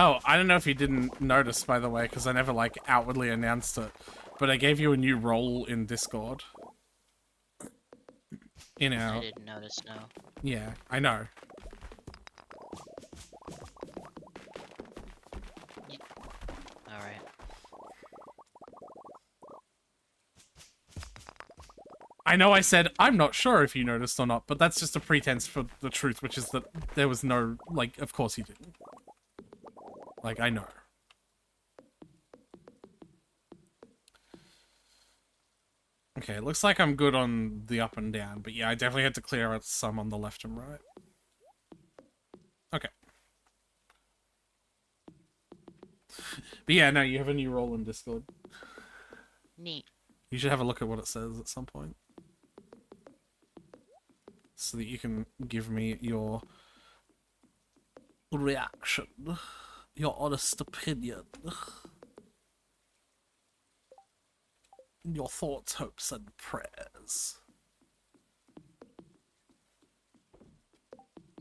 Oh, I don't know if you didn't notice, by the way, because I never, like, outwardly announced it, but I gave you a new role in Discord. In our... I didn't notice, no. Yeah, I know. Alright. I know I said, I'm not sure if you noticed or not, but that's just a pretense for the truth, which is that there was no, like, of course you didn't. Like, I know. Okay, it looks like I'm good on the up and down, but yeah, I definitely had to clear out some on the left and right. Okay. But yeah, no, you have a new role in Discord. Neat. You should have a look at what it says at some point. So that you can give me your reaction. Your honest opinion. Your thoughts, hopes, and prayers.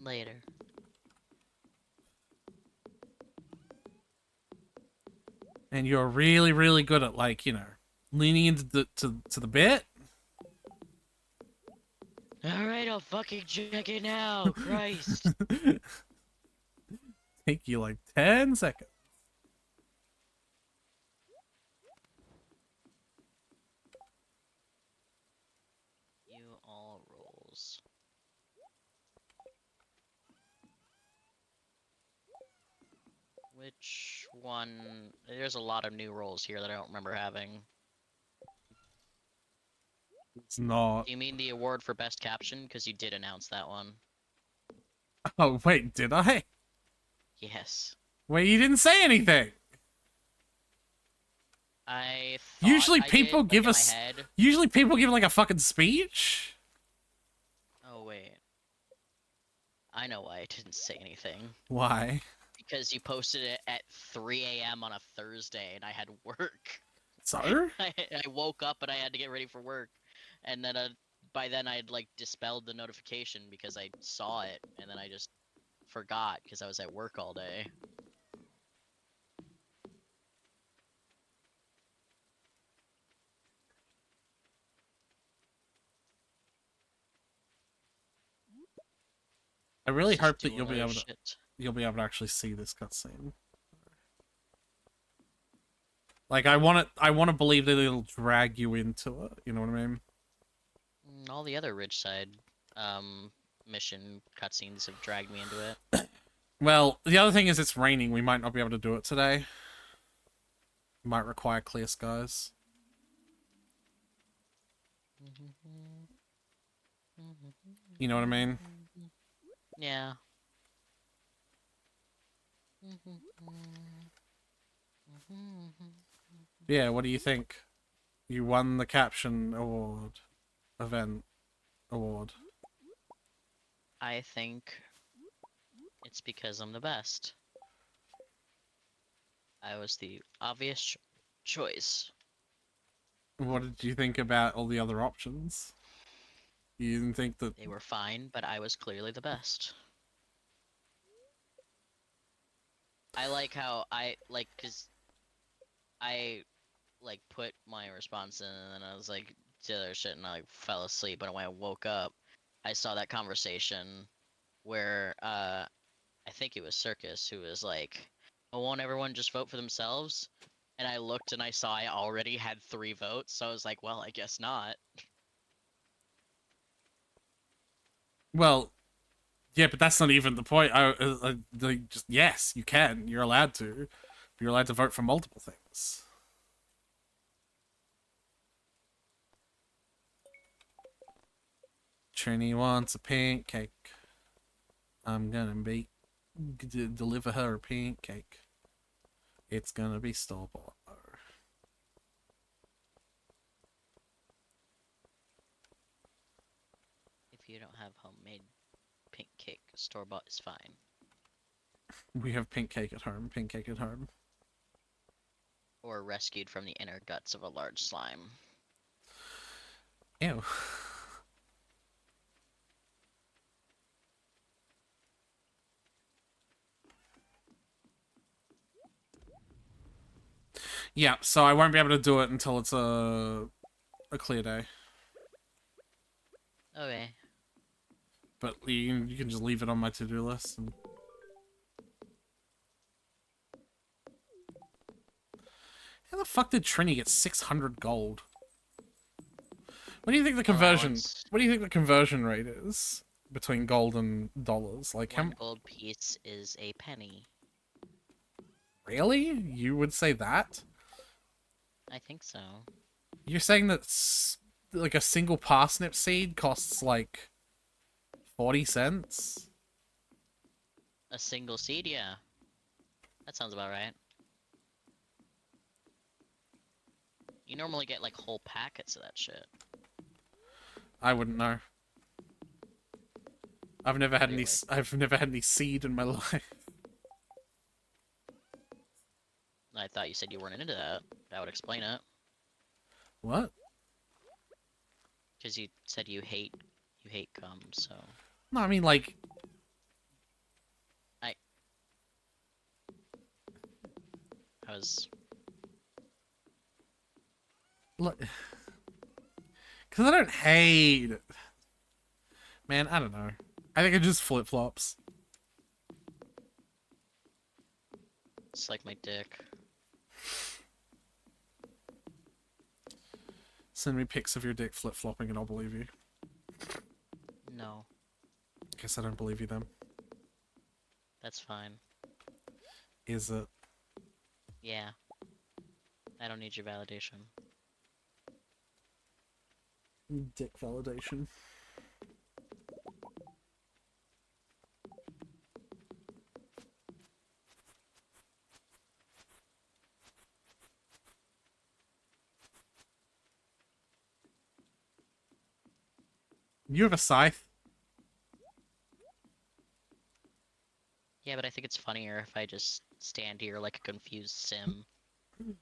Later. And you're really, really good at, like, you know, leaning into the bit. Alright, I'll fucking check it now, Christ. Take you like 10 seconds. You all rolls. Which one? There's a lot of new roles here that I don't remember having. It's not. Do you mean the award for best caption? Because you did announce that one. Oh, wait, did I? Yes. Wait, you didn't say anything. I thought Usually I people did, give like, in us. my head. Usually people give like a fucking speech. Oh wait. I know why I didn't say anything. Why? because you posted it at 3 a.m. on a Thursday, and I had work. So? I woke up and I had to get ready for work, and then by then I had like dispelled the notification because I saw it, and then I just forgot because I was at work all day. I really Let's just hope that do you'll be another able to shit. actually see this cutscene. Like I want to believe that it'll drag you into it, you know what I mean? All the other Ridgeside mission cutscenes have dragged me into it. Well, the other thing is it's raining. We might not be able to do it today. Might require clear skies. You know what I mean? Yeah. Yeah, what do you think? You won the caption award. Event award. I think it's because I'm the best. I was the obvious choice. What did you think about all the other options? You didn't think that... They were fine, but I was clearly the best. I like how cause I like put my response in and then I was like did other shit and I like fell asleep, and when I woke up I saw that conversation where I think it was Circus who was like, oh, won't everyone just vote for themselves? And I looked and I saw I already had 3 votes, so I was like, well, I guess not. Well, yeah, but that's not even the point. Just yes, you can. You're allowed to. But you're allowed to vote for multiple things. Trini wants a pancake. I'm gonna deliver her a pancake. It's gonna be store-bought. If you don't have homemade pink cake, store-bought is fine. We have pink cake at home. Pink cake at home. Or rescued from the inner guts of a large slime. Ew. Yeah, so I won't be able to do it until it's a clear day. Okay. But you can just leave it on my to-do list. And... How the fuck did Trini get 600 gold? What do you think the conversion? Allowance. What do you think the conversion rate is between gold and dollars? Like how? 1 gold piece is a penny. Really? You would say that? I think so. You're saying that like a single parsnip seed costs like 40 cents? A single seed, yeah. That sounds about right. You normally get like whole packets of that shit. I wouldn't know. I've never had Really? I've never had any seed in my life. I thought you said you weren't into that. That would explain it. What? Because you said you hate cum, so No, I mean like I was look, because I don't hate it. Man, I don't know. I think it just flip-flops. it's like my dick. Send me pics of your dick flip-flopping and I'll believe you. No, Guess I don't believe you then. that's fine. Is it? Yeah. I don't need your validation. Dick validation. You have a scythe? Yeah, but I think it's funnier if I just stand here like a confused sim,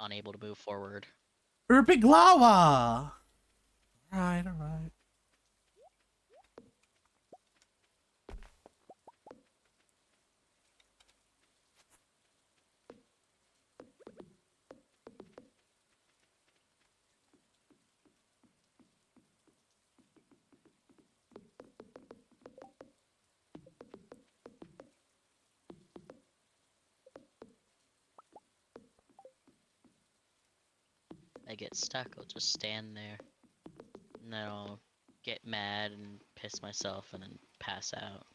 unable to move forward. Big lava! Alright, alright. I get stuck, I'll just stand there. And then I'll get mad and piss myself and then pass out.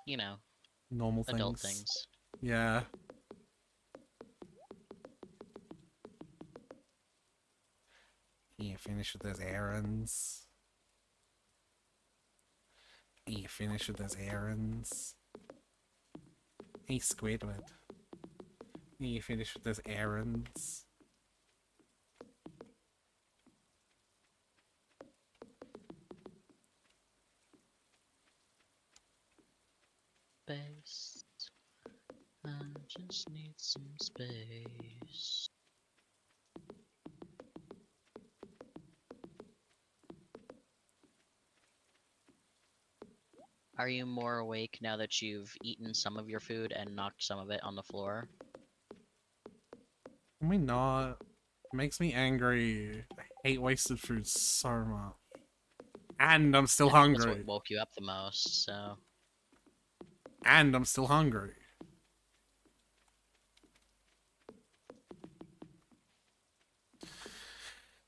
You know, Normal adult things. things. Yeah. You finish with those errands. You finish with those errands. Hey, Squidward. You finish with those errands. Space. I just need some space. Are you more awake now that you've eaten some of your food and knocked some of it on the floor? Can we not? It makes me angry. I hate wasted food so much. And I'm still I think that's what hungry. woke you up the most, so... And I'm still hungry.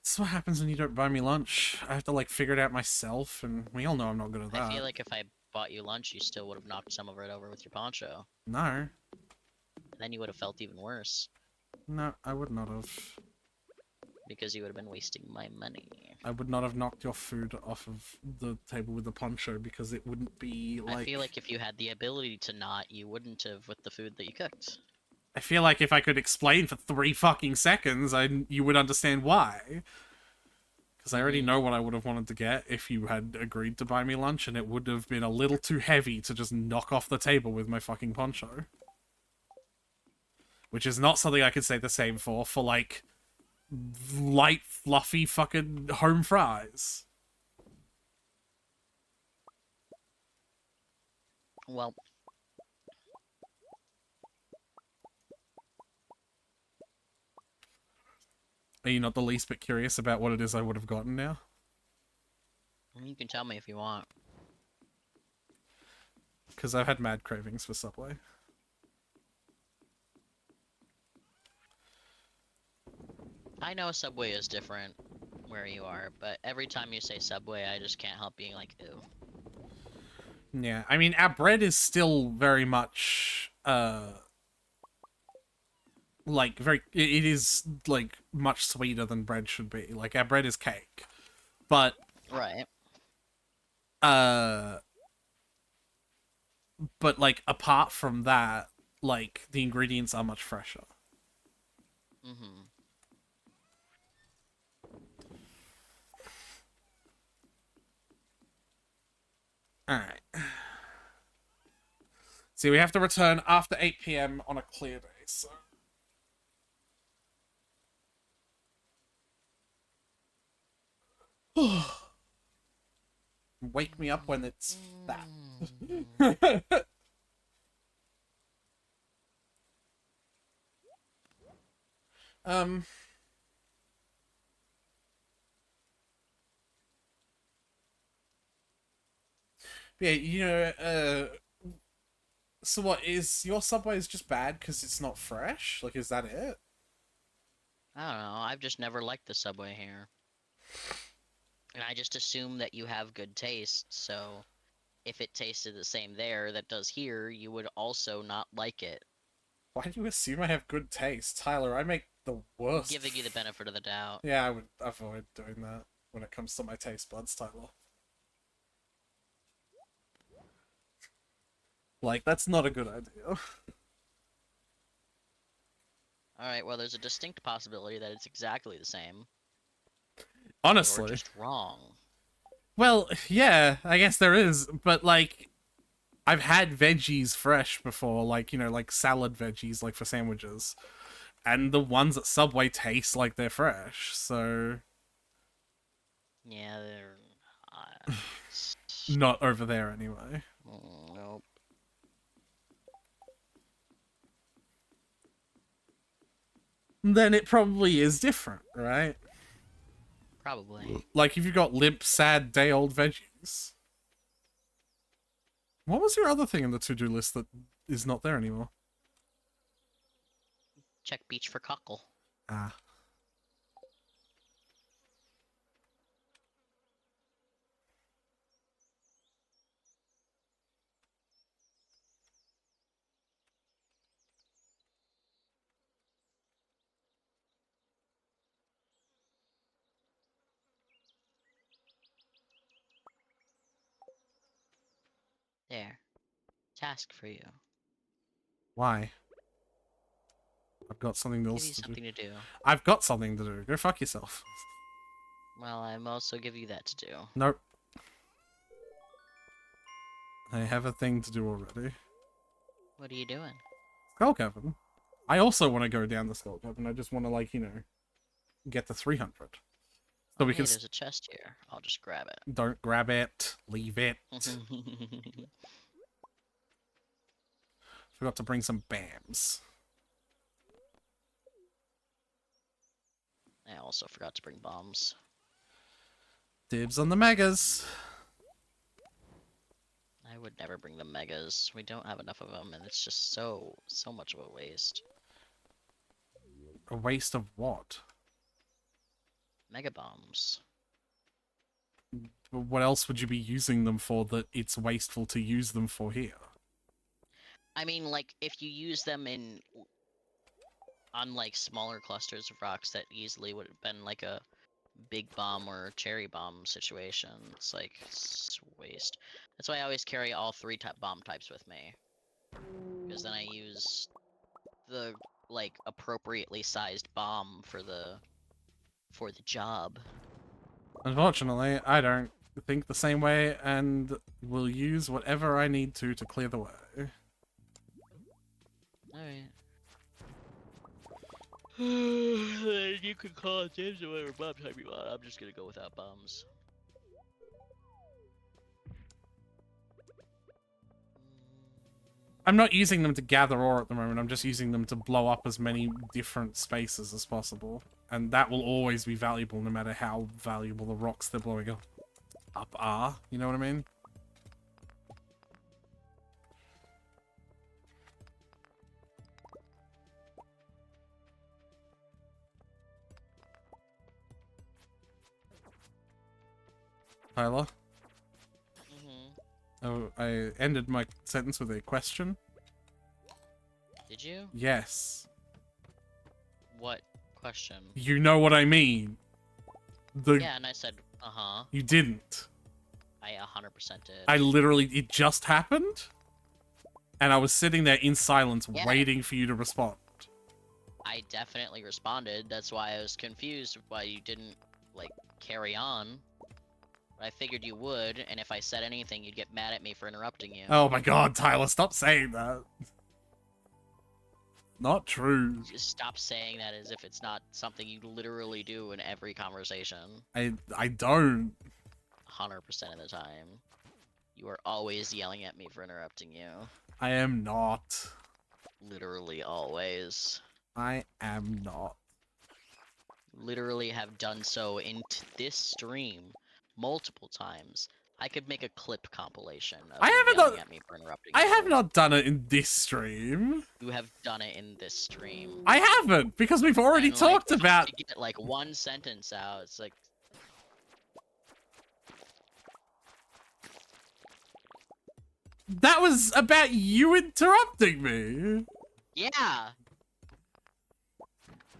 This is what happens when you don't buy me lunch. I have to, like, figure it out myself, and we all know I'm not good at that. I feel like if I bought you lunch, you still would have knocked some of it over with your poncho. No. And then you would have felt even worse. No, I would not have. Because you would have been wasting my money. I would not have knocked your food off of the table with the poncho because it wouldn't be like... I feel like if you had the ability to not, you wouldn't have with the food that you cooked. I feel like if I could explain for 3 fucking seconds, you would understand why. Because I already know what I would have wanted to get if you had agreed to buy me lunch, and it would have been a little too heavy to just knock off the table with my fucking poncho. Which is not something I could say the same for, like, light, fluffy fucking home fries. Well, are you not the least bit curious about what it is I would have gotten now? you can tell me if you want. Because I've had mad cravings for Subway. I know Subway is different where you are, but every time you say Subway, I just can't help being like, ew. Yeah, I mean, our bread is still very much, like, it is, like, much sweeter than bread should be. Like, our bread is cake. But, Right. but, like, apart from that, like, the ingredients are much fresher. Mm-hmm. Alright. See, we have to return after 8 PM on a clear day, so... Wake me up when it's that. um... Yeah, you know, so what, is your Subway is just bad because it's not fresh? Like, is that it? I don't know. I've just never liked the Subway here. And I just assume that you have good taste, so if it tasted the same there that does here, you would also not like it. Why do you assume I have good taste? Tyler, I make the I'm worst. giving you the benefit of the doubt. Yeah, I would avoid doing that when it comes to my taste buds, Tyler. Like, that's not a good idea. Alright, well, there's a distinct possibility that it's exactly the same. Honestly. Or just wrong. Well, yeah, I guess there is, but, like, I've had veggies fresh before, like, you know, like salad veggies, like for sandwiches. And the ones at Subway taste like they're fresh, so... Yeah, they're Not over there, anyway. nope. Then it probably is different, right? Probably. Like, if you've got limp, sad, day-old veggies. What was your other thing in the to-do list that is not there anymore? Check beach for cockle. Ah. There. Task for you. Why? I've got something Give else you to do. something to do. I've got something to do. Go fuck yourself. Well, I'm also give you that to do. Nope. I have a thing to do already. What are you doing? Skull Cavern. I also want to go down the Skull Cavern. I just want to, like, you know, get the 300. So we Hey, can... there's a chest here. I'll just grab it. Don't grab it. Leave it. Forgot to bring some BAMs. I also forgot to bring bombs. Dibs on the megas. I would never bring the megas. We don't have enough of them, and it's just so much of a waste. A waste of what? Mega bombs. What else would you be using them for that it's wasteful to use them for here? I mean, like, if you use them on, like, smaller clusters of rocks, that easily would have been, like, a big bomb or cherry bomb situation. It's, like, it's waste. That's why I always carry all 3 bomb types with me. Because then I use the, like, appropriately sized bomb for the job. Unfortunately, I don't think the same way and will use whatever I need to clear the way. Alright. You can call James or whatever bomb type you want. I'm just gonna go without bombs. I'm not using them to gather ore at the moment, I'm just using them to blow up as many different spaces as possible. And that will always be valuable no matter how valuable the rocks they're blowing up are, you know what I mean? Tyler? Oh, I ended my sentence with a question. Did you? Yes. What question? You know what I mean. Yeah, and I said, uh-huh. You didn't. I 100% did. I literally, it just happened. And I was sitting there in silence waiting for you to respond. I definitely responded. That's why I was confused why you didn't, like, carry on. But I figured you would, and if I said anything, you'd get mad at me for interrupting you. Oh my god, Tyler, stop saying that. Not true. Just stop saying that as if it's not something you literally do in every conversation. I don't. 100% of the time. You are always yelling at me for interrupting you. I am not. Literally always. I am not. Literally have done so in this stream multiple times. I could make a clip compilation of you yelling at me for interrupting you. I have not done it in this stream. You have done it in this stream. I haven't, because we've already talked about... To get, like, one sentence out, it's like... That was about you interrupting me. Yeah.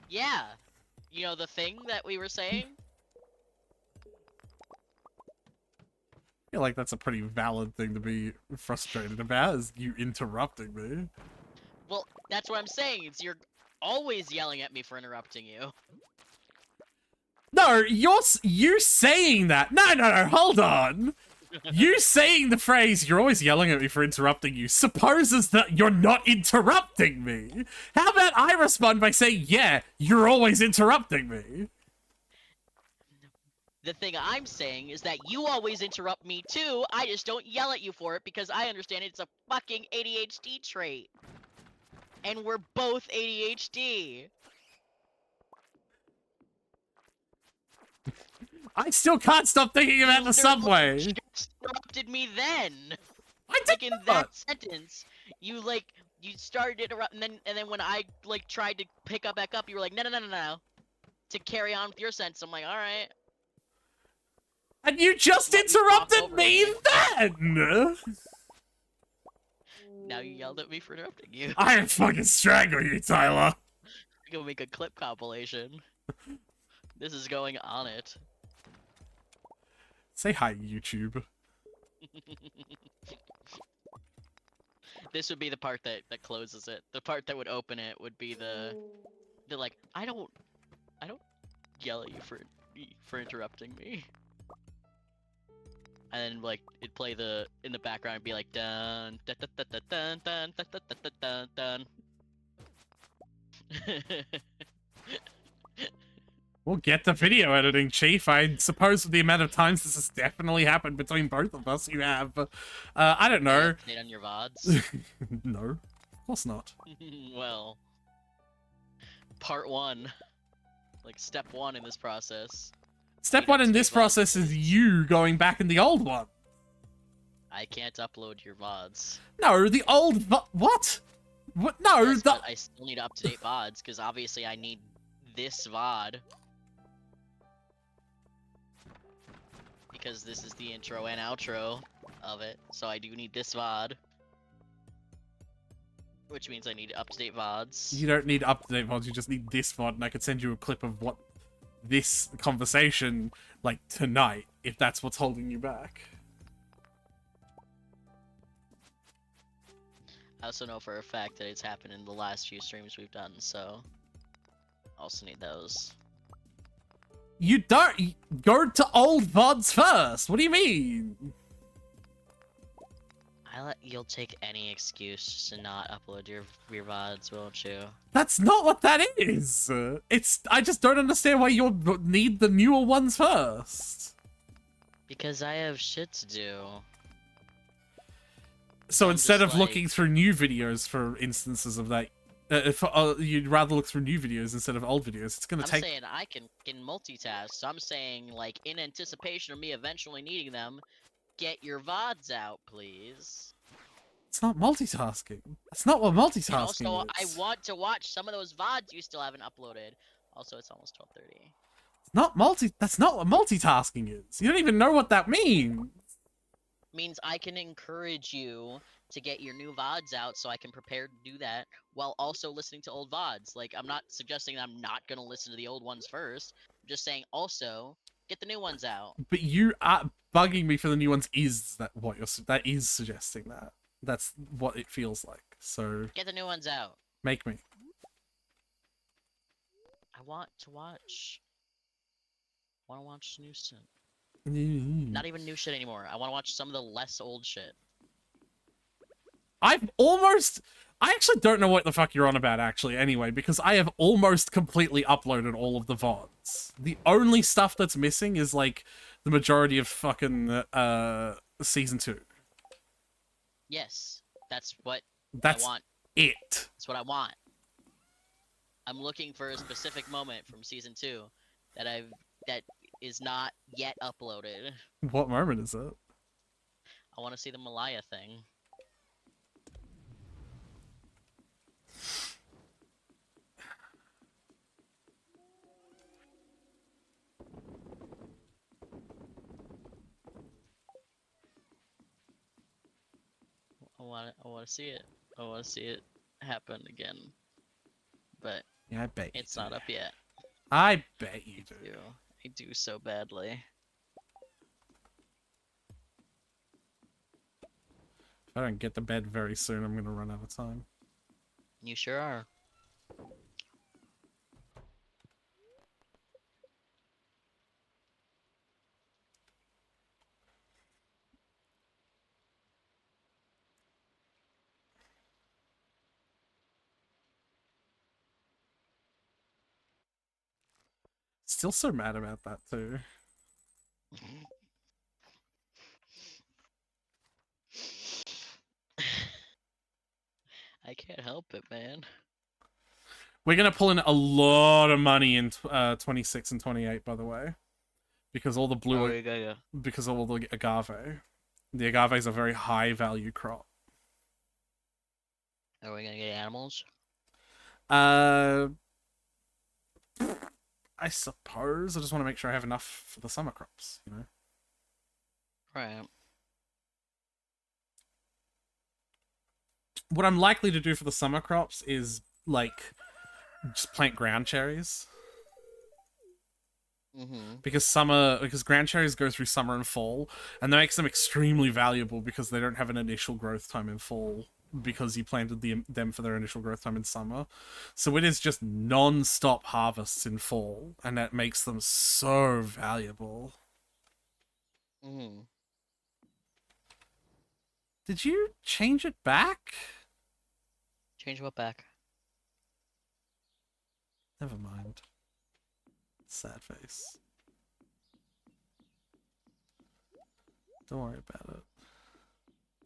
Yeah. You know the thing that we were saying? I feel like that's a pretty valid thing to be frustrated about, is you interrupting me. Well, that's what I'm saying. It's you're always yelling at me for interrupting you. No, you saying that. No, hold on. You saying the phrase, "You're always yelling at me for interrupting you," supposes that you're not interrupting me. How about I respond by saying, "Yeah, you're always interrupting me." The thing I'm saying is that you always interrupt me too. I just don't yell at you for it because I understand it's a fucking ADHD trait. And we're both ADHD. I still can't stop thinking about You the literally subway. just interrupted me then. I did Like in not. that sentence, you started interrupt, and then when I like tried to pick up back up, you were like, no, no, no, no, no, to carry on with your sentence. I'm like, all right. And you just Let me talk interrupted over me you. then! Now you yelled at me for interrupting you. I fucking strangle you, Tyler. I'm gonna make a clip compilation. This is going on it. Say hi, YouTube. This would be the part that closes it. The part that would open it would be the like, I don't yell at you for interrupting me. And then like it'd play in the background, be like dun dun dun dun dun dun dun dun dun dun dun. We'll get to video editing, Chief. I suppose with the amount of times this has definitely happened between both of us, you have, I don't know. Update on your VODs? No, of course not. Well, part 1, like step 1 in this process. Step 1 in this process is you going back in the old one. I can't upload your VODs. No, the old what? What? No, Yes, but I still need up-to-date VODs, because obviously I need this VOD. Because this is the intro and outro of it, so I do need this VOD. Which means I need up-to-date VODs. You don't need up-to-date VODs, you just need this VOD, and I could send you a clip of what this conversation, like, tonight, if that's what's holding you back. I also know for a fact that it's happened in the last few streams we've done, so I also need those. You don't go to old VODs first. What do you mean? You'll take any excuse to not upload your VODs, won't you? That's not what that is. I just don't understand why you need the newer ones first. Because I have shit to do. So instead of like, looking through new videos for instances of that, you'd rather look through new videos instead of old videos. It's gonna take. I'm saying I can multitask. So I'm saying, like, in anticipation of me eventually needing them, get your VODs out, please. It's not multitasking. That's not what multitasking And also, is. I want to watch some of those VODs you still haven't uploaded. Also, it's almost 12:30. That's not what multitasking is. You don't even know what that means. Means I can encourage you to get your new VODs out so I can prepare to do that while also listening to old VODs. Like, I'm not suggesting that I'm not going to listen to the old ones first. I'm just saying also get the new ones out. But you are bugging me for the new ones is that what that is suggesting that. That's what it feels like. So Get the new ones out. make me. I want to watch new shit. Not even new shit anymore. I want to watch some of the less old shit. I actually don't know what the fuck you're on about, actually, anyway, because I have almost completely uploaded all of the VODs. The only stuff that's missing is, like, the majority of fucking, Season 2. Yes, that's what I want. That's It. That's what I want. I'm looking for a specific moment from Season 2 that is not yet uploaded. What moment is it? I want to see the Malaya thing. I want to see it. I want to see it happen again. But Yeah, I bet it's not up yet. I bet you do. I do so badly. If I don't get to bed very soon, I'm gonna run out of time. You sure are. Still so mad about that too. I can't help it, man. We're gonna pull in a lot of money in 26 and 28, by the way, because all the blue, because of all the agave. The agave is a very high value crop. Are we gonna get animals? I suppose. I just want to make sure I have enough for the summer crops, you know? Right. What I'm likely to do for the summer crops is, like, just plant ground cherries. Because ground cherries go through summer and fall, and that makes them extremely valuable because they don't have an initial growth time in fall because you planted them for their initial growth time in summer. So it is just non-stop harvests in fall, and that makes them so valuable. Did you change it back? Change what back? Never mind. Sad face. Don't worry about it.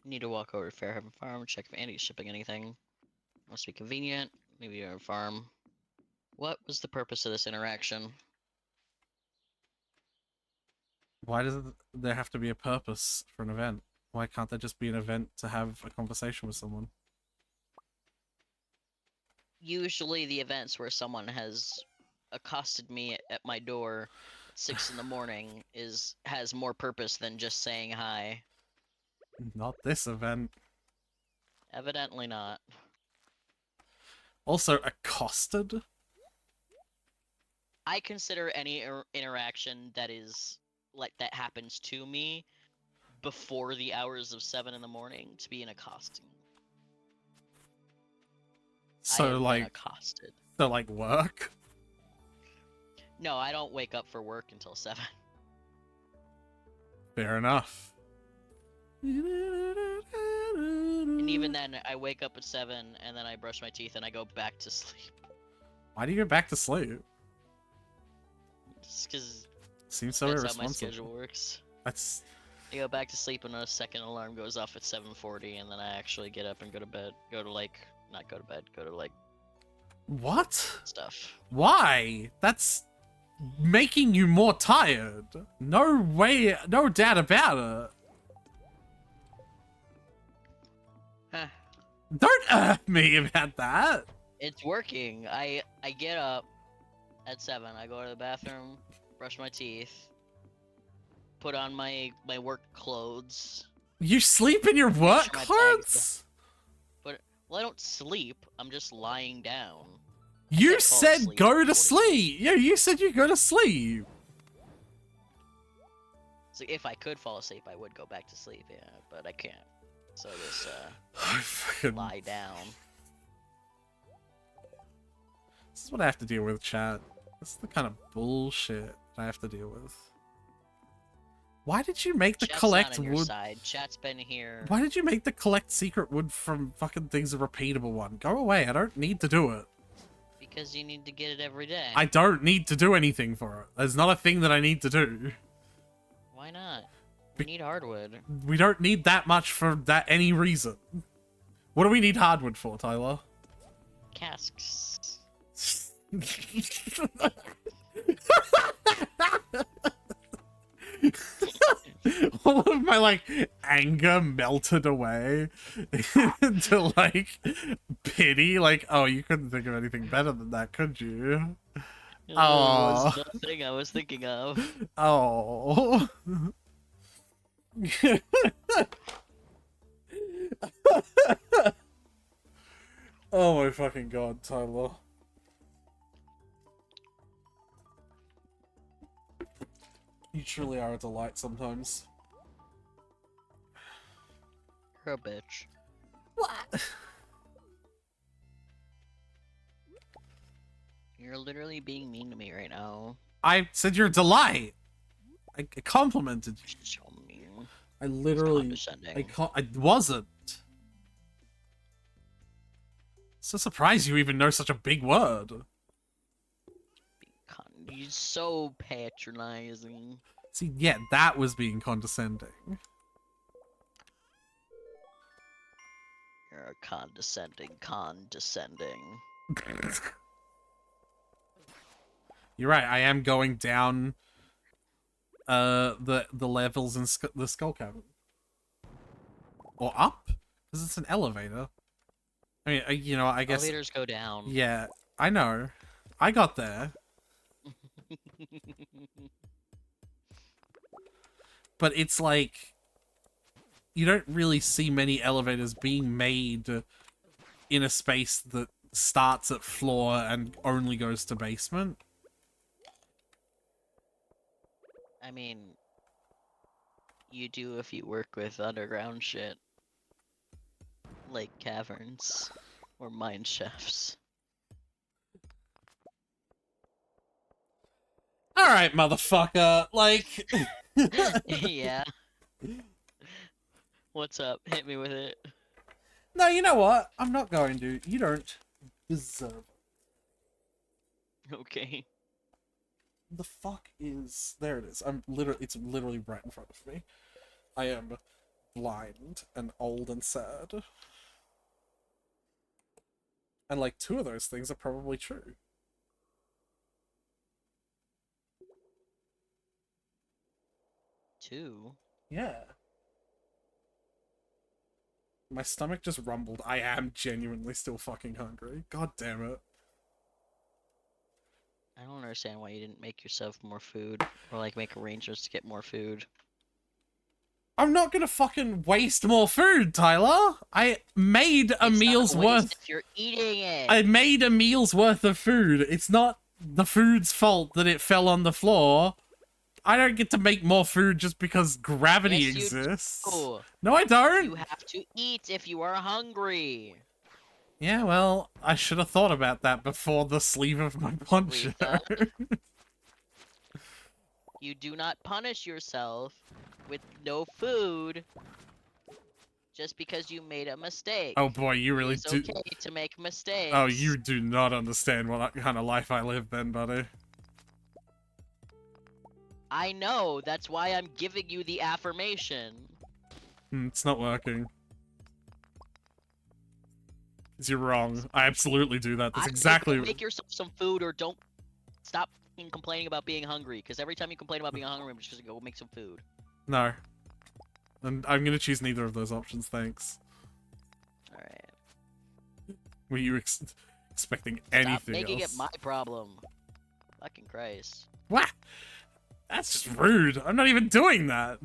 Need to walk over to Fairhaven Farm, check if Andy's shipping anything. Must be convenient. Maybe you're a farm. What was the purpose of this interaction? Why does there have to be a purpose for an event? Why can't there just be an event to have a conversation with someone? Usually the events where someone has accosted me at my door at 6 in the morning has more purpose than just saying hi. Not this event. Evidently not. Also, accosted? I consider any interaction that is that happens to me before the hours of 7 in the morning to be an accosting. So like accosted. So like work? No, I don't wake up for work until 7. Fair enough. And even then, I wake up at 7 and then I brush my teeth and I go back to sleep. Why do you go back to sleep? Just because seems so that's irresponsible. how my schedule works. That's. I go back to sleep and a second alarm goes off at 7:40, and then I actually get up and go to bed. Go to What? stuff. Why? That's making you more tired. No way, no doubt about it. Huh. Don't me about that. It's working. I get up at 7. I go to the bathroom, brush my teeth, put on my work clothes. You sleep in your work clothes? Well, I don't sleep. I'm just lying down. You said go to sleep. Yeah, you said you go to sleep. So if I could fall asleep, I would go back to sleep. Yeah, but I can't. So I just lie down. This is what I have to deal with, chat. This is the kind of bullshit I have to deal with. Why did you make the collect not on wood? Your side. Chat's been here. Why did you make the collect secret wood from fucking things a repeatable one? Go away. I don't need to do it. Because you need to get it every day. I don't need to do anything for it. There's not a thing that I need to do. Why not? We need hardwood. We don't need that much for that any reason. What do we need hardwood for, Tyler? Casks. All of my like anger melted away into like pity. Like, oh, you couldn't think of anything better than that, could you? Oh, it was nothing I was thinking of. Oh. Oh my fucking god, Tyler. You truly are a delight sometimes. You're a bitch. What? You're literally being mean to me right now. I said you're a delight. I complimented you. So mean. I literally. I wasn't. So surprised you even know such a big word. Being He's so patronizing. See, yeah, that was being condescending. You're condescending. You're right, I am going down the levels in the skull cavern. Or up? Because it's an elevator. I mean, you know, I guess... Elevators go down. Yeah, I know. I got there. But it's like... You don't really see many elevators being made in a space that starts at floor and only goes to basement. I mean, you do if you work with underground shit. Like caverns. Or mine shafts. Alright, motherfucker. Like... Yeah. What's up? Hit me with it. No, you know what? I'm not going to. You don't deserve it. Okay. The fuck is... There it is. It's literally right in front of me. I am blind and old and sad. And like 2 of those things are probably true. Two? Yeah. My stomach just rumbled. I am genuinely still fucking hungry. God damn it. I don't understand why you didn't make yourself more food. Or like make arrangements to get more food. I'm not gonna fucking waste more food, Tyler. I made a meal's worth. If you're eating it. I made a meal's worth of food. It's not the food's fault that it fell on the floor. I don't get to make more food just because gravity Yes, exists. you do. No, I don't. You have to eat if you are hungry. Yeah, well, I should have thought about that before the sleeve of my poncho. You do not punish yourself with no food just because you made a mistake. Oh boy, you really it's do. Okay to make mistakes. Oh, you do not understand what kind of life I live, then, buddy. I know. That's why I'm giving you the affirmation. It's not working. 'Cause you're wrong. I absolutely do that. That's exactly. Make yourself some food, or don't stop complaining about being hungry. Because every time you complain about being hungry, I'm just gonna go make some food. No. And I'm gonna choose neither of those options. Thanks. All right. Were you expecting anything Stop making else? it my problem. Fucking Christ. What? That's just rude. I'm not even doing that.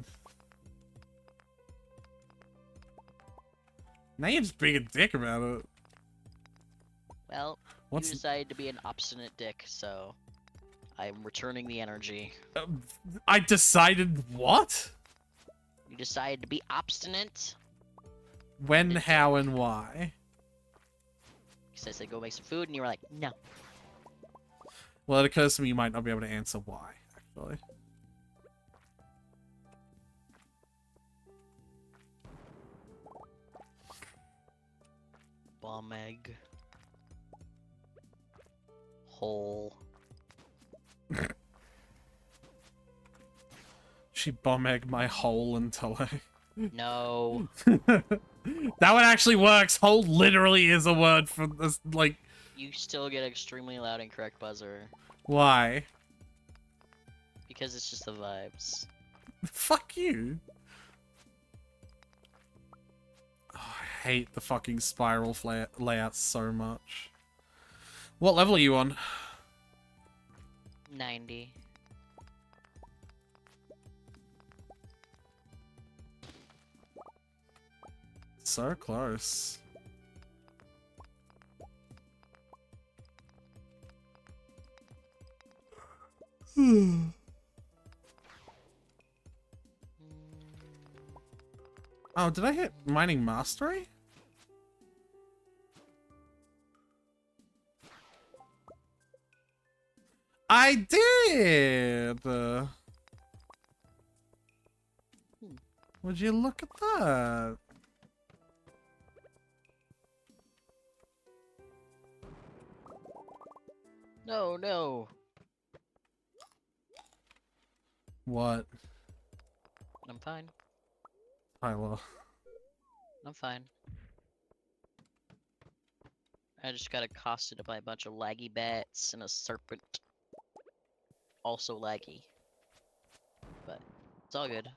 Now you're just being a dick about it. Well, What's... you decided to be an obstinate dick, so I'm returning the energy. I decided what? You decided to be obstinate? When, how, and why? Because I said go make some food, and you were like, no. Well, it occurs to me you might not be able to answer why, actually. Bomb egg. Hole. She bomb-egged my hole until I... No. That one actually works. Hole literally is a word for this, like... You still get extremely loud and correct buzzer. Why? Because it's just the vibes. Fuck you. Oh, I hate the fucking spiral layout so much. What level are you on? 90. So close. Oh, did I hit mining mastery? I did! Would you look at that? No, no. What? I'm fine. Tyler. I'm fine. I just got accosted by a bunch of laggy bats and a serpent. Also laggy. But it's all good.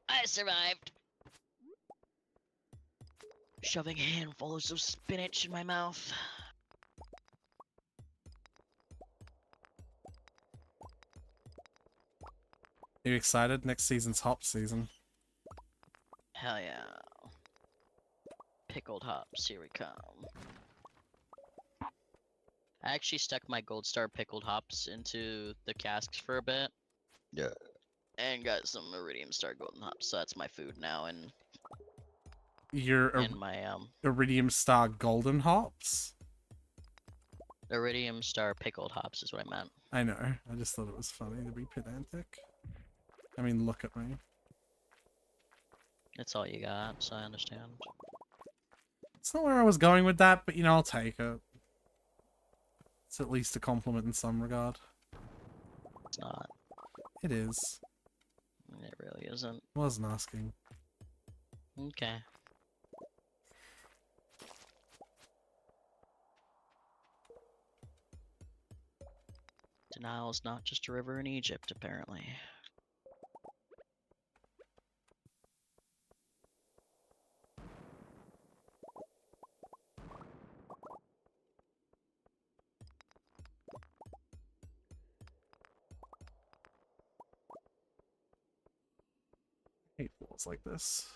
I survived! Shoving handfuls of spinach in my mouth. Are you excited? Next season's hop season. Hell yeah. Pickled hops, here we come. I actually stuck my gold star pickled hops into the casks for a bit. Yeah. And got some iridium star golden hops, so that's my food now and Your in my Iridium Star Golden Hops? iridium star pickled hops is what I meant. I know. I just thought it was funny to be pedantic. I mean, look at me. That's all you got, so I understand. It's not where I was going with that, but you know, I'll take it. It's at least a compliment in some regard. It's not. It is. It really isn't. Wasn't asking. Okay. Denial is not just a river in Egypt, apparently. I hate walls like this.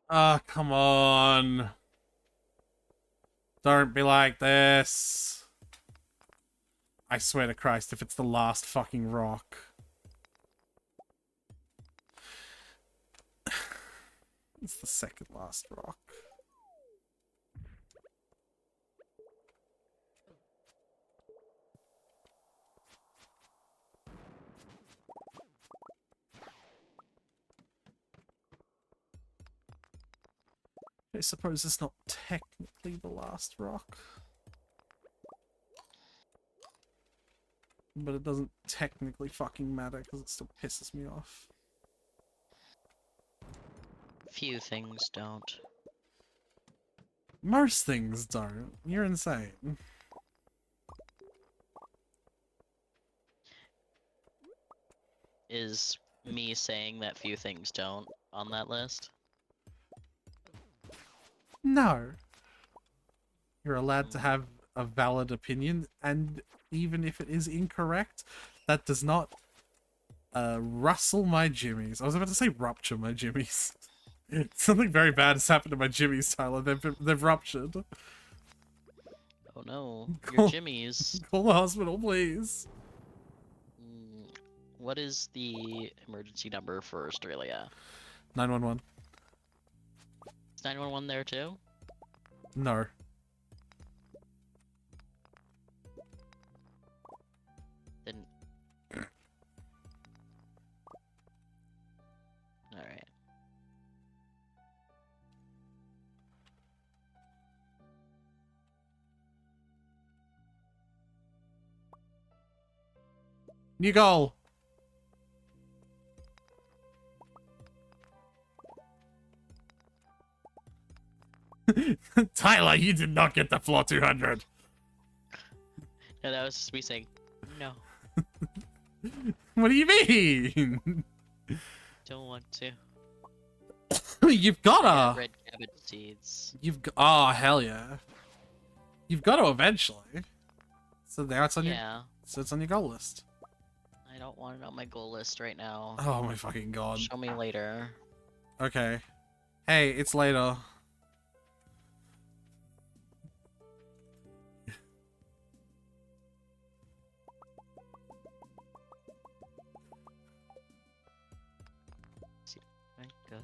Ah, come on. Don't be like this. I swear to Christ, if it's the last fucking rock. It's the second last rock. I suppose it's not technically the last rock. But it doesn't technically fucking matter because it still pisses me off. Few things don't. Most things don't. You're insane. Is me saying that few things don't on that list? No. You're allowed to have a valid opinion, and even if it is incorrect, that does not rustle my jimmies. I was about to say rupture my jimmies. Something very bad has happened to my jimmies, Tyler. They've ruptured. Oh no, your Call- jimmies. Call the hospital, please. What is the emergency number for Australia? 911. Is 911 there too? No. Then. Alright. New goal. Tyler, you did not get the floor 200. No, that was just me saying, no, What do you mean? don't want to. You've I got gotta. red cabbage seeds. Oh, hell yeah. You've got to eventually. So now it's on Yeah, so it's on your goal list. I don't want it on my goal list right now. Oh my fucking god. Show me later. Okay. Hey, it's later. Go.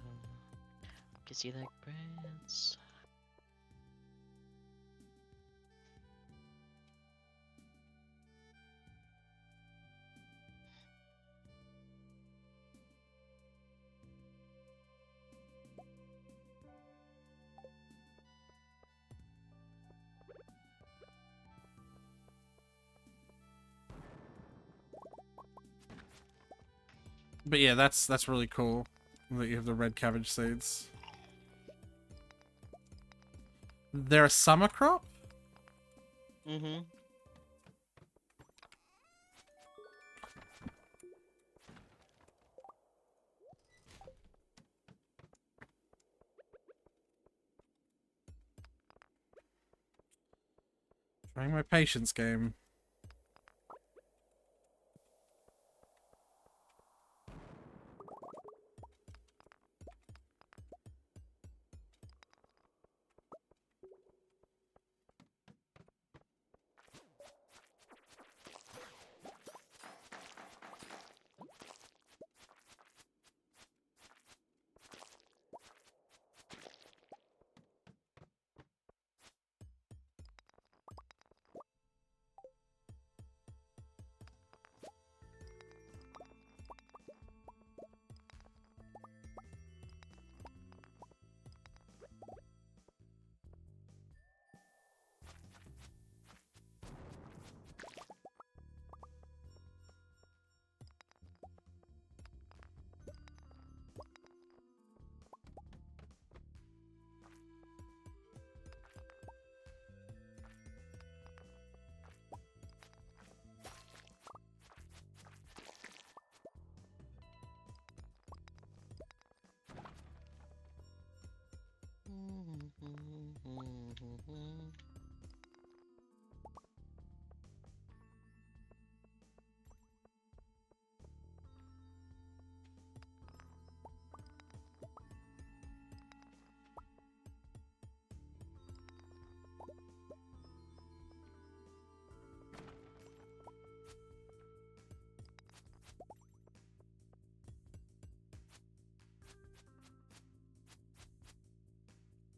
Can see that prince. But yeah, that's really cool that you have the red cabbage seeds. They're a summer crop? Mm-hmm. Trying my patience game.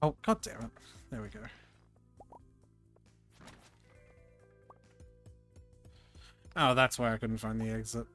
Oh, god damn it. There we go. Oh, that's why I couldn't find the exit.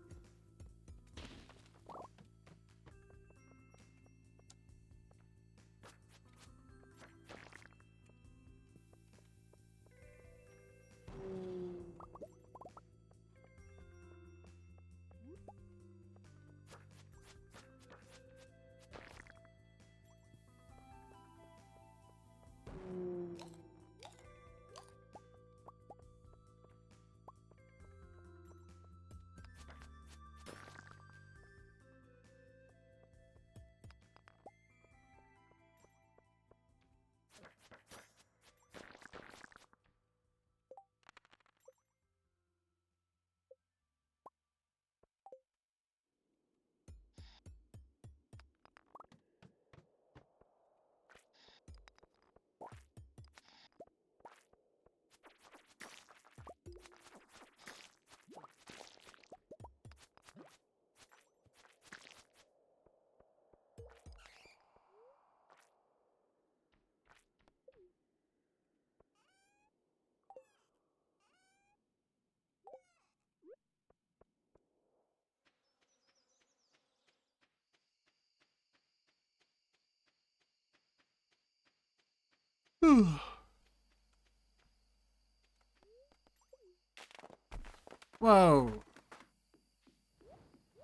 Whoa.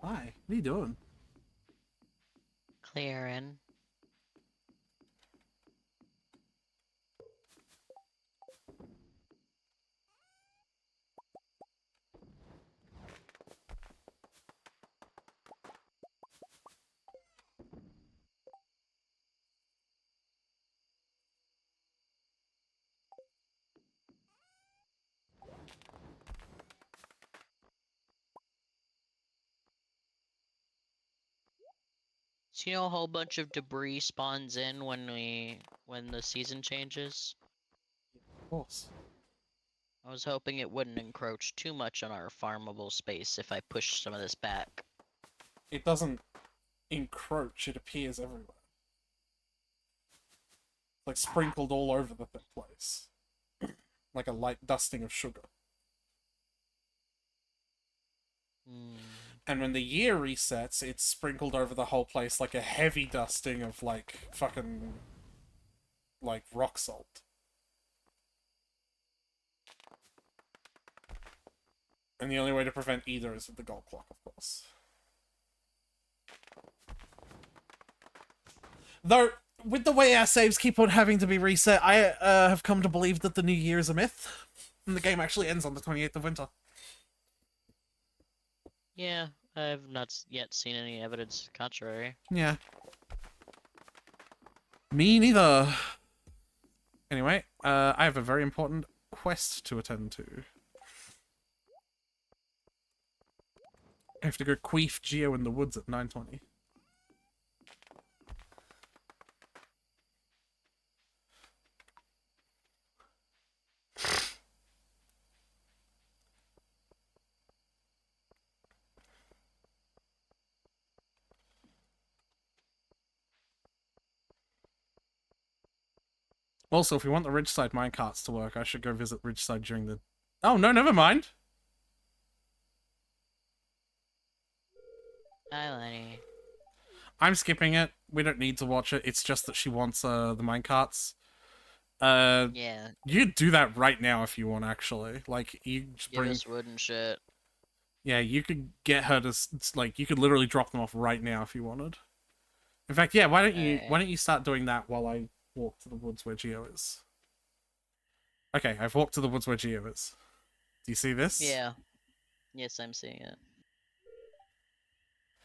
Hi. What are you doing? Clearing. So you know a whole bunch of debris spawns in when the season changes? Of course. I was hoping it wouldn't encroach too much on our farmable space if I push some of this back. It doesn't encroach, it appears everywhere. Like sprinkled all over the place. Like a light dusting of sugar. Hmm. And when the year resets, it's sprinkled over the whole place like a heavy dusting of, like, fucking, like, rock salt. And the only way to prevent either is with the gold clock, of course. Though, with the way our saves keep on having to be reset, I have come to believe that the new year is a myth. And the game actually ends on the 28th of winter. Yeah, I've not yet seen any evidence contrary. Yeah. Me neither. Anyway, I have a very important quest to attend to. I have to go queef Geo in the woods at 9:20. Also, if we want the Ridgeside minecarts to work, I should go visit Ridgeside during the... Oh, no, never mind. Hi, Lenny. I'm skipping it. We don't need to watch it. It's just that she wants the minecarts. Yeah, You could do that right now if you want, actually. Like, you just give bring... us wood and shit. Yeah, you could get her to... Like, you could literally drop them off right now if you wanted. In fact, yeah, why don't you start doing that while I walk to the woods where Geo is? Okay, I've walked to the woods where Geo is. Do you see this? Yeah. Yes, I'm seeing it.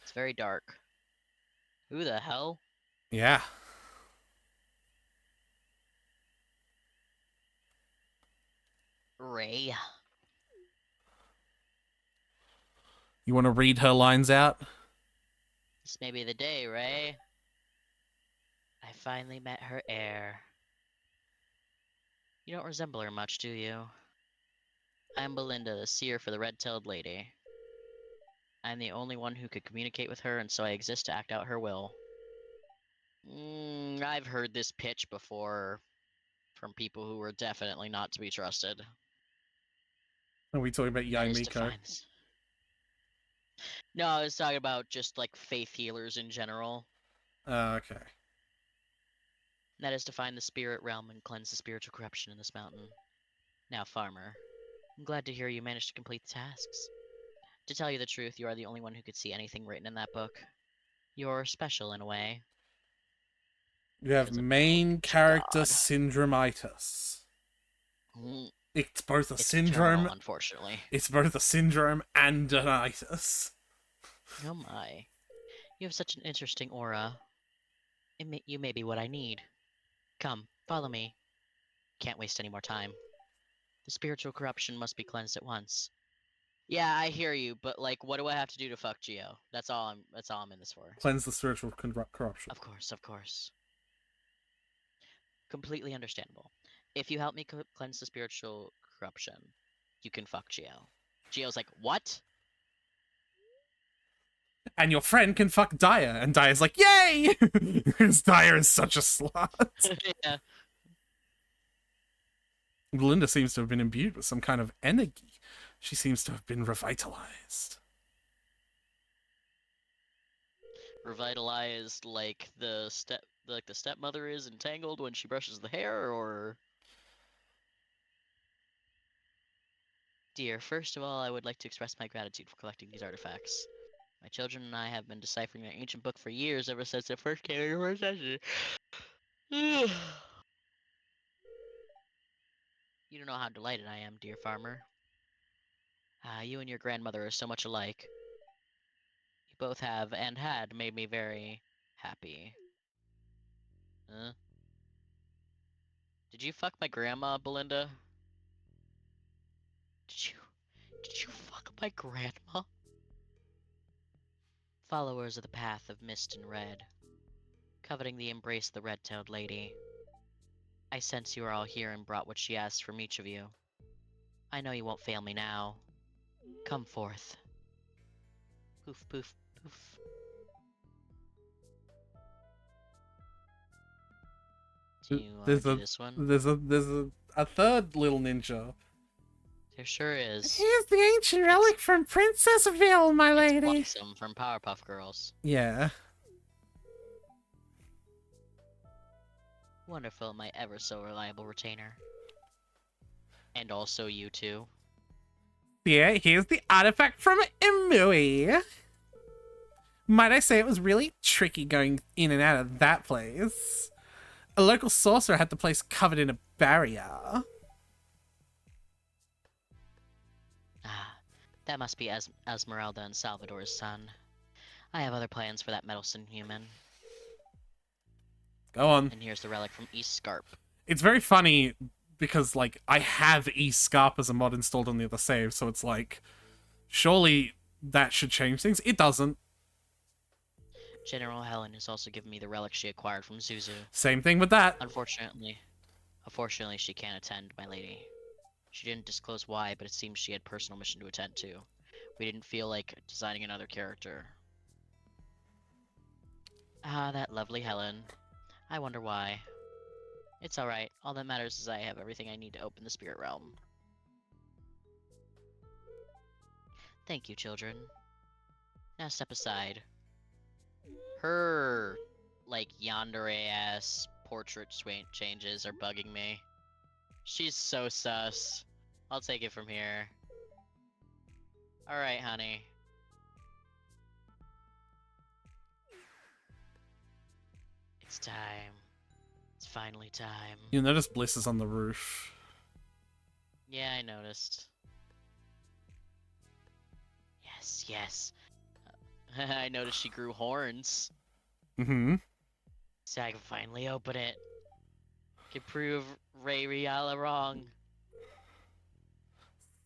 It's very dark. Who the hell? Yeah. Ray. You want to read her lines out? This may be the day, Ray. I finally met her heir. You don't resemble her much, do you? I'm Belinda, the seer for the red-tailed lady. I'm the only one who could communicate with her, and so I exist to act out her will. I've heard this pitch before from people who were definitely not to be trusted. Are we talking about That Yai is to Miko? find this. No, I was talking about just like faith healers in general. Okay. That is to find the spirit realm and cleanse the spiritual corruption in this mountain. Now, Farmer, I'm glad to hear you managed to complete the tasks. To tell you the truth, you are the only one who could see anything written in that book. You're special in a way. You have As a fellow main creature character god. syndromitis. Mm, It's both a It's syndrome. terminal, unfortunately. It's both a syndrome and an itis. Oh my. You have such an interesting aura. You may be what I need. Come, follow me. Can't waste any more time. The spiritual corruption must be cleansed at once. Yeah, I hear you, but like, what do I have to do to fuck Geo? That's all I'm in this for. Cleanse the spiritual corruption. Of course, of course. Completely understandable. If you help me cleanse the spiritual corruption, you can fuck Geo. Geo's like, what? And your friend can fuck Daya, and Daya's like, yay! Because Daya is such a slut. Yeah. Belinda seems to have been imbued with some kind of energy. She seems to have been revitalized. Revitalized like the stepmother is entangled when she brushes the hair, or dear, first of all, I would like to express my gratitude for collecting these artifacts. My children and I have been deciphering their ancient book for years, ever since it first came into our possession. You don't know how delighted I am, dear farmer. You and your grandmother are so much alike. You both have and had made me very happy. Huh? Did you fuck my grandma, Belinda? Did you fuck my grandma? Followers of the path of mist and red, coveting the embrace of the red-tailed lady. I sense you are all here and brought what she asks from each of you. I know you won't fail me now. Come forth. Poof, poof, poof. Do you want to do this one? There's a third little ninja. There sure is. Here's the ancient relic from Princessville, my lady. It's Blossom from Powerpuff Girls. Yeah. Wonderful, my ever so reliable retainer. And also you too. Yeah, here's the artifact from Imui. Might I say it was really tricky going in and out of that place. A local sorcerer had the place covered in a barrier. Ah, that must be Esmeralda and Salvador's son. I have other plans for that meddlesome human. Go on. And here's the relic from East Scarp. It's very funny because, like, I have East Scarp as a mod installed on the other save, so it's like, surely that should change things. It doesn't. General Helen has also given me the relic she acquired from Zuzu. Same thing with that. Unfortunately, she can't attend, my lady. She didn't disclose why, but it seems she had personal mission to attend to. We didn't feel like designing another character. Ah, that lovely Helen. I wonder why. It's alright. All that matters is I have everything I need to open the spirit realm. Thank you, children. Now step aside. Her, like, yandere-ass portrait changes are bugging me. She's so sus. I'll take it from here. Alright, honey. It's time. It's finally time. You'll notice Bliss is on the roof. Yeah, I noticed. Yes. I noticed she grew horns. Mm-hmm. So I can finally open it. Can prove Ray Riala wrong.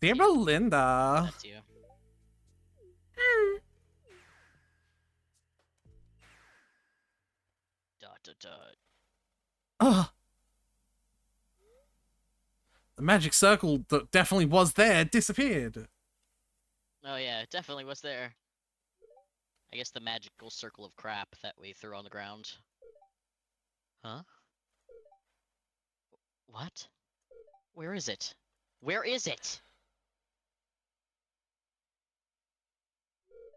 Dear Belinda. That's you. Dot. Ugh. The magic circle that definitely was there disappeared. Oh yeah, it definitely was there. I guess the magical circle of crap that we threw on the ground. Huh? What? Where is it? Where is it?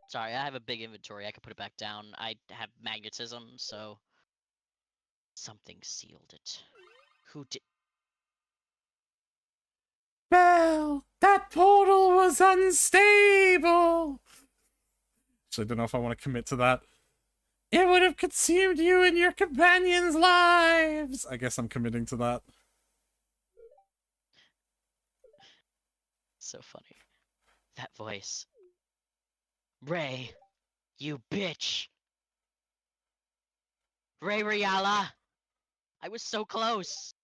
Sorry, I have a big inventory. I can put it back down. I have magnetism, so... Something sealed it. Who did... Belle, that portal was unstable. Actually, I don't know if I want to commit to that. It would have consumed you and your companions' lives. I guess I'm committing to that. So funny. That voice. Ray, you bitch! Ray Riala! I was so close!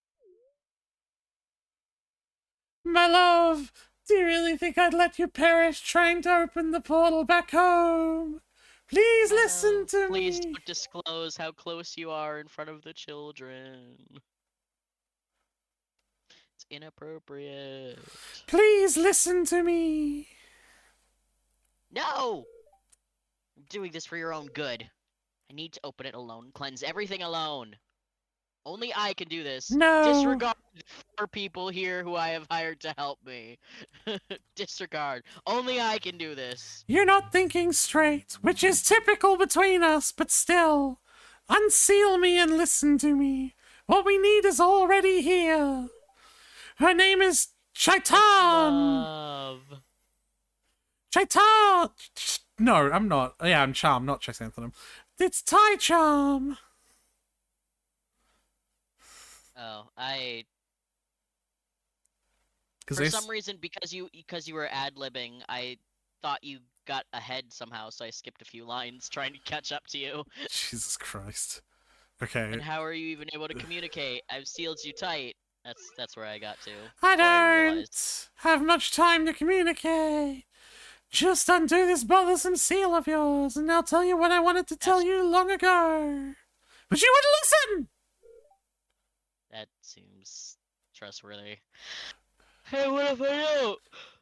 My love, do you really think I'd let you perish trying to open the portal back home? Please listen to Please me. don't disclose how close you are in front of the children. It's inappropriate. Please listen to me. No! I'm doing this for your own good. I need to open it alone, cleanse everything alone. Only I can do this. No. Disregard the 4 people here who I have hired to help me. Disregard. Only I can do this. You're not thinking straight, which is typical between us, but still. Unseal me and listen to me. What we need is already here. Her name is Shaitan. Love. Shaitan. No, I'm not. Yeah, I'm Charm, not Chrysanthemum. It's Tai Charm. Oh, For some reason, because you were ad-libbing, I thought you got ahead somehow, so I skipped a few lines trying to catch up to you. Jesus Christ. Okay. And how are you even able to communicate? I've sealed you tight. That's where I got to. I before don't have much time to communicate. Just undo this bothersome seal of yours, and I'll tell you what I wanted to tell you long ago. But you wouldn't listen! That seems trustworthy. Hey, what if I don't?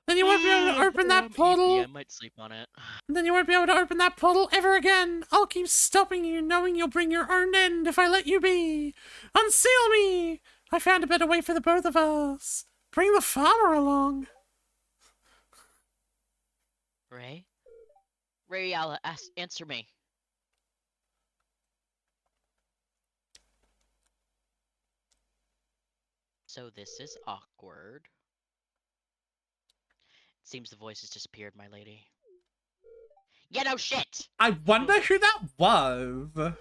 Then you won't be able to open that portal. I might sleep on it. Then you won't be able to open that portal ever again. I'll keep stopping you, knowing you'll bring your own end if I let you be. Unseal me! I found a better way for the both of us. Bring the farmer along. Ray? Ray, answer me. So this is awkward. It seems the voice has disappeared, my lady. Yeah, no shit. I wonder who that was.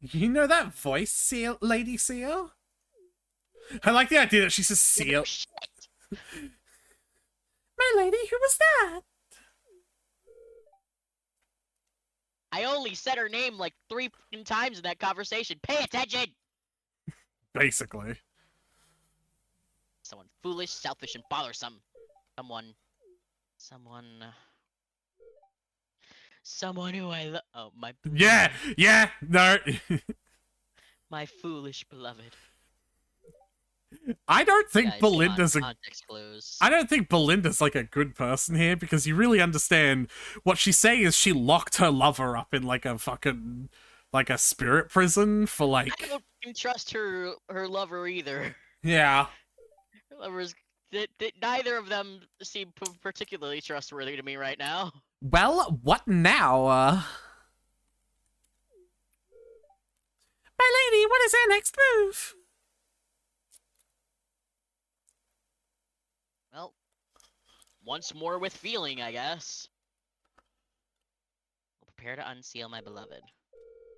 You know that voice, Seal, Lady Seal? I like the idea that she says Yeah, no Seal. shit. My lady, who was that? I only said her name like 3 times in that conversation. Pay attention. Basically. Someone foolish, selfish, and bothersome. Someone. Someone who I love. Oh, my. Yeah, yeah, no. My foolish beloved. I don't think Guys, come on. Belinda's a Context clues. I don't think Belinda's like a good person here because you really understand what she's saying is she locked her lover up in like a fucking like a spirit prison for like I don't trust her lover either. yeah. Her lovers. Neither of them seem particularly trustworthy to me right now. Well, what now? My lady, what is our next move? Well, once more with feeling, I guess. I'll prepare to unseal my beloved.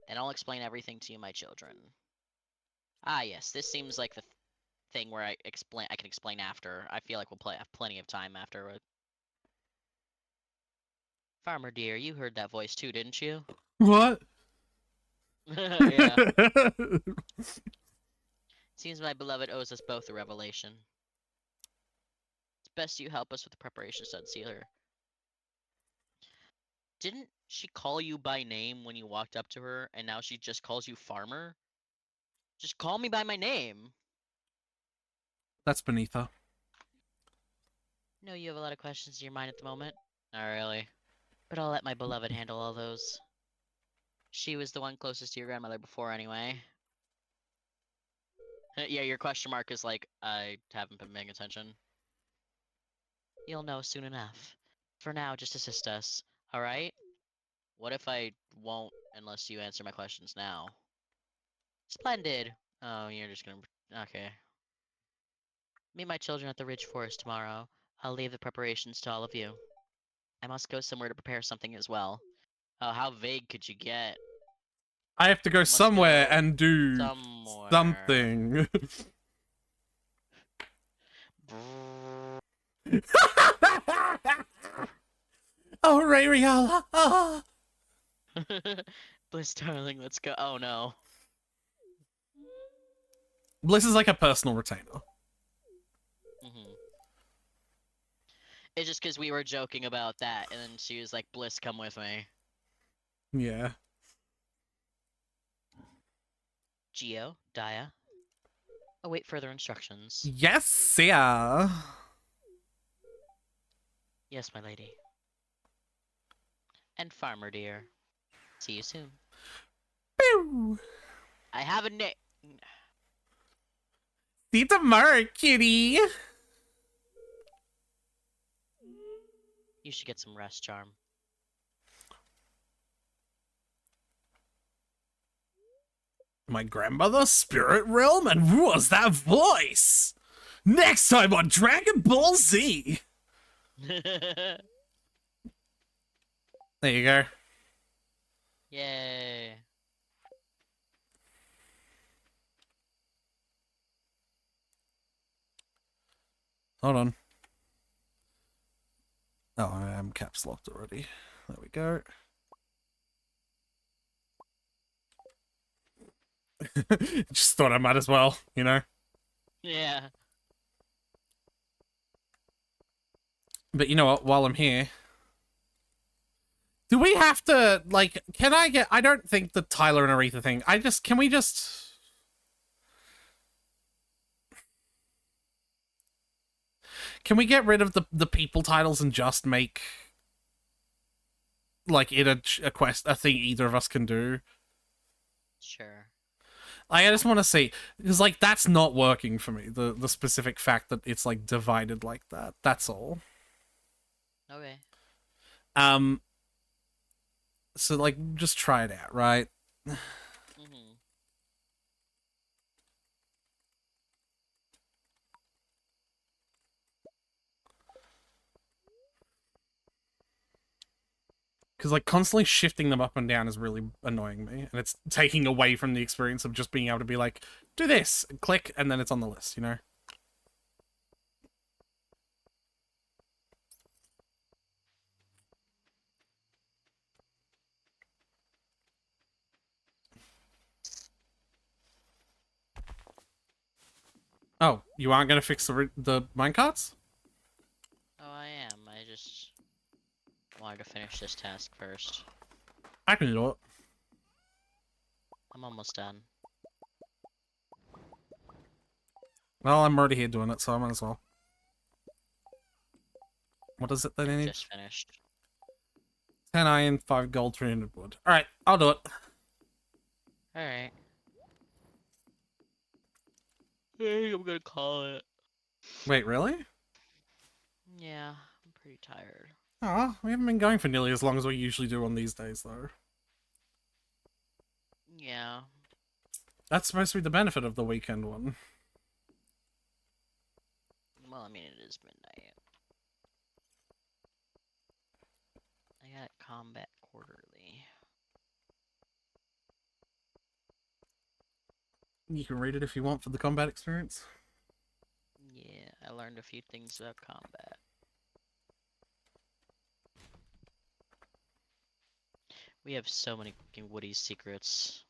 Then I'll explain everything to you, my children. Ah, yes, this seems like the thing where I can explain after. I feel like we'll have plenty of time afterward. Farmer dear, you heard that voice too, didn't you? What? Yeah. Seems my beloved owes us both a revelation. It's best you help us with the preparations to unseal her. Didn't she call you by name when you walked up to her, and now she just calls you Farmer? Just call me by my name. That's beneath her. No, you have a lot of questions in your mind at the moment. Not really. But I'll let my beloved handle all those. She was the one closest to your grandmother before, anyway. Yeah, your question mark is like, I haven't been paying attention. You'll know soon enough. For now, just assist us, alright? What if I won't unless you answer my questions now? Splendid! Oh, you're just gonna... Okay. Meet my children at the Ridge Forest tomorrow. I'll leave the preparations to all of you. I must go somewhere to prepare something as well. Oh, how vague could you get? I have to go Must somewhere go and do somewhere. something. Oh, Ray Riala. Ah. Bliss, darling, let's go. Oh no. Bliss is like a personal retainer. It's just because we were joking about that, and then she was like, Bliss, come with me. Yeah. Geo, Dia, await further instructions. Yes, yeah. Yes, my lady. And Farmer dear, see you soon. Pew. I have a name. See you tomorrow, kitty. You should get some rest, Charm. My grandmother, Spirit Realm, and who was that voice? Next time on Dragon Ball Z. There you go. Yay. Hold on. Oh, I am caps locked already. There we go. Just thought I might as well, you know? Yeah. But you know what? While I'm here... Do we have to, like, can I get... I don't think the Tyler and Aretha thing... Can we just... Can we get rid of the people titles and just make... Like, it a quest, a thing either of us can do? Sure. I just want to see, because, like, that's not working for me. The specific fact that it's, like, divided like that. That's all. Okay. So, like, just try it out, right? Because, like, constantly shifting them up and down is really annoying me. And it's taking away from the experience of just being able to be like, do this, and click, and then it's on the list, you know? Oh, you aren't going to fix the minecarts? Oh, I am. I just wanted to finish this task first. I can do it. I'm almost done. Well, I'm already here doing it, so I might as well. What is it that I need? Just finished. 10 iron, 5 gold, 300 wood. Alright, I'll do it. Alright. Hey, I'm gonna call it. Wait, really? Yeah, I'm pretty tired. Oh, we haven't been going for nearly as long as we usually do on these days, though. Yeah. That's supposed to be the benefit of the weekend one. Well, I mean, it is midnight. I got combat quarterly. You can read it if you want for the combat experience. Yeah, I learned a few things about combat. We have so many fucking Woody secrets.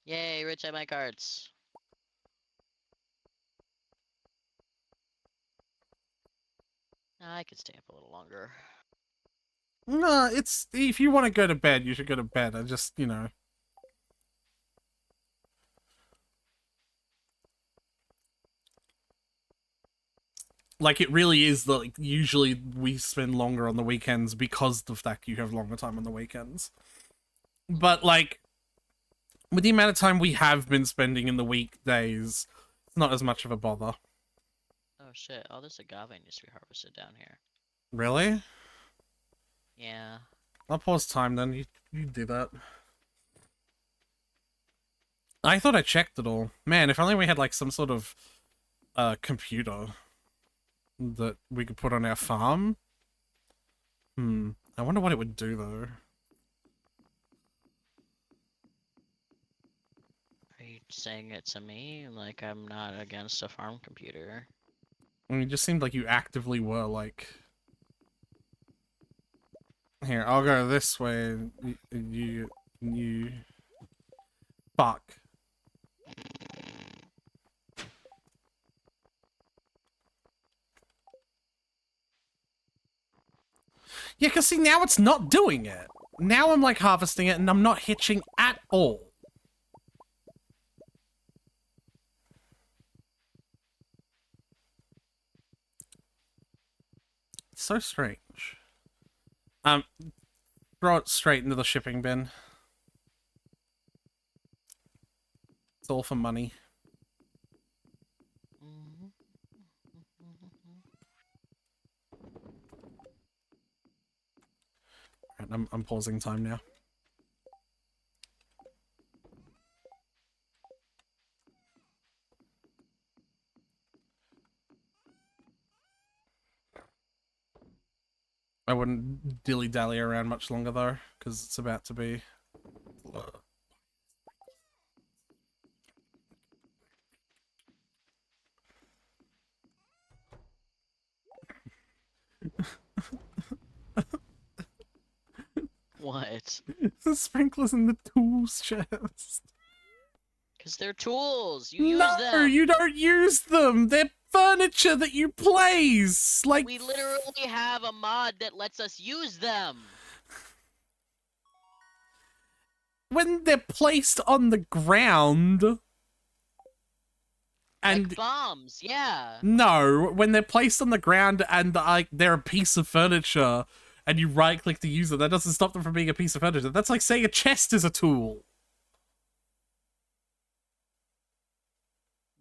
Yay, rich at my cards. I could stay up a little longer. No, it's... If you want to go to bed, you should go to bed. I just, you know... Like, it really is, like, usually we spend longer on the weekends because of the fact you have longer time on the weekends. But, like, with the amount of time we have been spending in the weekdays, it's not as much of a bother. Oh shit, all this agave needs to be harvested down here. Really? Yeah. I'll pause time then. You do that. I thought I checked it all. Man, if only we had, like, some sort of computer that we could put on our farm. I wonder what it would do, though. Are you saying it to me? Like I'm not against a farm computer. I mean, it just seemed like you actively were, like... Here, I'll go this way. You... Fuck. Yeah, because see, now it's not doing it. Now I'm, like, harvesting it, and I'm not hitching at all. It's so strange. Throw it straight into the shipping bin. It's all for money. Right, I'm pausing time now. I wouldn't dilly-dally around much longer, though, because it's about to be... What? The sprinklers in the tools chest. Because they're tools. You use them. No, you don't use them. They're furniture that you place. Like, We literally have a mod that lets us use them. when they're placed on the ground. And like bombs, yeah. no, when they're placed on the ground and like they're a piece of furniture, and you right-click to use it, that doesn't stop them from being a piece of furniture. That's like saying a chest is a tool.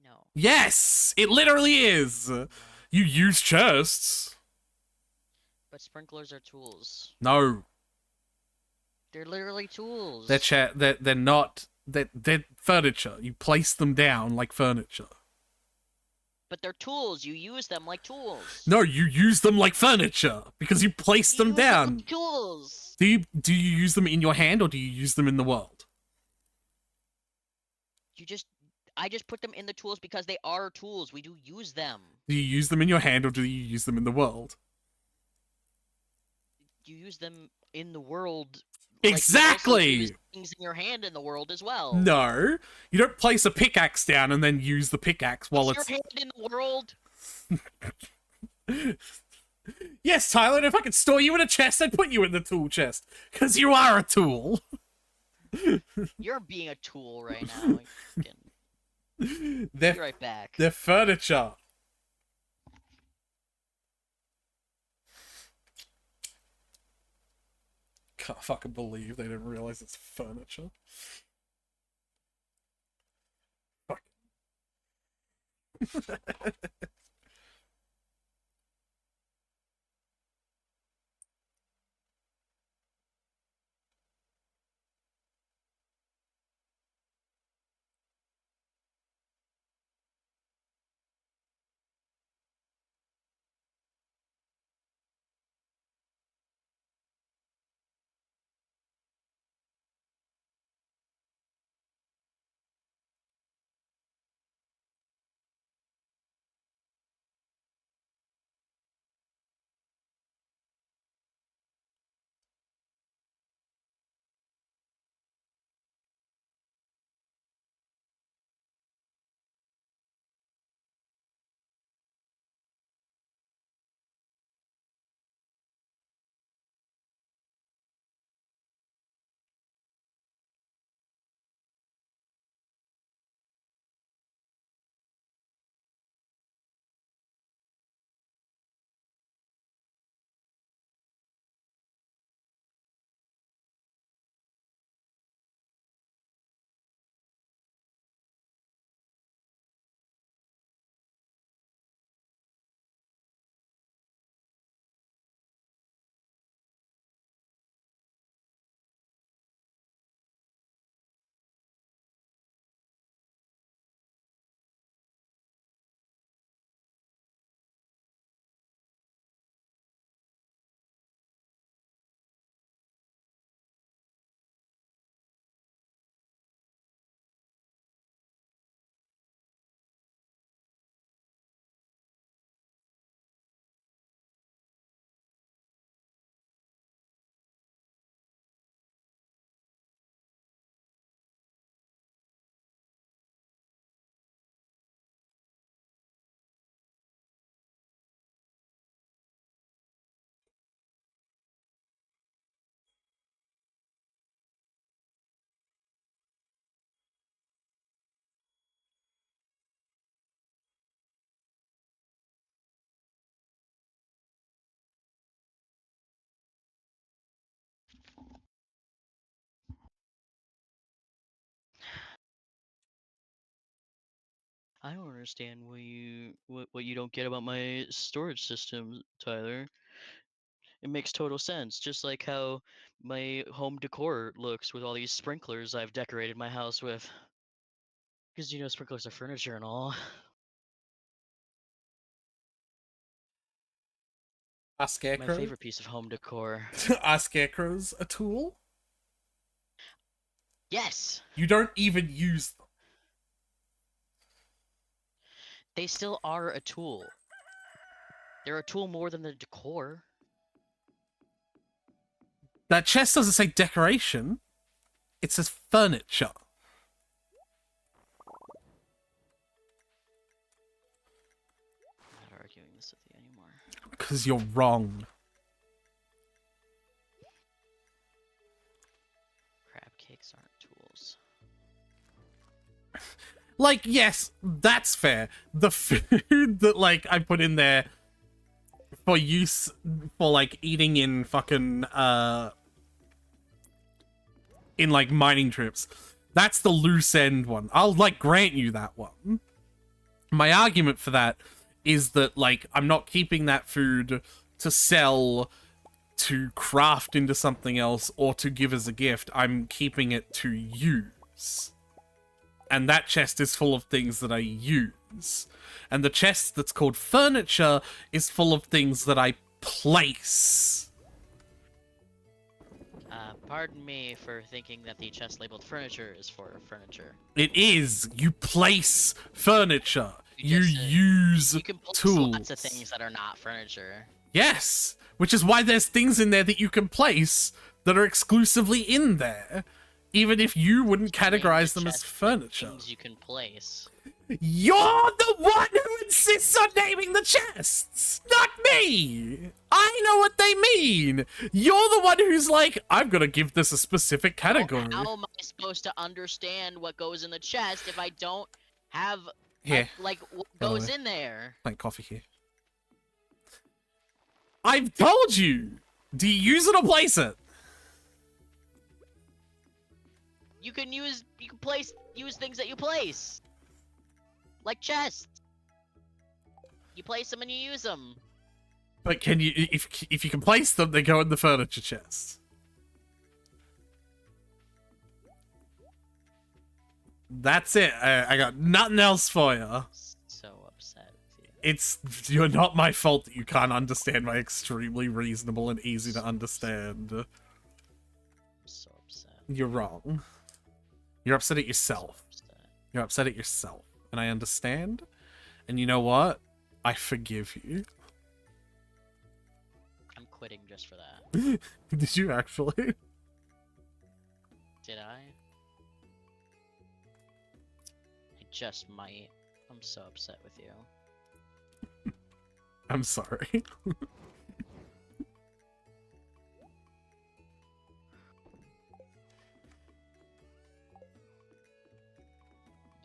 No. Yes, it literally is. You use chests. But sprinklers are tools. No, They're literally tools. they're not. They're furniture. You place them down like furniture. But they're tools. You use them like tools. No, you use them like furniture because you place You them use them down. like tools. Do you use them in your hand or do you use them in the world? I just put them in the tools because they are tools. We do use them. Do you use them in your hand or do you use them in the world? You use them in the world. Exactly. Like you also use things in your hand in the world as well. No, you don't place a pickaxe down and then use the pickaxe while Is your hand in the world? Yes, Tyler, and if I could store you in a chest, I'd put you in the tool chest. Because you are a tool. You're being a tool right now. Be right back. They're furniture. Can't fucking believe they didn't realize it's furniture. Fuck. I don't understand what you don't get about my storage system, Tyler. It makes total sense, just like how my home decor looks with all these sprinklers I've decorated my house with. Because sprinklers are furniture and all. Are My scarecrows? favorite piece of home decor. Are scarecrows a tool? Yes! You don't even use them. They still are a tool. They're a tool more than the decor. That chest doesn't say decoration. It says furniture. I'm not arguing this with you anymore. Because you're wrong. Crab cakes aren't tools. Like, yes, that's fair. The food that, like, I put in there for use for, like, eating in fucking, in, like, mining trips. That's the loose end one. I'll, like, grant you that one. My argument for that is that, like, I'm not keeping that food to sell, to craft into something else, or to give as a gift. I'm keeping it to use. and that chest is full of things that I use. And the chest that's called furniture is full of things that I place. Pardon me for thinking that the chest labeled furniture is for furniture. It is. You place furniture. You just, use You can place tools. lots of things that are not furniture. Yes, which is why there's things in there that you can place that are exclusively in there, even if you wouldn't categorize them as furniture. Things you can place. You're the one who insists on naming the chests, not me. I know what they mean. You're the one who's like, I'm gonna give this a specific category. Well, how am I supposed to understand what goes in the chest if I don't have Here, like what goes in there? Plant coffee here. I've told you. Do you use it or place it? You can use things that you place. Like chests. You place them and you use them. But can you, if you can place them, they go in the furniture chest. That's it. I got nothing else for you. So upset with you. You're not my fault that you can't understand my extremely reasonable and easy to understand. I'm so upset. You're wrong. You're upset at yourself. So upset. You're upset at yourself. And I understand. And you know what? I forgive you. I'm quitting just for that. Did you actually? Did I? I just might. I'm so upset with you. I'm sorry.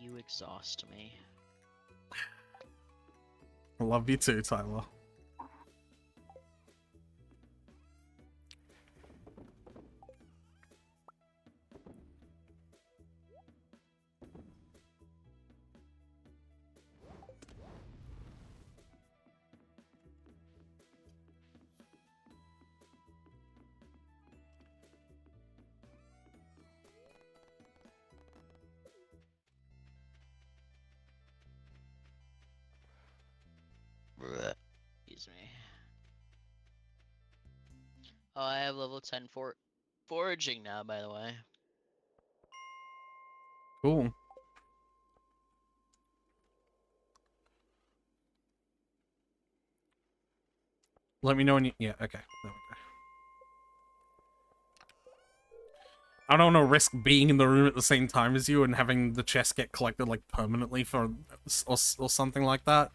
You exhaust me. I love you too, Tyler. Excuse me. Oh, I have level 10 foraging now, by the way. Cool. Let me know when you... Yeah, okay. There we go. I don't want to risk being in the room at the same time as you and having the chest get collected, like, permanently for... or something like that.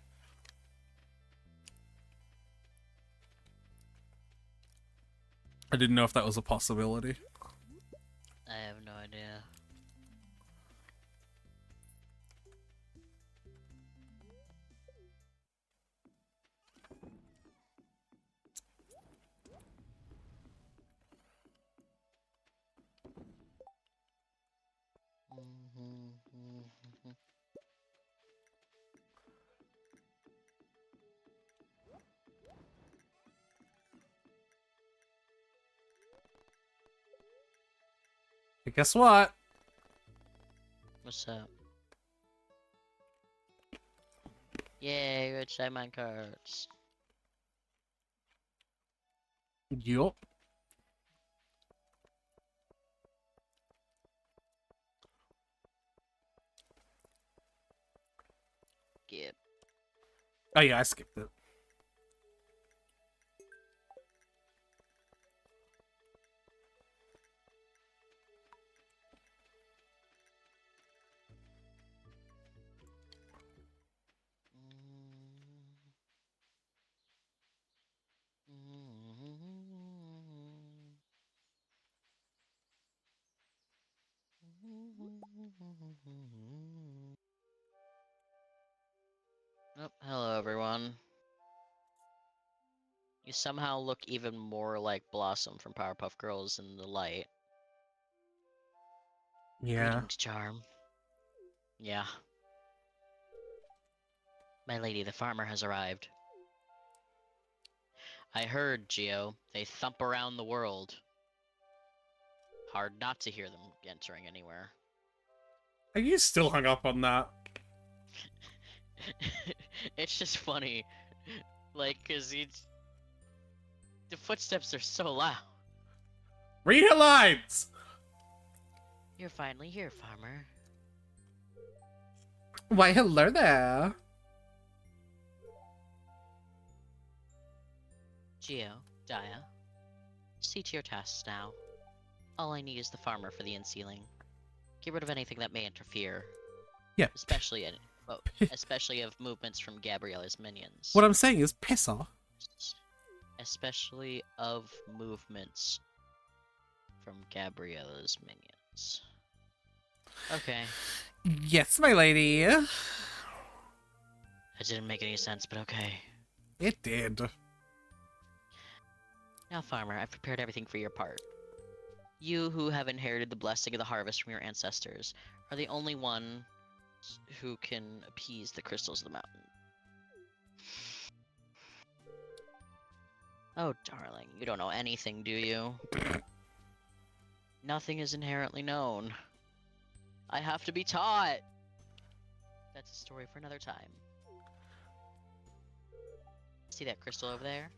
I didn't know if that was a possibility. I have no idea. But guess what? What's up? Yay, rich diamond cards. Yup. Yep. Oh yeah, I skipped it. Oh, hello everyone. You somehow look even more like Blossom from Powerpuff Girls in the light. Yeah. Greetings, Charm. Yeah. My lady, the farmer has arrived. I heard, Geo. They thump around the world. Hard not to hear them entering anywhere. Are you still hung up on that? It's just funny, like, cause the footsteps are so loud. Read her lines! You're finally here, farmer. Why, hello there. Geo, Dia, see to your tasks now. All I need is the farmer for the unsealing. Get rid of anything that may interfere. Yeah. Especially of movements from Gabriella's minions. What I'm saying is piss off. Especially of movements from Gabriella's minions. Okay. Yes, my lady. That didn't make any sense, but okay. It did. Now, farmer, I've prepared everything for your part. You who have inherited the blessing of the harvest from your ancestors are the only one who can appease the crystals of the mountain. Oh, darling, you don't know anything, do you? Nothing is inherently known. I have to be taught! That's a story for another time. See that crystal over there?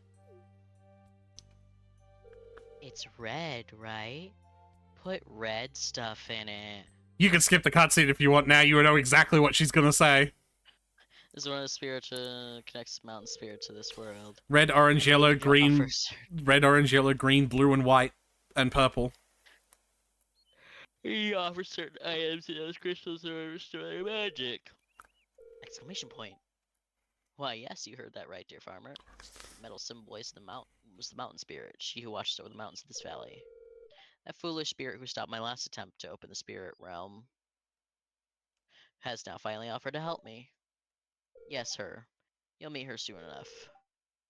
It's red, right? Put red stuff in it. You can skip the cutscene if you want now. You know exactly what she's gonna say. This is one of the spirits connects mountain spirit to this world. Red, orange, yellow, green. Offers. Red, orange, yellow, green, blue, and white, and purple. He offers certain items to those crystals in order to restore their magic. Exclamation point. Why, yes, you heard that right, dear farmer. The metal symbolized was the mountain spirit, she who watches over the mountains of this valley. That foolish spirit who stopped my last attempt to open the spirit realm has now finally offered to help me. Yes, her. You'll meet her soon enough.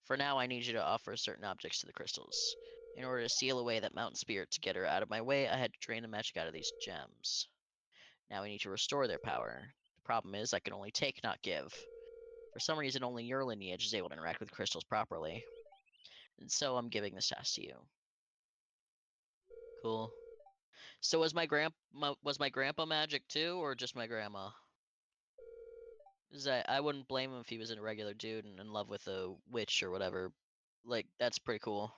For now, I need you to offer certain objects to the crystals. In order to seal away that mountain spirit to get her out of my way, I had to drain the magic out of these gems. Now we need to restore their power. The problem is, I can only take, not give. For some reason, only your lineage is able to interact with crystals properly. And so I'm giving this task to you. Cool. So was my grandpa magic too, or just my grandma? I wouldn't blame him if he was a regular dude and in love with a witch or whatever. Like, that's pretty cool.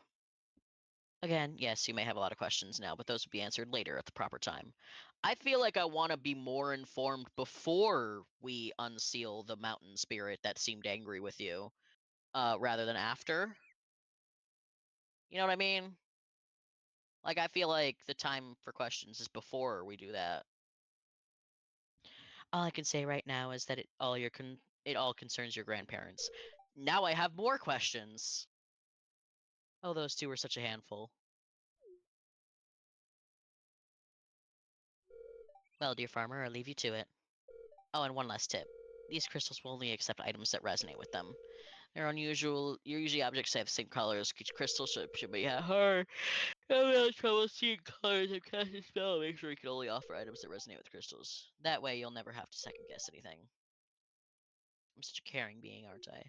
Again, yes, you may have a lot of questions now, but those will be answered later at the proper time. I feel like I want to be more informed before we unseal the mountain spirit that seemed angry with you, rather than after. You know what I mean? Like, I feel like the time for questions is before we do that. All I can say right now is that it all concerns your grandparents. Now I have more questions. Oh, those two were such a handful. Well, dear farmer, I'll leave you to it. Oh, and one last tip. These crystals will only accept items that resonate with them. They're unusual. Usually objects have the same color as each crystal, so it should be hard. I'm having trouble seeing colors and casting spell. Make sure you can only offer items that resonate with crystals. That way, you'll never have to second guess anything. I'm such a caring being, aren't I?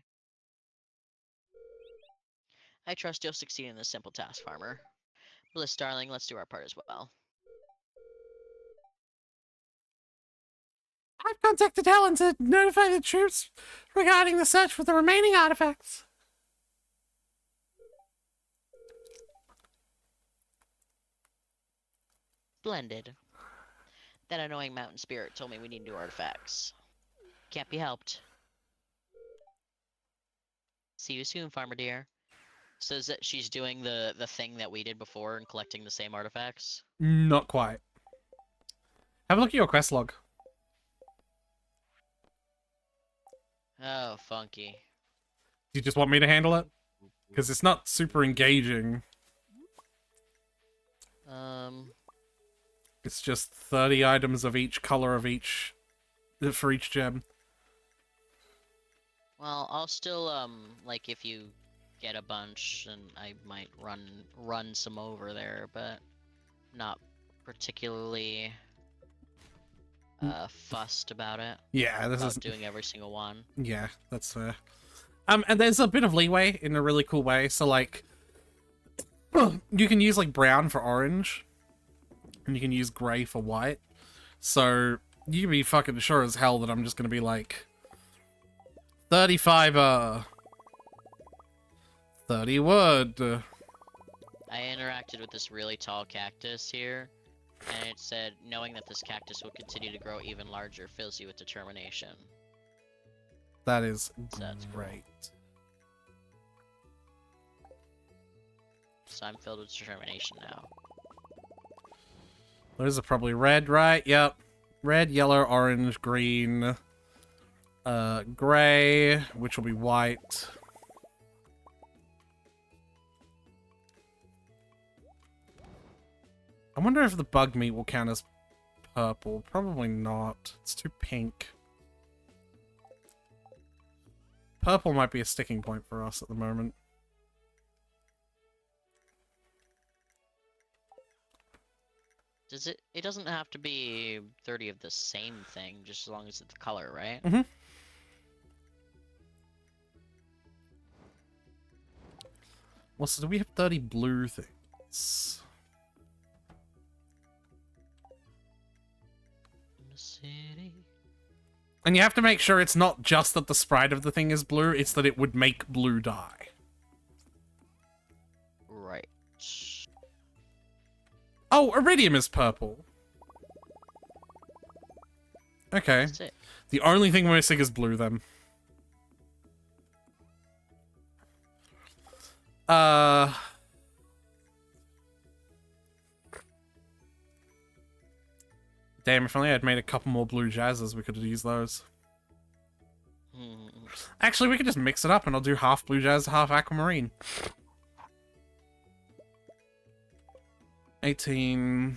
I trust you'll succeed in this simple task, farmer. Bliss, darling, let's do our part as well. I've contacted Helen to notify the troops regarding the search for the remaining artifacts. Splendid. That annoying mountain spirit told me we need new artifacts. Can't be helped. See you soon, farmer dear. Says that she's doing the thing that we did before and collecting the same artifacts. Not quite. Have a look at your quest log. Oh, funky. Do you just want me to handle it? Because it's not super engaging. It's just 30 items of each color of each... for each gem. Well, I'll still, like, if you get a bunch, and I might run some over there, but not particularly fussed about it. Yeah, this is doing every single one. Yeah, that's fair. And there's a bit of leeway in a really cool way. So like, you can use like brown for orange, and you can use gray for white. So You can be fucking sure as hell that I'm just gonna be like 35 30 wood. I interacted with this really tall cactus here, and it said, knowing that this cactus will continue to grow even larger fills you with determination. That is So that's cool. great. So I'm filled with determination now. Those are probably red, right? Yep. Red, yellow, orange, green, gray, which will be white. I wonder if the bug meat will count as purple. Probably not. It's too pink. Purple might be a sticking point for us at the moment. Does it? It doesn't have to be 30 of the same thing, just as long as it's the color, right? Mm-hmm. Well, so do we have 30 blue things? In the city. And you have to make sure it's not just that the sprite of the thing is blue, it's that it would make blue dye. Right. Oh, iridium is purple. Okay. That's it. The only thing we're missing is blue, then. Damn, if only I'd made a couple more blue jazzes, we could have used those. Actually, we could just mix it up and I'll do half blue jazz, half aquamarine. 18.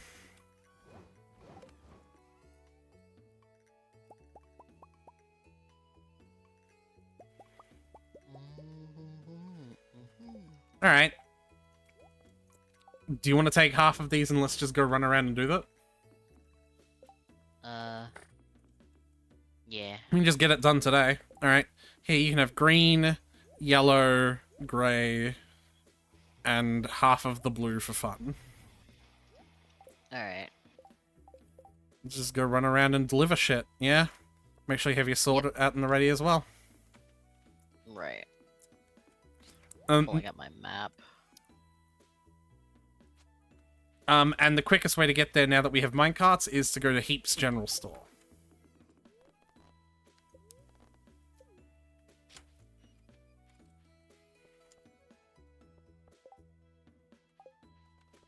Alright. Do you want to take half of these and let's just go run around and do that? Yeah. We can just get it done today. Alright. Here, you can have green, yellow, grey, and half of the blue for fun. Alright. Just go run around and deliver shit, yeah? Make sure you have your sword out and ready as well. Right. Pulling up my map. And the quickest way to get there now that we have minecarts is to go to Heap's General Store.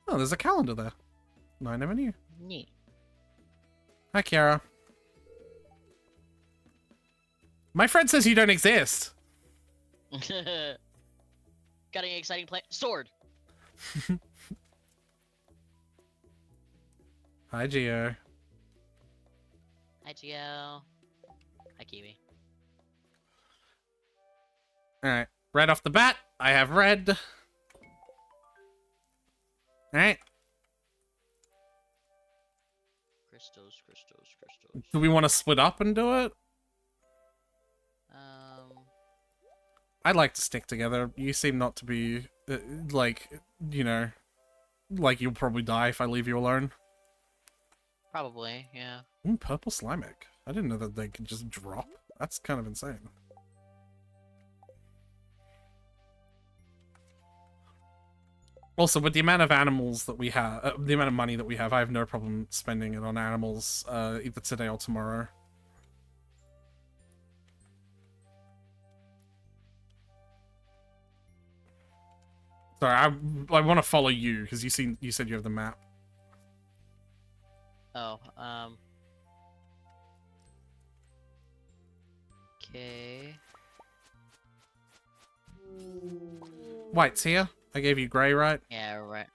Oh, there's a calendar there. No, I never knew. Neat. Hi, Kiara. My friend says you don't exist. Got any exciting plan? Sword! Hi, Gio. Hi, Gio. Hi, Kiwi. Alright. Right off the bat, I have red. Alright. Crystals. Do we want to split up and do it? I'd like to stick together. You seem not to be, like, you know, like you'll probably die if I leave you alone. Probably, yeah. Ooh, purple Slimek. I didn't know that they could just drop. That's kind of insane. Also, with the amount of animals that we have, the amount of money that we have, I have no problem spending it on animals, either today or tomorrow. Sorry, I want to follow you because you said you have the map. Oh, okay. White's here. I gave you grey, right? Yeah, right.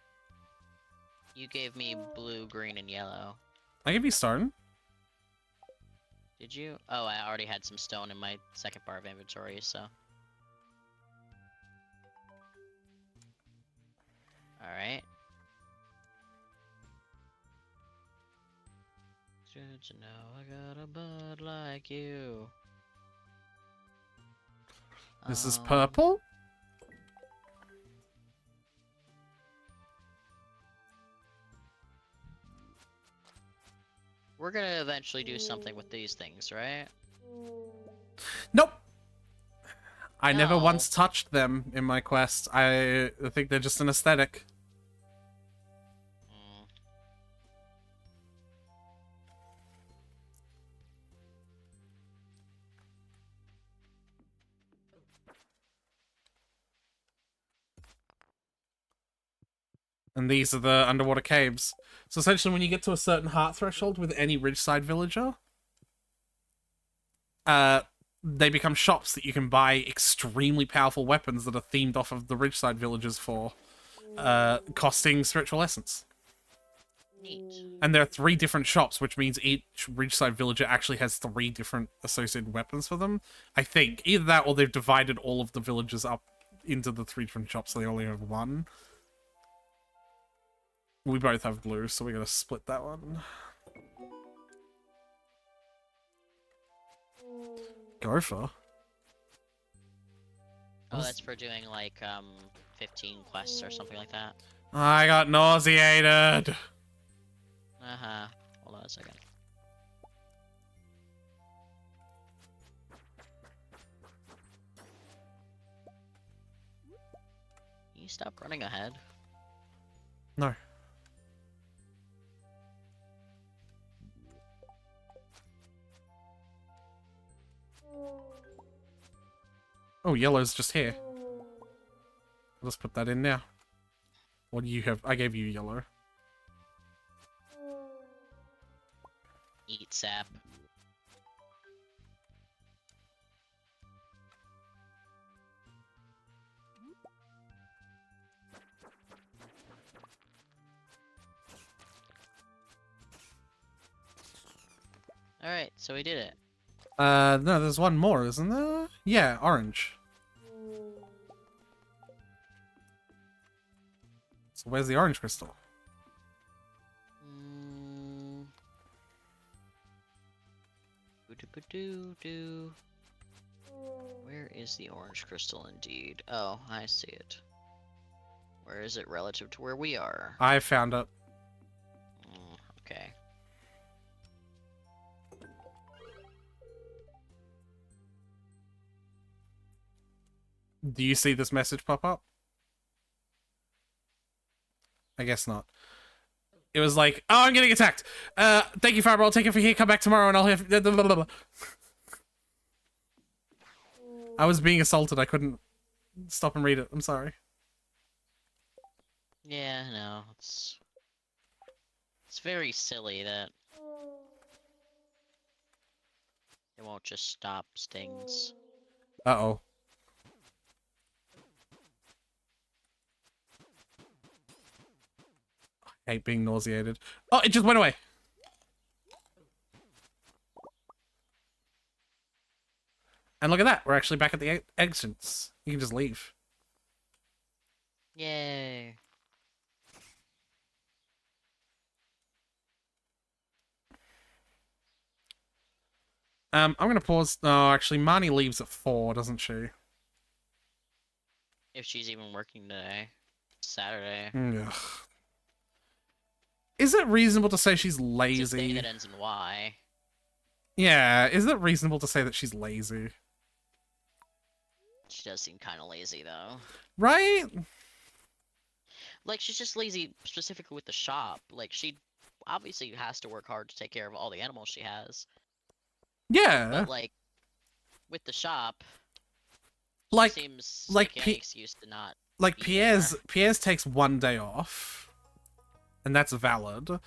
You gave me blue, green, and yellow. I gave you stone. Did you? Oh, I already had some stone in my second bar of inventory, so. Alright. Good to know I got a bud like you. This is purple? We're gonna eventually do something with these things, right? Nope. I never No. once touched them in my quest. I think they're just an aesthetic. Mm. And these are the underwater caves. So essentially, when you get to a certain heart threshold with any Ridgeside villager, they become shops that you can buy extremely powerful weapons that are themed off of the Ridgeside villagers for, costing spiritual essence. Neat. And there are 3 different shops, which means each Ridgeside villager actually has 3 different associated weapons for them. I think either that or they've divided all of the villagers up into the 3 different shops, so they only have 1. We both have blue, so we're gonna split that one. Gopher? Oh, that's for doing like 15 quests or something like that. I got nauseated! Uh-huh. Hold on a second. Can you stop running ahead? No. Oh, yellow's just here. Let's put that in now. What do you have? I gave you yellow. Eat sap. Alright, so we did it. No, there's one more, isn't there? Yeah, orange. So where's the orange crystal? Doo-doo-doo-doo. Where is the orange crystal indeed? Oh, I see it. Where is it relative to where we are? I found it. Okay. Do you see this message pop up? I guess not. It was like, oh, I'm getting attacked. Thank you, Fireball. I'll take it from here. Come back tomorrow and I'll have... Blah, blah, blah. I was being assaulted. I couldn't stop and read it. I'm sorry. Yeah, no, it's very silly that it won't just stop stings. Uh-oh. I hate being nauseated. Oh, it just went away. And look at that. We're actually back at the entrance. You can just leave. Yay. I'm gonna pause. No, actually, Marnie leaves at 4, doesn't she? If she's even working today. Saturday. Ugh. Is it reasonable to say she's It's a day lazy? that ends in Y. Yeah, is it reasonable to say that she's lazy? She does seem kind of lazy, though. Right? Like, she's just lazy specifically with the shop. Like, she obviously has to work hard to take care of all the animals she has. Yeah. But, like, with the shop, Like, seems like like any excuse to not like be Pierre's takes 1 day off, and that's valid.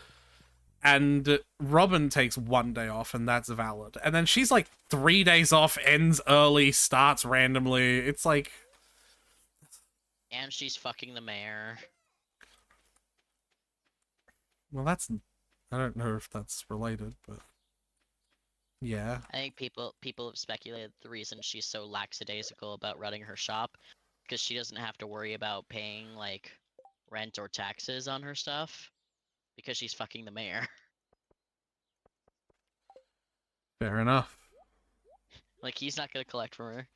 And Robin takes 1 day off, and that's valid. And then she's like 3 days off, ends early, starts randomly. It's like... And she's fucking the mayor. Well, that's... I don't know if that's related, but... Yeah. I think people have speculated the reason she's so lackadaisical about running her shop, because she doesn't have to worry about paying, like, rent or taxes on her stuff, because she's fucking the mayor. Fair enough. Like, he's not gonna collect from her.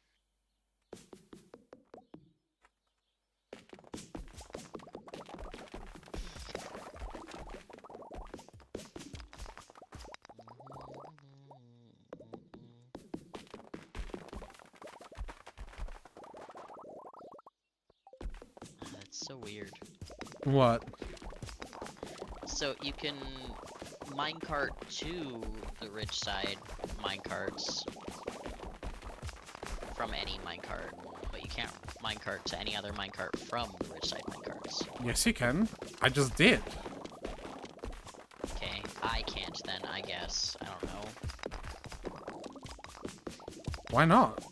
It's so weird. What? So you can minecart to the Ridgeside minecarts from any minecart, but you can't minecart to any other minecart from the Ridgeside minecarts. Yes, you can. I just did. Okay, I can't then, I guess. I don't know. Why not?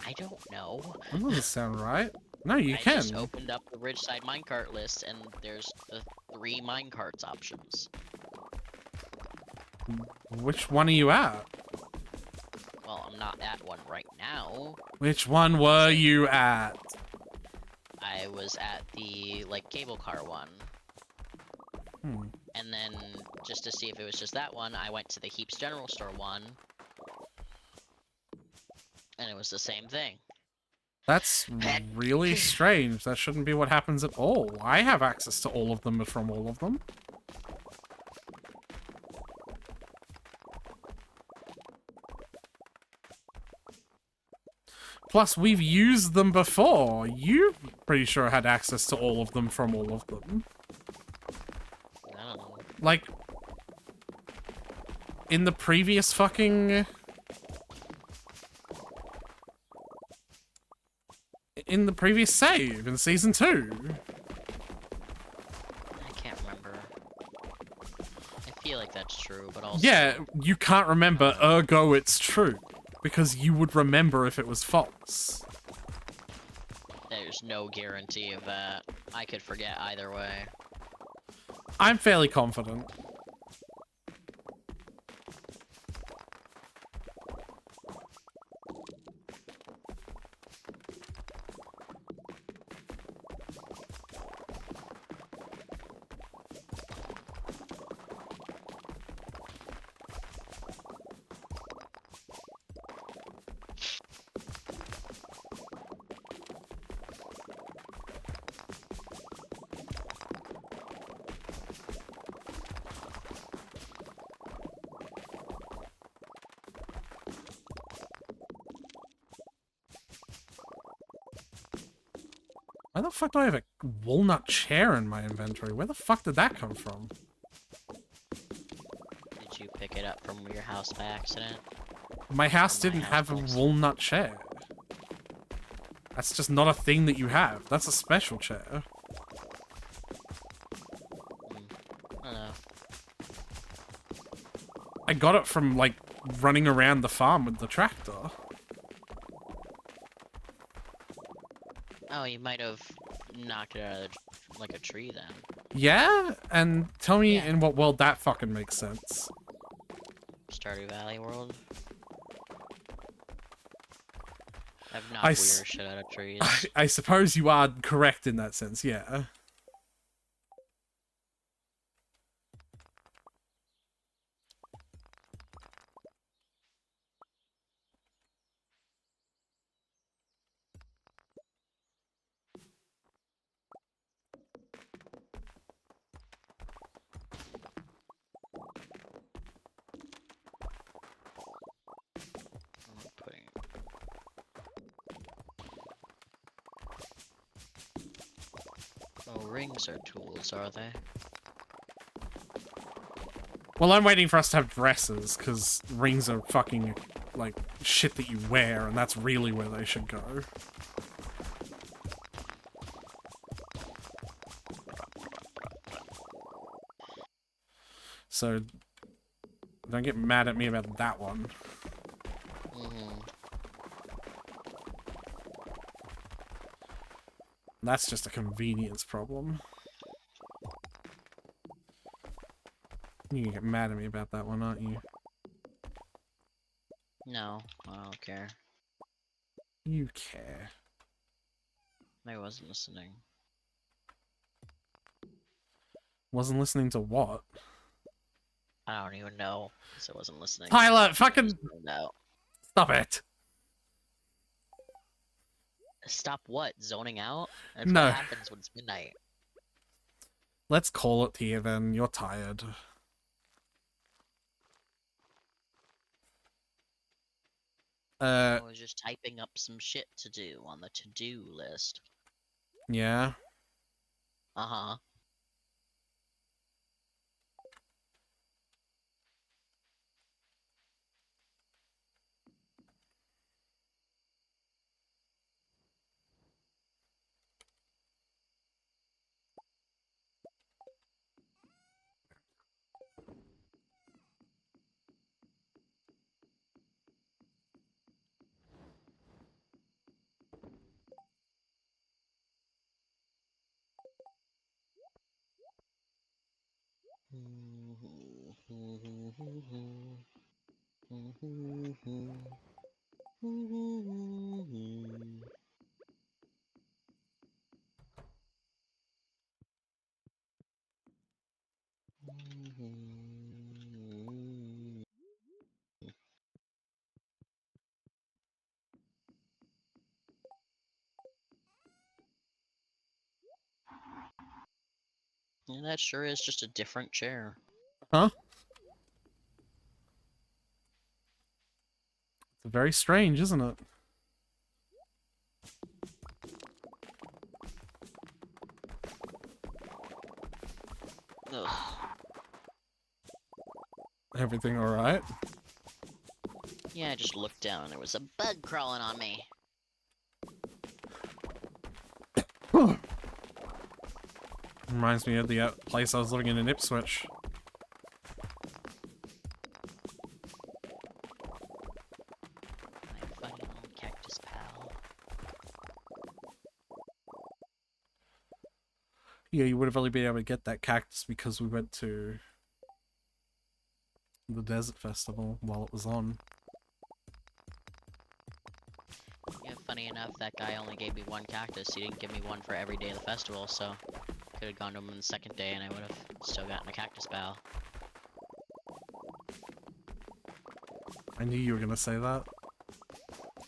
I don't know. That doesn't sound right. No, you I can. just opened up the Ridgeside minecart list, and there's the 3 minecarts options. Which one are you at? Well, I'm not at one right now. Which one were you at? I was at the, like, cable car one. And then, just to see if it was just that one, I went to the Heaps General Store one. And it was the same thing. That's really strange. That shouldn't be what happens at all. I have access to all of them from all of them. Plus, we've used them before. You pretty sure had access to all of them from all of them. I don't know. Like, in the previous fucking... In the previous save, in Season 2. I can't remember. I feel like that's true, but also... Yeah, you can't remember, ergo it's true. Because you would remember if it was false. There's no guarantee of that. I could forget either way. I'm fairly confident. Why the fuck do I have a walnut chair in my inventory? Where the fuck did that come from? Did you pick it up from your house by accident? My house Or my didn't house have a by accident? walnut chair. That's just not a thing that you have. That's a special chair. I don't know. I got it from, like, running around the farm with the tractor. Oh, you might have knocked it out of like a tree then. Yeah? And tell me Yeah. in what world that fucking makes sense. Stardew Valley world. I've knocked I weird s- shit out of trees. I suppose you are correct in that sense, yeah. I'm putting... Oh, rings are tools, are they? Well, I'm waiting for us to have dresses, because rings are fucking, like, shit that you wear, and that's really where they should go. So, don't get mad at me about that one. That's just a convenience problem. You can get mad at me about that one, aren't you? No, I don't care. You care. I wasn't listening. Wasn't listening to what? I don't even know, because I wasn't listening. Tyler, fucking... No. Stop it! Stop what? Zoning out? That's No. what happens when it's midnight. Let's call it here then, you're tired. Uh, I was just typing up some shit to do on the to-do list. yeah. Uh-huh. Yeah, that sure is just a different chair. Huh? It's very strange, isn't it? Ugh. Everything alright? Yeah, I just looked down and there was a bug crawling on me. Reminds me of the place I was living in Ipswich. My funny little cactus pal. Yeah, you would have only been able to get that cactus because we went to the desert festival while it was on. Yeah, funny enough, that guy only gave me one cactus. He didn't give me one for every day of the festival, so could have gone to him on the second day and I would have still gotten a cactus pal. I knew you were gonna say that.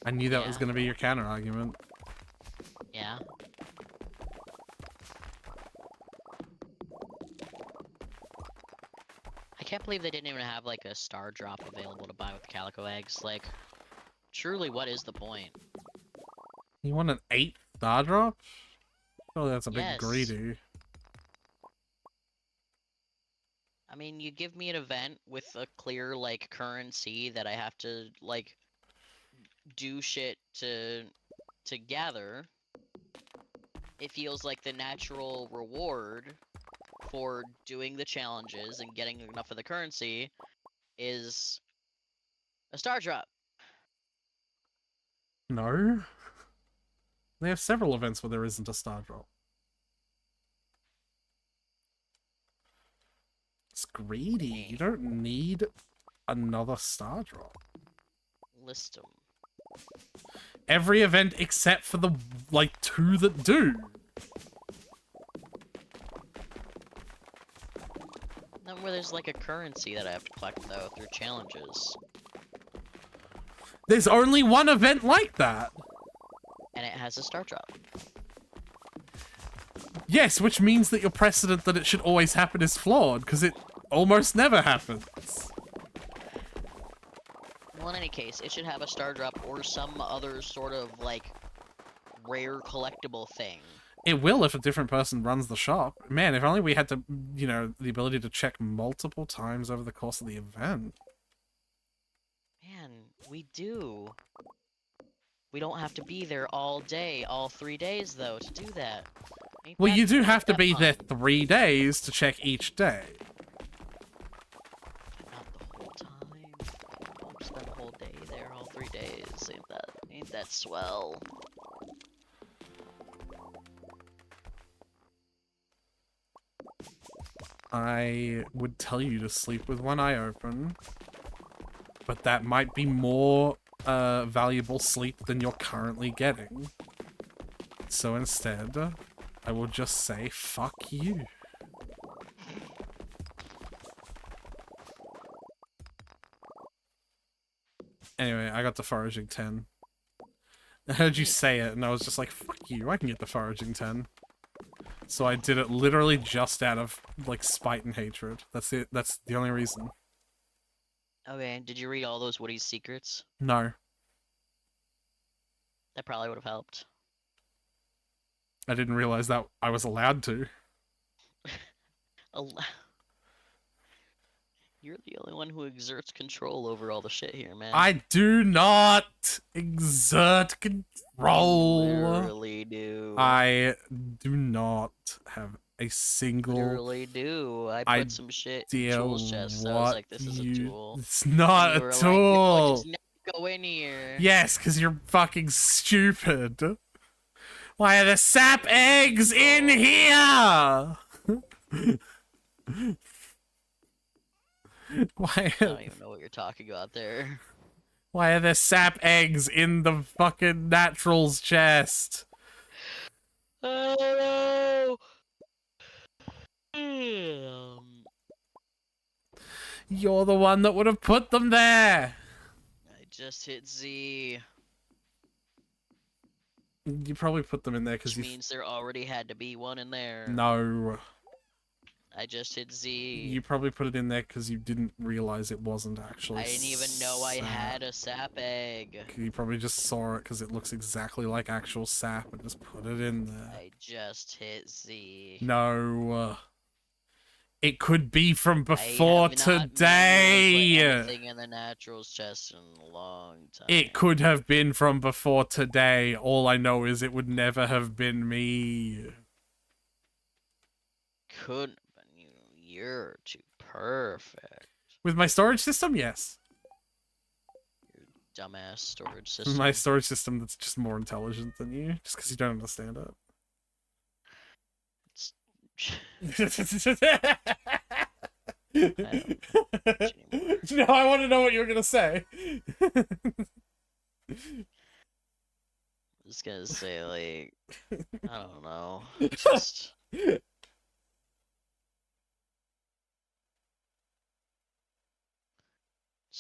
I knew that was Yeah. gonna be your counter argument. Yeah. I can't believe they didn't even have like a star drop available to buy with calico eggs. Like, truly, what is the point? You want an 8th star drop? Oh, that's a bit Yes. greedy. I mean, you give me an event with a clear like currency that I have to like do shit to gather. It feels like the natural reward for doing the challenges and getting enough of the currency is a star drop. No? They have several events where there isn't a star drop. It's greedy. You don't need another star drop. List them. Every event except for the, like, 2 that do. Not where there's like a currency that I have to collect though through challenges. There's only one event like that. And it has a star drop. Yes, which means that your precedent that it should always happen is flawed, because it almost never happens. Well, in any case, it should have a star drop or some other sort of like rare collectible thing. It will if a different person runs the shop. Man, if only we had to, you know, the ability to check multiple times over the course of the event. Man, we do. We don't have to be there all day, all 3 days though, to do that. Well, you do have to ain't be that there fun? 3 days to check each day. Not the whole time. Don't spend a whole day there, all 3 days. Ain't that swell? I would tell you to sleep with one eye open, but that might be more valuable sleep than you're currently getting. So instead, I will just say, fuck you. Anyway, I got the foraging 10. I heard you say it, and I was just like, fuck you, I can get the foraging 10. So I did it literally just out of, like, spite and hatred. That's it. That's the only reason. Okay, did you read all those Woody's secrets? No. That probably would have helped. I didn't realize that I was allowed to. Al- You're the only one who exerts control over all the shit here, man. I do not exert You control. literally do. I do not have a single Literally do. I put some shit in idea Tool's chest. I was what like, this is a you. tool. It's And not you a were like, no, tool. just never go in here. Yes, because you're fucking stupid. Why are the sap eggs in here? Why? I don't even know what you're talking about there. Why are there sap eggs in the fucking naturals chest? Oh no! You're the one that would have put them there. I just hit Z, You probably put them in there because which you. means there already had to be one in there. No. I just hit Z. You probably put it in there because you didn't realize it wasn't actually. I didn't even know I had a sap egg. You probably just saw it because it looks exactly like actual sap and just put it in there. I just hit Z. No. It could be from I before have not today. put anything in the naturals chest in a long time. It could have been from before today. All I know is it would never have been me. Couldn't have been you. You're too perfect. With my storage system, yes. Your dumbass storage system. My storage system that's just more intelligent than you, just because you don't understand it. No, I want to know what you were gonna say. Just gonna say, like, I don't know. Just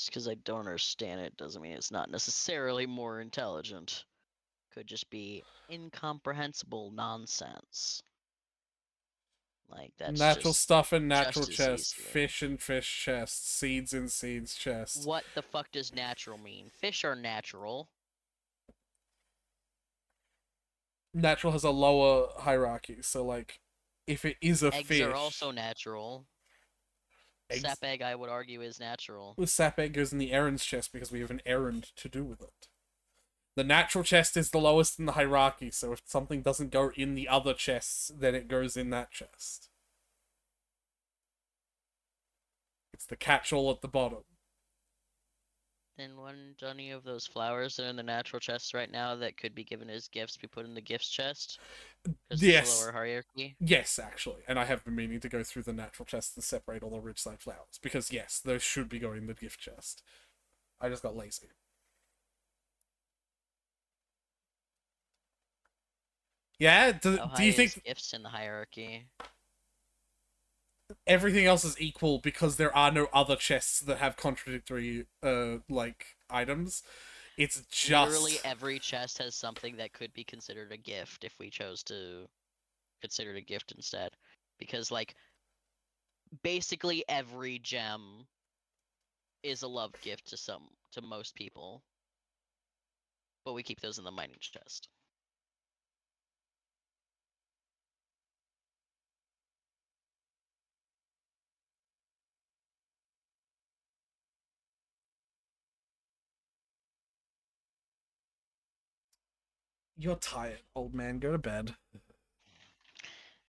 because I don't understand it doesn't mean it's not necessarily more intelligent. Could just be incomprehensible nonsense. Like, that's Natural just stuff in natural just as chest, easily. fish in fish chest, seeds in seeds chest. What the fuck does natural mean? Fish are natural. Natural has a lower hierarchy, so like, if it is a Eggs fish, are also natural. eggs, Sap egg, I would argue, is natural. the sap egg goes in the errands chest because we have an errand to do with it. The natural chest is the lowest in the hierarchy, so if something doesn't go in the other chests, then it goes in that chest. It's the catch-all at the bottom. Then wouldn't any of those flowers that are in the natural chest right now that could be given as gifts be put in the gifts chest? Because it's Yes. a lower hierarchy? Yes, actually. And I have been meaning to go through the natural chest and separate all the ridge side flowers. Because, yes, those should be going in the gift chest. I just got lazy. Yeah? Do How you high think is gifts in the hierarchy? everything else is equal because there are no other chests that have contradictory, like, items? It's just... Literally every chest has something that could be considered a gift if we chose to consider it a gift instead. Because, like, basically every gem is a love gift to most people. But we keep those in the mining chest. You're tired, old man. Go to bed.